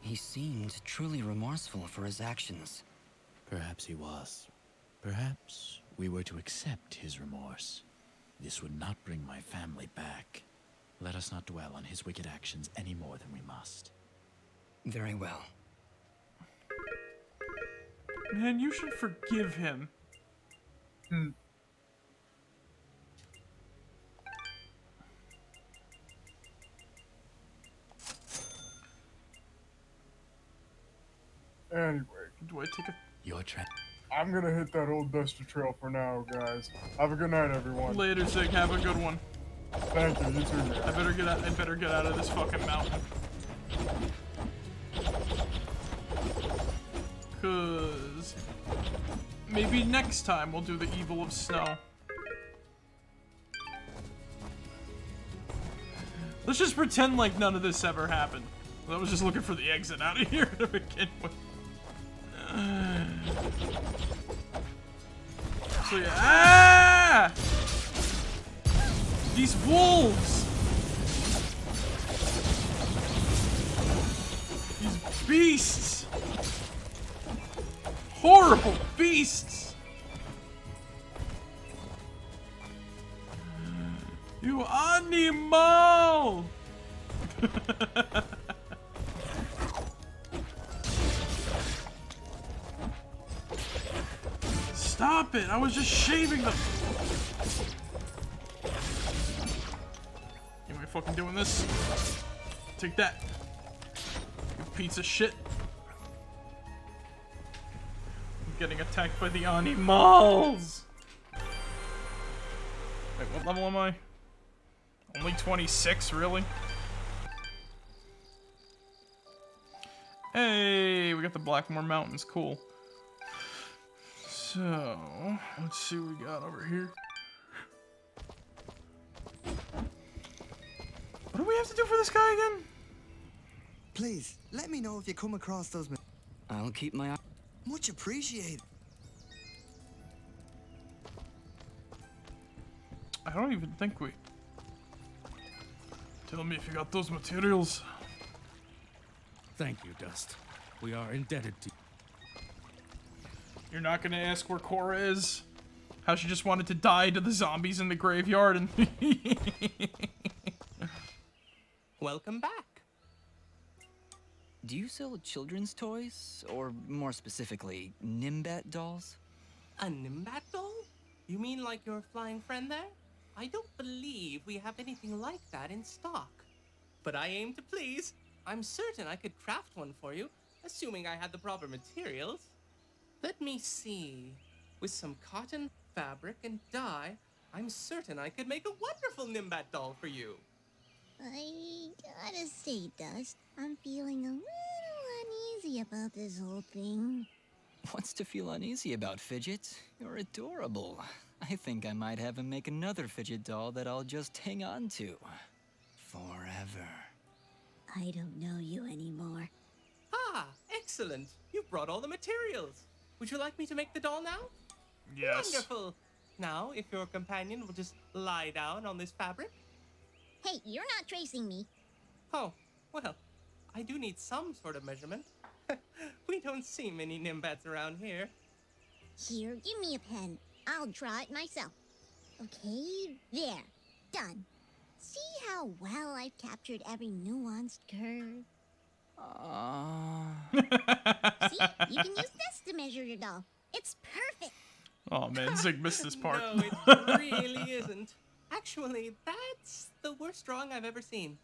He seemed truly remorseful for his actions. Perhaps he was. Perhaps we were to accept his remorse. This would not bring my family back. Let us not dwell on his wicked actions any more than we must. Very well. Man, you should forgive him. Anyway. Do I take a... Your trap. I'm gonna hit that old dusty trail for now, guys. Have a good night, everyone. Later, Zig. Have a good one. Thank you. You too, man. I better get out of this fucking mountain. Cause maybe next time we'll do the evil of snow. Let's just pretend like none of this ever happened. I was just looking for the exit out of here to begin with. So yeah, ah! These wolves! These beasts! Horrible beasts! You animal! Stop it! I was just shaving them! Am I fucking doing this? Take that. You piece of shit. I'm getting attacked by the animals! Wait, what level am I? Only 26, really? Hey, we got the Blackmore Mountains, cool. So, let's see what we got over here. What do we have to do for this guy again? Please, let me know if you come across those. I'll keep my eye. Much appreciated. I don't even think we... Tell me if you got those materials. Thank you, Dust. We are indebted to you. You're not gonna ask where Cora is? How she just wanted to die to the zombies in the graveyard and... Welcome back. Do you sell children's toys? Or more specifically, Nimbat dolls? A Nimbat doll? You mean like your flying friend there? I don't believe we have anything like that in stock. But I aim to please. I'm certain I could craft one for you, assuming I had the proper materials. Let me see. With some cotton, fabric, and dye, I'm certain I could make a wonderful Nimbat doll for you. I gotta say, Dust, I'm feeling a little uneasy about this whole thing. What's to feel uneasy about, Fidget? You're adorable. I think I might have him make another fidget doll that I'll just hang on to. Forever. I don't know you anymore. Ah, excellent. You've brought all the materials. Would you like me to make the doll now? Yes. Wonderful. Now, if your companion will just lie down on this fabric. Hey, you're not tracing me. Oh, well, I do need some sort of measurement. We don't see many Nimbats around here. Here, give me a pen. I'll draw it myself. Okay, there. Done. See how well I've captured every nuanced curve? See, you can use this to measure your doll. It's perfect. Oh man, Zig missed this part. No, it really isn't. Actually, that's the worst drawing I've ever seen.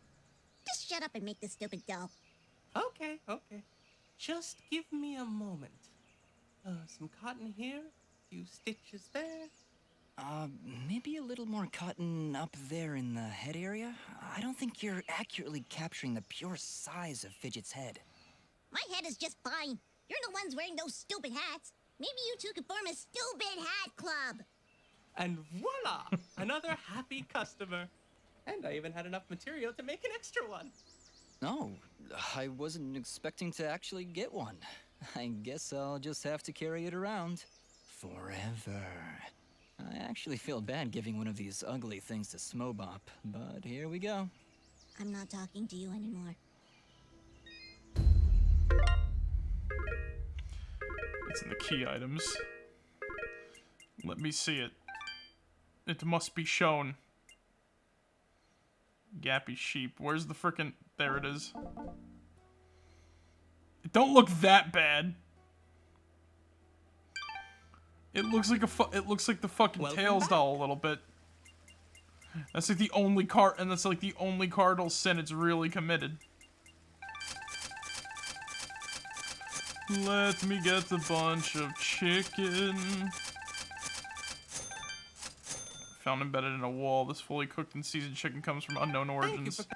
Just shut up and make this stupid doll. Okay, okay. Just give me a moment. Some cotton here, a few stitches there. Maybe a little more cotton up there in the head area? I don't think you're accurately capturing the pure size of Fidget's head. My head is just fine. You're the ones wearing those stupid hats. Maybe you two could form a stupid hat club. And voila! Another happy customer. And I even had enough material to make an extra one. No, I wasn't expecting to actually get one. I guess I'll just have to carry it around. Forever. I actually feel bad giving one of these ugly things to SpongeBob, but here we go. I'm not talking to you anymore. It's in the key items. Let me see it. It must be shown. Gappy sheep. Where's the frickin'... There it is. It don't look that bad. It looks like it looks like the fucking Tails doll a little bit. That's like the only that's like the only cardinal sin it's really committed. Let me get a bunch of chicken. Found embedded in a wall. This fully cooked and seasoned chicken comes from unknown origins. Thank you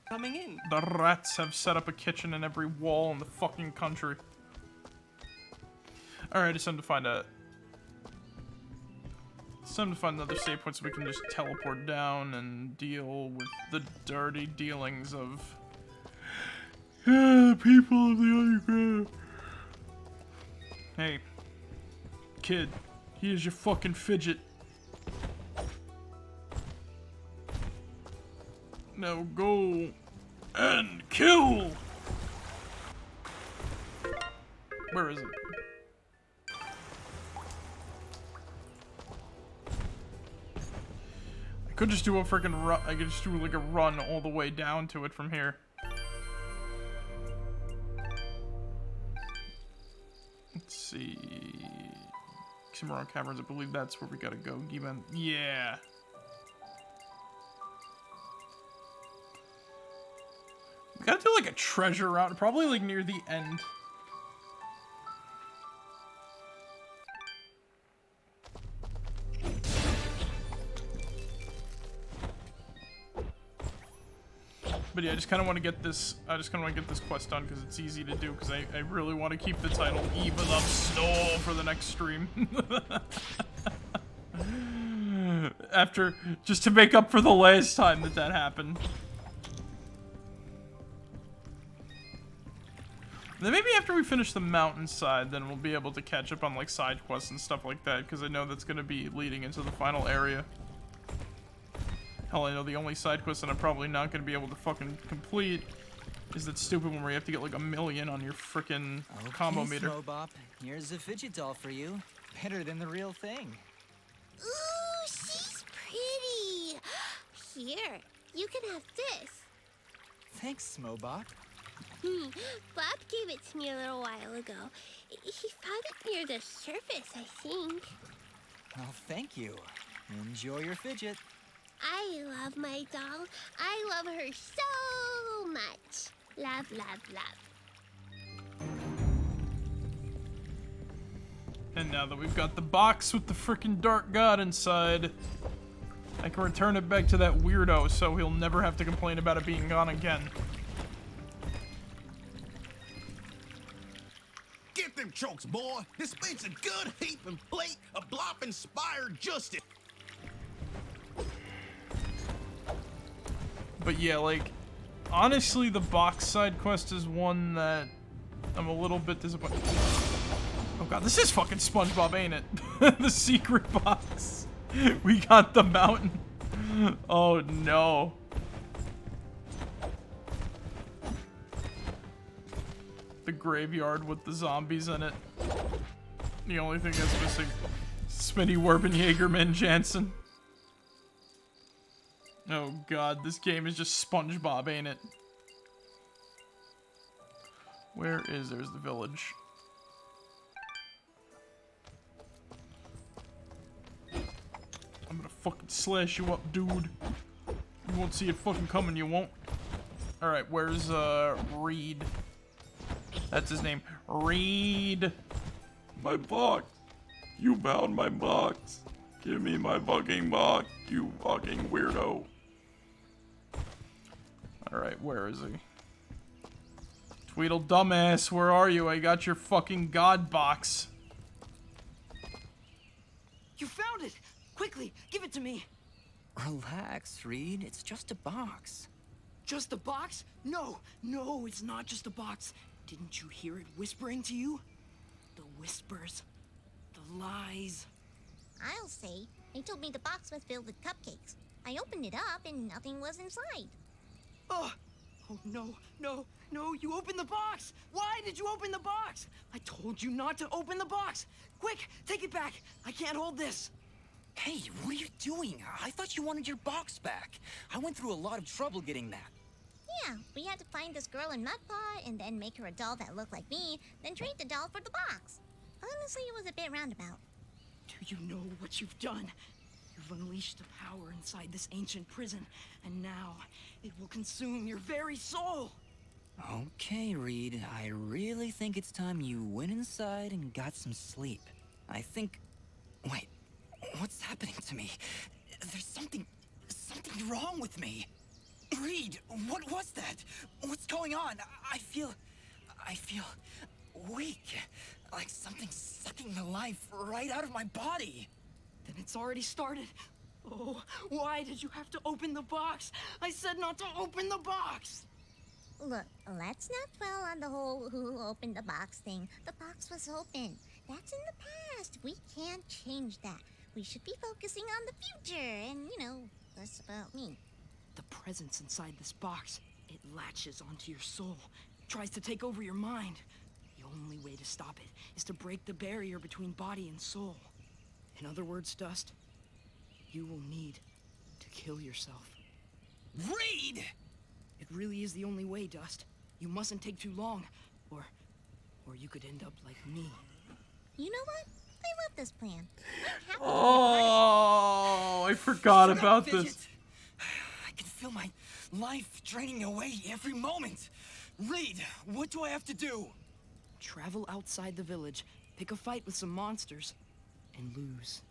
for coming in. The rats have set up a kitchen in every wall in the fucking country. Alright, it's time to find a... It's time to find another save point so we can just teleport down and deal with the dirty dealings of... the people of the underground. Hey. Kid. Here's your fucking fidget. Now go and kill! Where is it? I could just do a freaking run. I could just do like a run all the way down to it from here. Let's see. Cimarron Caverns, I believe that's where we gotta go. Given, yeah. We gotta do like a treasure route, probably like near the end. But yeah, I just kind of want to get this. I just kind of want to get this quest done because it's easy to do. Because I really want to keep the title "Even of Snow" for the next stream. After, just to make up for the last time that happened. Then maybe after we finish the mountainside, then we'll be able to catch up on like side quests and stuff like that. Because I know that's going to be leading into the final area. Hell, I know the only side quest that I'm probably not going to be able to fucking complete is that stupid one where you have to get like 1,000,000 on your frickin' combo meter. SpongeBob, here's a fidget doll for you. Better than the real thing. Ooh, she's pretty. Here, you can have this. Thanks, SpongeBob. Bob gave it to me a little while ago. He found it near the surface, I think. Well, thank you. Enjoy your fidget. I love my doll. I love her so much. Love, love, love. And now that we've got the box with the frickin' Dark God inside, I can return it back to that weirdo so he'll never have to complain about it being gone again. Get them chokes, boy. This makes a good heaping plate of Blop-inspired justice. But yeah, like, honestly, the box side quest is one that I'm a little bit disappointed. Oh god, this is fucking SpongeBob, ain't it? The secret box. We got the mountain. Oh no. The graveyard with the zombies in it. The only thing that's missing, Smitty, Werben, Jaeger, Jenson. Oh god, this game is just SpongeBob, ain't it? Where is... There's the village. I'm gonna fucking slash you up, dude. You won't see it fucking coming, you won't. Alright, where's, Reed? That's his name. Reed! My box! You bound my box! Give me my fucking box, you fucking weirdo. Alright, where is he? Tweedle dumbass, where are you? I got your fucking god box. You found it! Quickly, give it to me! Relax, Reed. It's just a box. Just a box? No, no, it's not just a box. Didn't you hear it whispering to you? The whispers. The Lies. I'll say. They told me the box was filled with cupcakes. I opened it up and nothing was inside. Oh no, you opened the box! Why did you open the box? I told you not to open the box! Quick, take it back! I can't hold this! Hey, what are you doing? I thought you wanted your box back. I went through a lot of trouble getting that. Yeah, we had to find this girl in Mudpot and then make her a doll that looked like me, then trade the doll for the box. Honestly, it was a bit roundabout. Do you know what you've done? You've unleashed the power inside this ancient prison, and now it will consume your very soul! Okay, Reed, I really think it's time you went inside and got some sleep. I think... Wait, what's happening to me? There's something wrong with me. Reed, what was that? What's going on? I feel weak. Like something's sucking the life right out of my body. Then it's already started. Oh, why did you have to open the box? I said not to open the box! Look, let's not dwell on the whole who opened the box thing. The box was open. That's in the past. We can't change that. We should be focusing on the future and, less about me. The presence inside this box, it latches onto your soul, tries to take over your mind. The only way to stop it is to break the barrier between body and soul. In other words, Dust, you will need to kill yourself. Reed! It really is the only way, Dust. You mustn't take too long, or you could end up like me. You know what? I love this plan. Oh, I forgot about this. I can feel my life draining away every moment. Reed, what do I have to do? Travel outside the village, pick a fight with some monsters, and lose.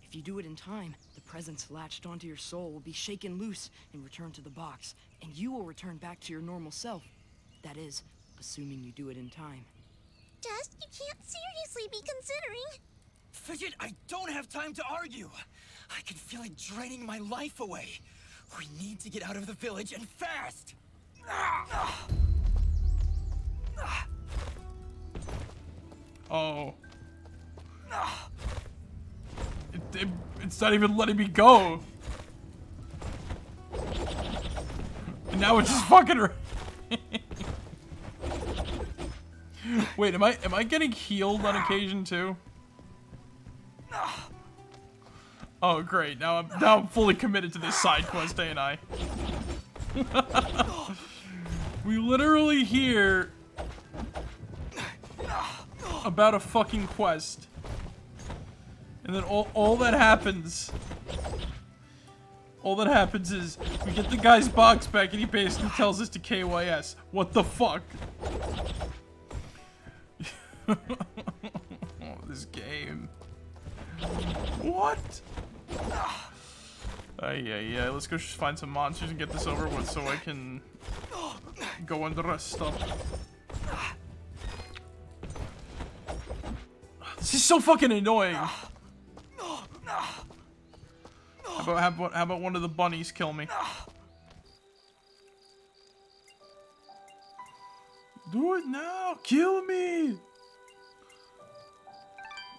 If you do it in time, the presence latched onto your soul will be shaken loose and returned to the box, and you will return back to your normal self. That is, assuming you do it in time. Dust, you can't seriously be considering. Fidget, I don't have time to argue. I can feel it draining my life away. We need to get out of the village and fast. Oh. It's not even letting me go. And now it's just fucking her. Wait, am I getting healed on occasion too? Oh great, now I'm fully committed to this side quest, ain't I? We literally hear about a fucking quest. And then all that happens is we get the guy's box back and he basically tells us to KYS. What the fuck? Oh, this game. What? Yeah, let's go find some monsters and get this over with so I can go under the stuff. This is so fucking annoying. How about one of the bunnies kill me? Do it now! Kill me!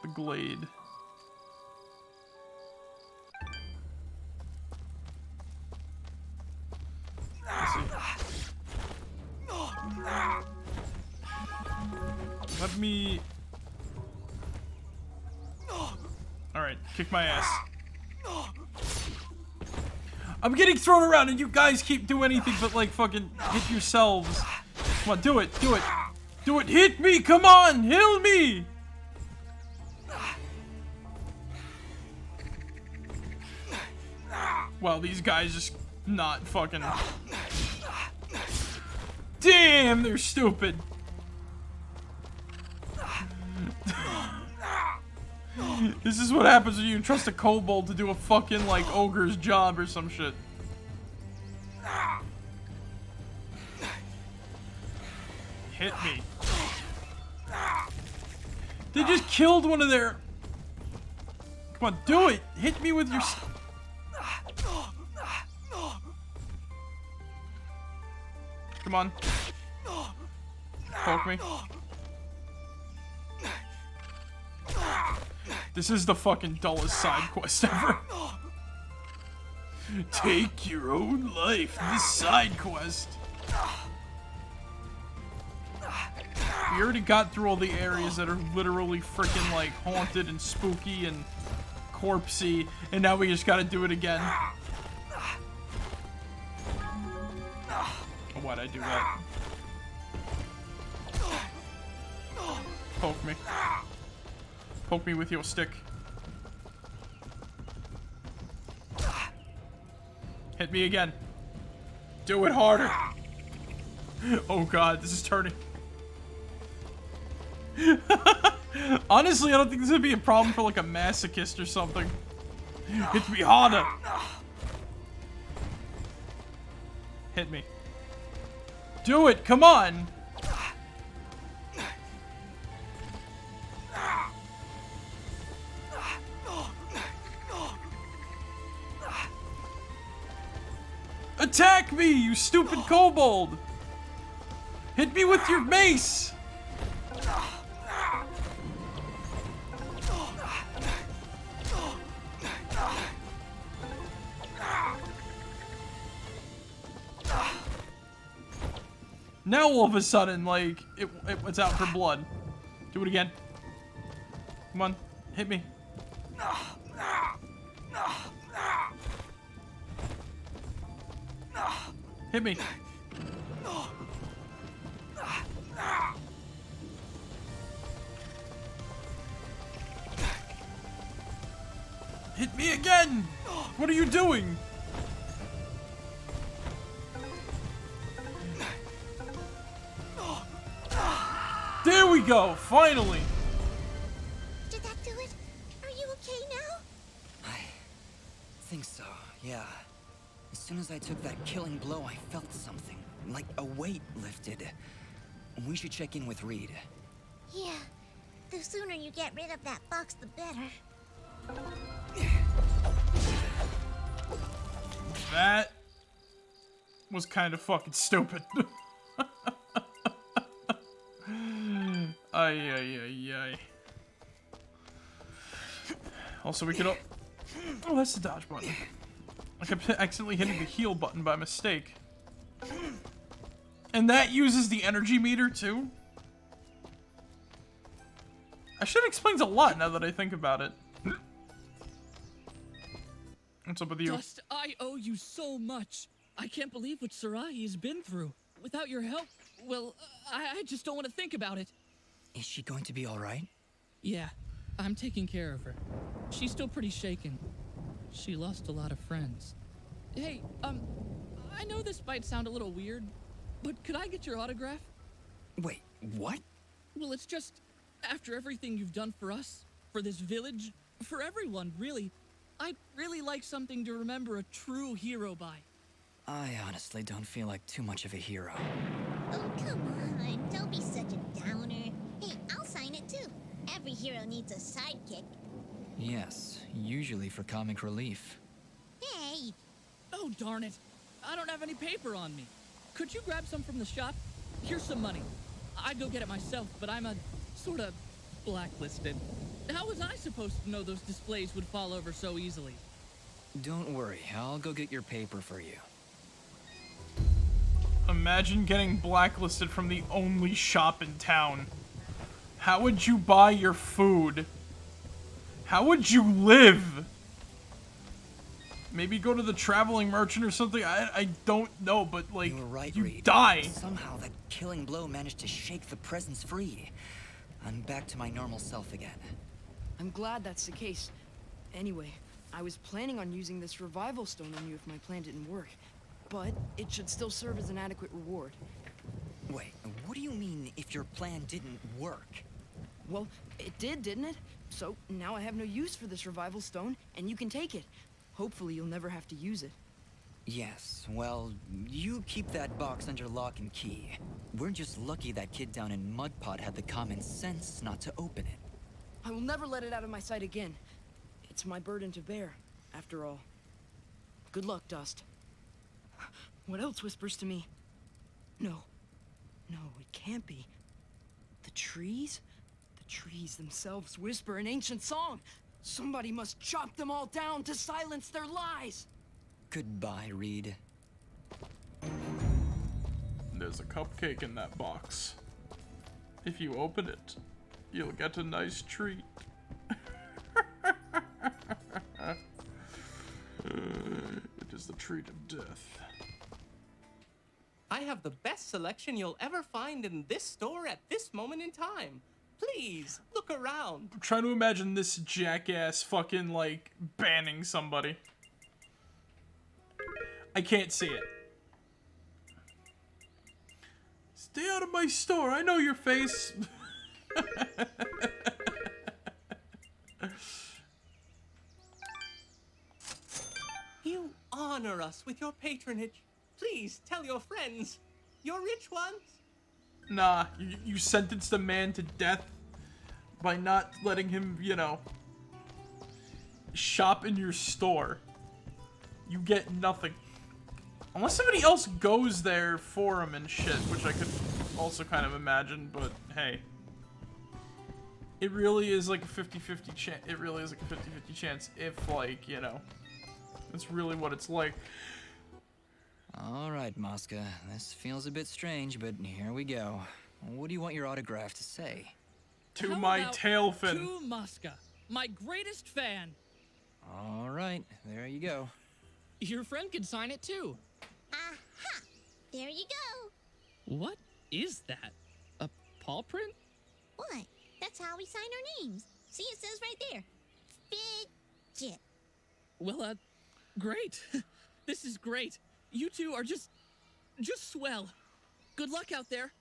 The glade. Let's see. Let me... Alright, kick my ass. I'm getting thrown around and you guys keep doing anything but like fucking hit yourselves. Come on, do it, do it. Do it, hit me, come on, heal me! Well, these guys just not fucking... Damn, they're stupid. This is what happens when you trust a kobold to do a fucking, like, ogre's job or some shit. Hit me. They just killed one of their... Come on, do it! Hit me with your... Come on. Poke me. This is the fucking dullest side quest ever. Take your own life. This side quest. We already got through all the areas that are literally freaking like haunted and spooky and corpsey, and now we just gotta do it again. Why'd I do that? Poke me. Poke me with your stick. Hit me again. Do it harder. Oh god, this is turning. Honestly, I don't think this would be a problem for like a masochist or something. Hit me harder. Hit me. Do it, come on. Attack me, you stupid kobold! Hit me with your mace! Now all of a sudden, like, it's out for blood. Do it again. Come on, hit me. Hit me. Hit me again! What are you doing? There we go, finally! Did that do it? Are you okay now? I think so, yeah. As soon as I took that killing blow, I felt something, like a weight lifted. We should check in with Reed. Yeah. The sooner you get rid of that box, the better. That was kind of fucking stupid. Ay, ay, ay, ay. Also, we could... Oh, that's the dodge button. I kept accidentally hitting the heal button by mistake. And that uses the energy meter, too? That shit explains a lot now that I think about it. What's up with you? Dust, I owe you so much. I can't believe what Sarahi has been through. Without your help, well, I just don't want to think about it. Is she going to be alright? Yeah, I'm taking care of her. She's still pretty shaken. She lost a lot of friends. Hey, I know this might sound a little weird, but could I get your autograph? Wait, what? Well, it's just, after everything you've done for us, for this village, for everyone, really, I'd really like something to remember a true hero by. I honestly don't feel like too much of a hero. Oh, come on. Don't be such a downer. Hey, I'll sign it too. Every hero needs a sidekick. Yes, usually for comic relief. Hey! Oh, darn it. I don't have any paper on me. Could you grab some from the shop? Here's some money. I'd go get it myself, but I'm a sort of blacklisted. How was I supposed to know those displays would fall over so easily? Don't worry, I'll go get your paper for you. Imagine getting blacklisted from the only shop in town. How would you buy your food? How would you live? Maybe go to the traveling merchant or something? I don't know, but like, you were right, you Reed. die. Somehow that killing blow managed to shake the presence free. I'm back to my normal self again. I'm glad that's the case. Anyway, I was planning on using this revival stone on you if my plan didn't work. But it should still serve as an adequate reward. Wait, what do you mean if your plan didn't work? Well, it did, didn't it? So now I have no use for this revival stone, and you can take it. Hopefully you'll never have to use it. Yes, well, you keep that box under lock and key. We're just lucky that kid down in Mudpot had the common sense not to open it. I will never let it out of my sight again. It's my burden to bear, after all. Good luck, Dust. What else whispers to me? No. No, it can't be. The trees? The trees themselves whisper an ancient song. Somebody must chop them all down to silence their lies. Goodbye, Reed. There's a cupcake in that box. If you open it, you'll get a nice treat. It is the treat of death. I have the best selection you'll ever find in this store at this moment in time. Please, look around. I'm trying to imagine this jackass fucking, like, banning somebody. I can't see it. Stay out of my store. I know your face. You honor us with your patronage. Please tell your friends. Your rich ones. Nah, you sentenced a man to death by not letting him, you know, shop in your store. You get nothing. Unless somebody else goes there for him and shit, which I could also kind of imagine, but hey. It really is like a 50-50 chance. It really is like a 50-50 chance if, like, you know, that's really what it's like. All right, Mosca. This feels a bit strange, but here we go. What do you want your autograph to say? To How my about tail fin. To Mosca, my greatest fan. All right, there you go. Your friend can sign it too. Aha! There you go. What is that? A paw print? What? That's how we sign our names. See, it says right there. Fidget. Well, great. This is great. You two are just swell. Good luck out there,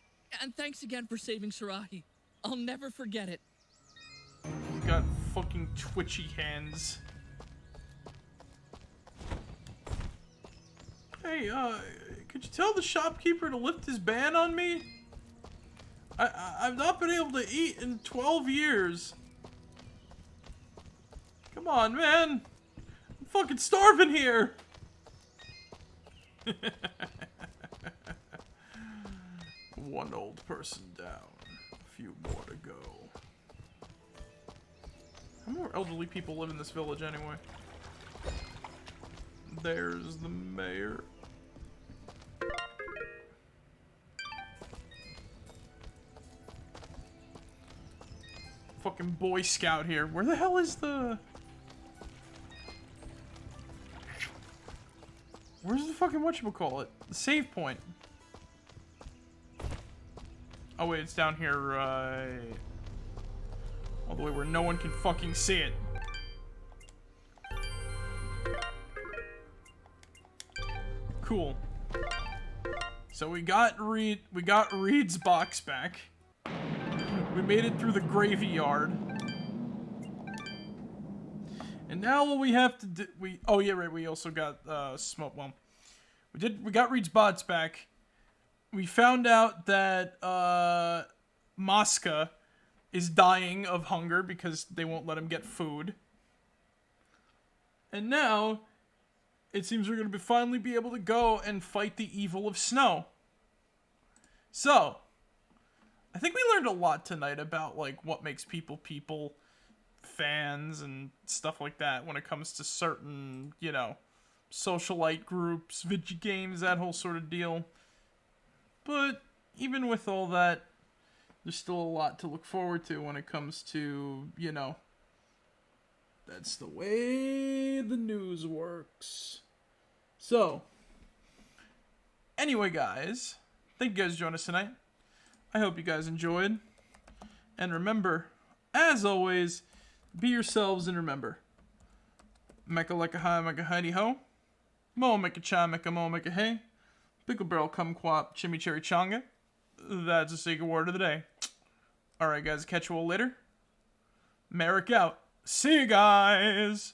and thanks again for saving Sarahi. I'll never forget it. He's got fucking twitchy hands. Hey, could you tell the shopkeeper to lift his ban on me? I've not been able to eat in 12 years. Come on, man. I'm fucking starving here. One old person down. A few more to go. How many more elderly people live in this village anyway? There's the mayor. Fucking Boy Scout here. Where the hell is the... Where's the fucking whatchamacallit? The save point. Oh wait, it's down here, right. All the way where no one can fucking see it. Cool. So we got Reed's box back. We made it through the gravy yard. And now what we have to do, oh yeah, right, we also got, smoke, well, we got Reed's bots back. We found out that, Mosca is dying of hunger because they won't let him get food. And now, it seems we're gonna finally be able to go and fight the evil of snow. So, I think we learned a lot tonight about, like, what makes people, fans, and stuff like that when it comes to certain, you know, socialite groups, video games, that whole sort of deal. But, even with all that, there's still a lot to look forward to when it comes to, you know, that's the way the news works. So, anyway, guys, thank you guys for joining us tonight. I hope you guys enjoyed. And remember, as always, be yourselves and remember. Mecca lecca hi, mecca hidey ho. Mo mecca cha, mecca mo mecca hey. Pickle barrel kumquat chimichurri chonga. That's the secret word of the day. Alright guys, catch you all later. Marek out. See you guys!